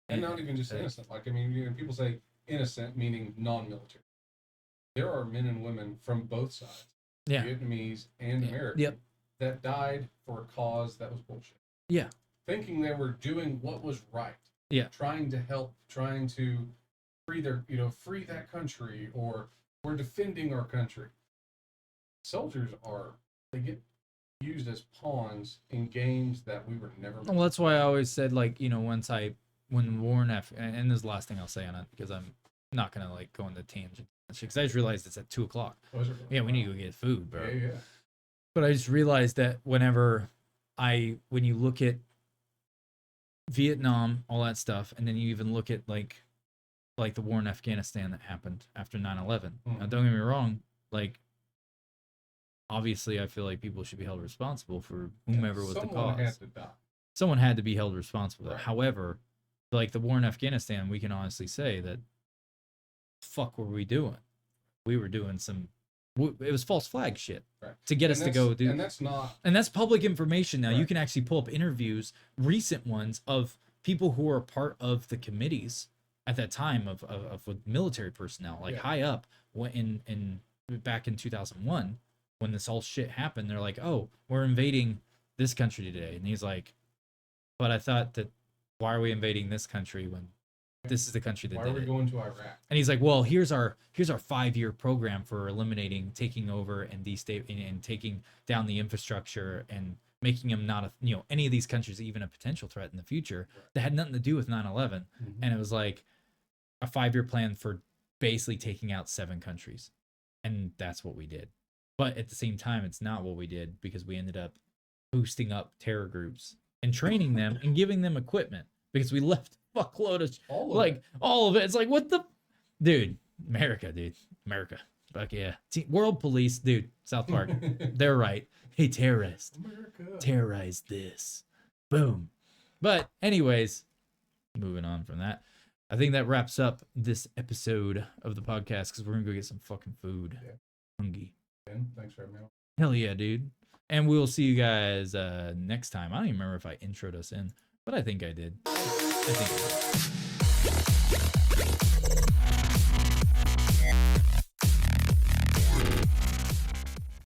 And not even just innocent. Like, I mean, people say innocent, meaning non-military. There are men and women from both sides, Vietnamese and American, that died for a cause that was bullshit. Yeah. Thinking they were doing what was right. Yeah. Trying to help, trying to free free that country, or we're defending our country. Soldiers they get used as pawns in games that we were never. Well, that's why I always said, like, once I when war in and this is the last thing I'll say on it because I'm not gonna like go into tangent because I just realized it's at 2:00. Yeah, we need to go get food, bro. Yeah. But I just realized that when you look at Vietnam, all that stuff, and then you even look at like the war in Afghanistan that happened after 9/11. Now, don't get me wrong, like obviously I feel like people should be held responsible for whomever was the cause. Had to die. Someone had to be held responsible. Right. However, like the war in Afghanistan, we can honestly say that fuck were we doing? We were doing it was false flag shit to get us to go do. And that's not. And that's public information now. Right. You can actually pull up interviews, recent ones of people who were part of the committees at that time of military personnel, like high up in back in 2001 when this whole shit happened. They're like, oh, we're invading this country today. And he's like, but I thought that why are we invading this country when this is the country that did it? Why are we going to Iraq? And he's like, well, here's our 5-year program for eliminating, taking over, and and taking down the infrastructure and making them not any of these countries even a potential threat in the future that had nothing to do with 9/11. Mm-hmm. And it was like a 5-year plan for basically taking out 7 countries. And that's what we did. But at the same time, it's not what we did because we ended up boosting up terror groups and training them and giving them equipment because we left fuckload of all of it. It's like, what the dude? America. Fuck yeah. World police, dude. South Park. They're right. Hey, terrorist. America. Terrorize this. Boom. But anyways, moving on from that. I think that wraps up this episode of the podcast because we're gonna go get some fucking food. Yeah. Hungry. Thanks for having me on. Hell yeah, dude. And we'll see you guys next time. I don't even remember if I introed us in, but I think I did. I think I did.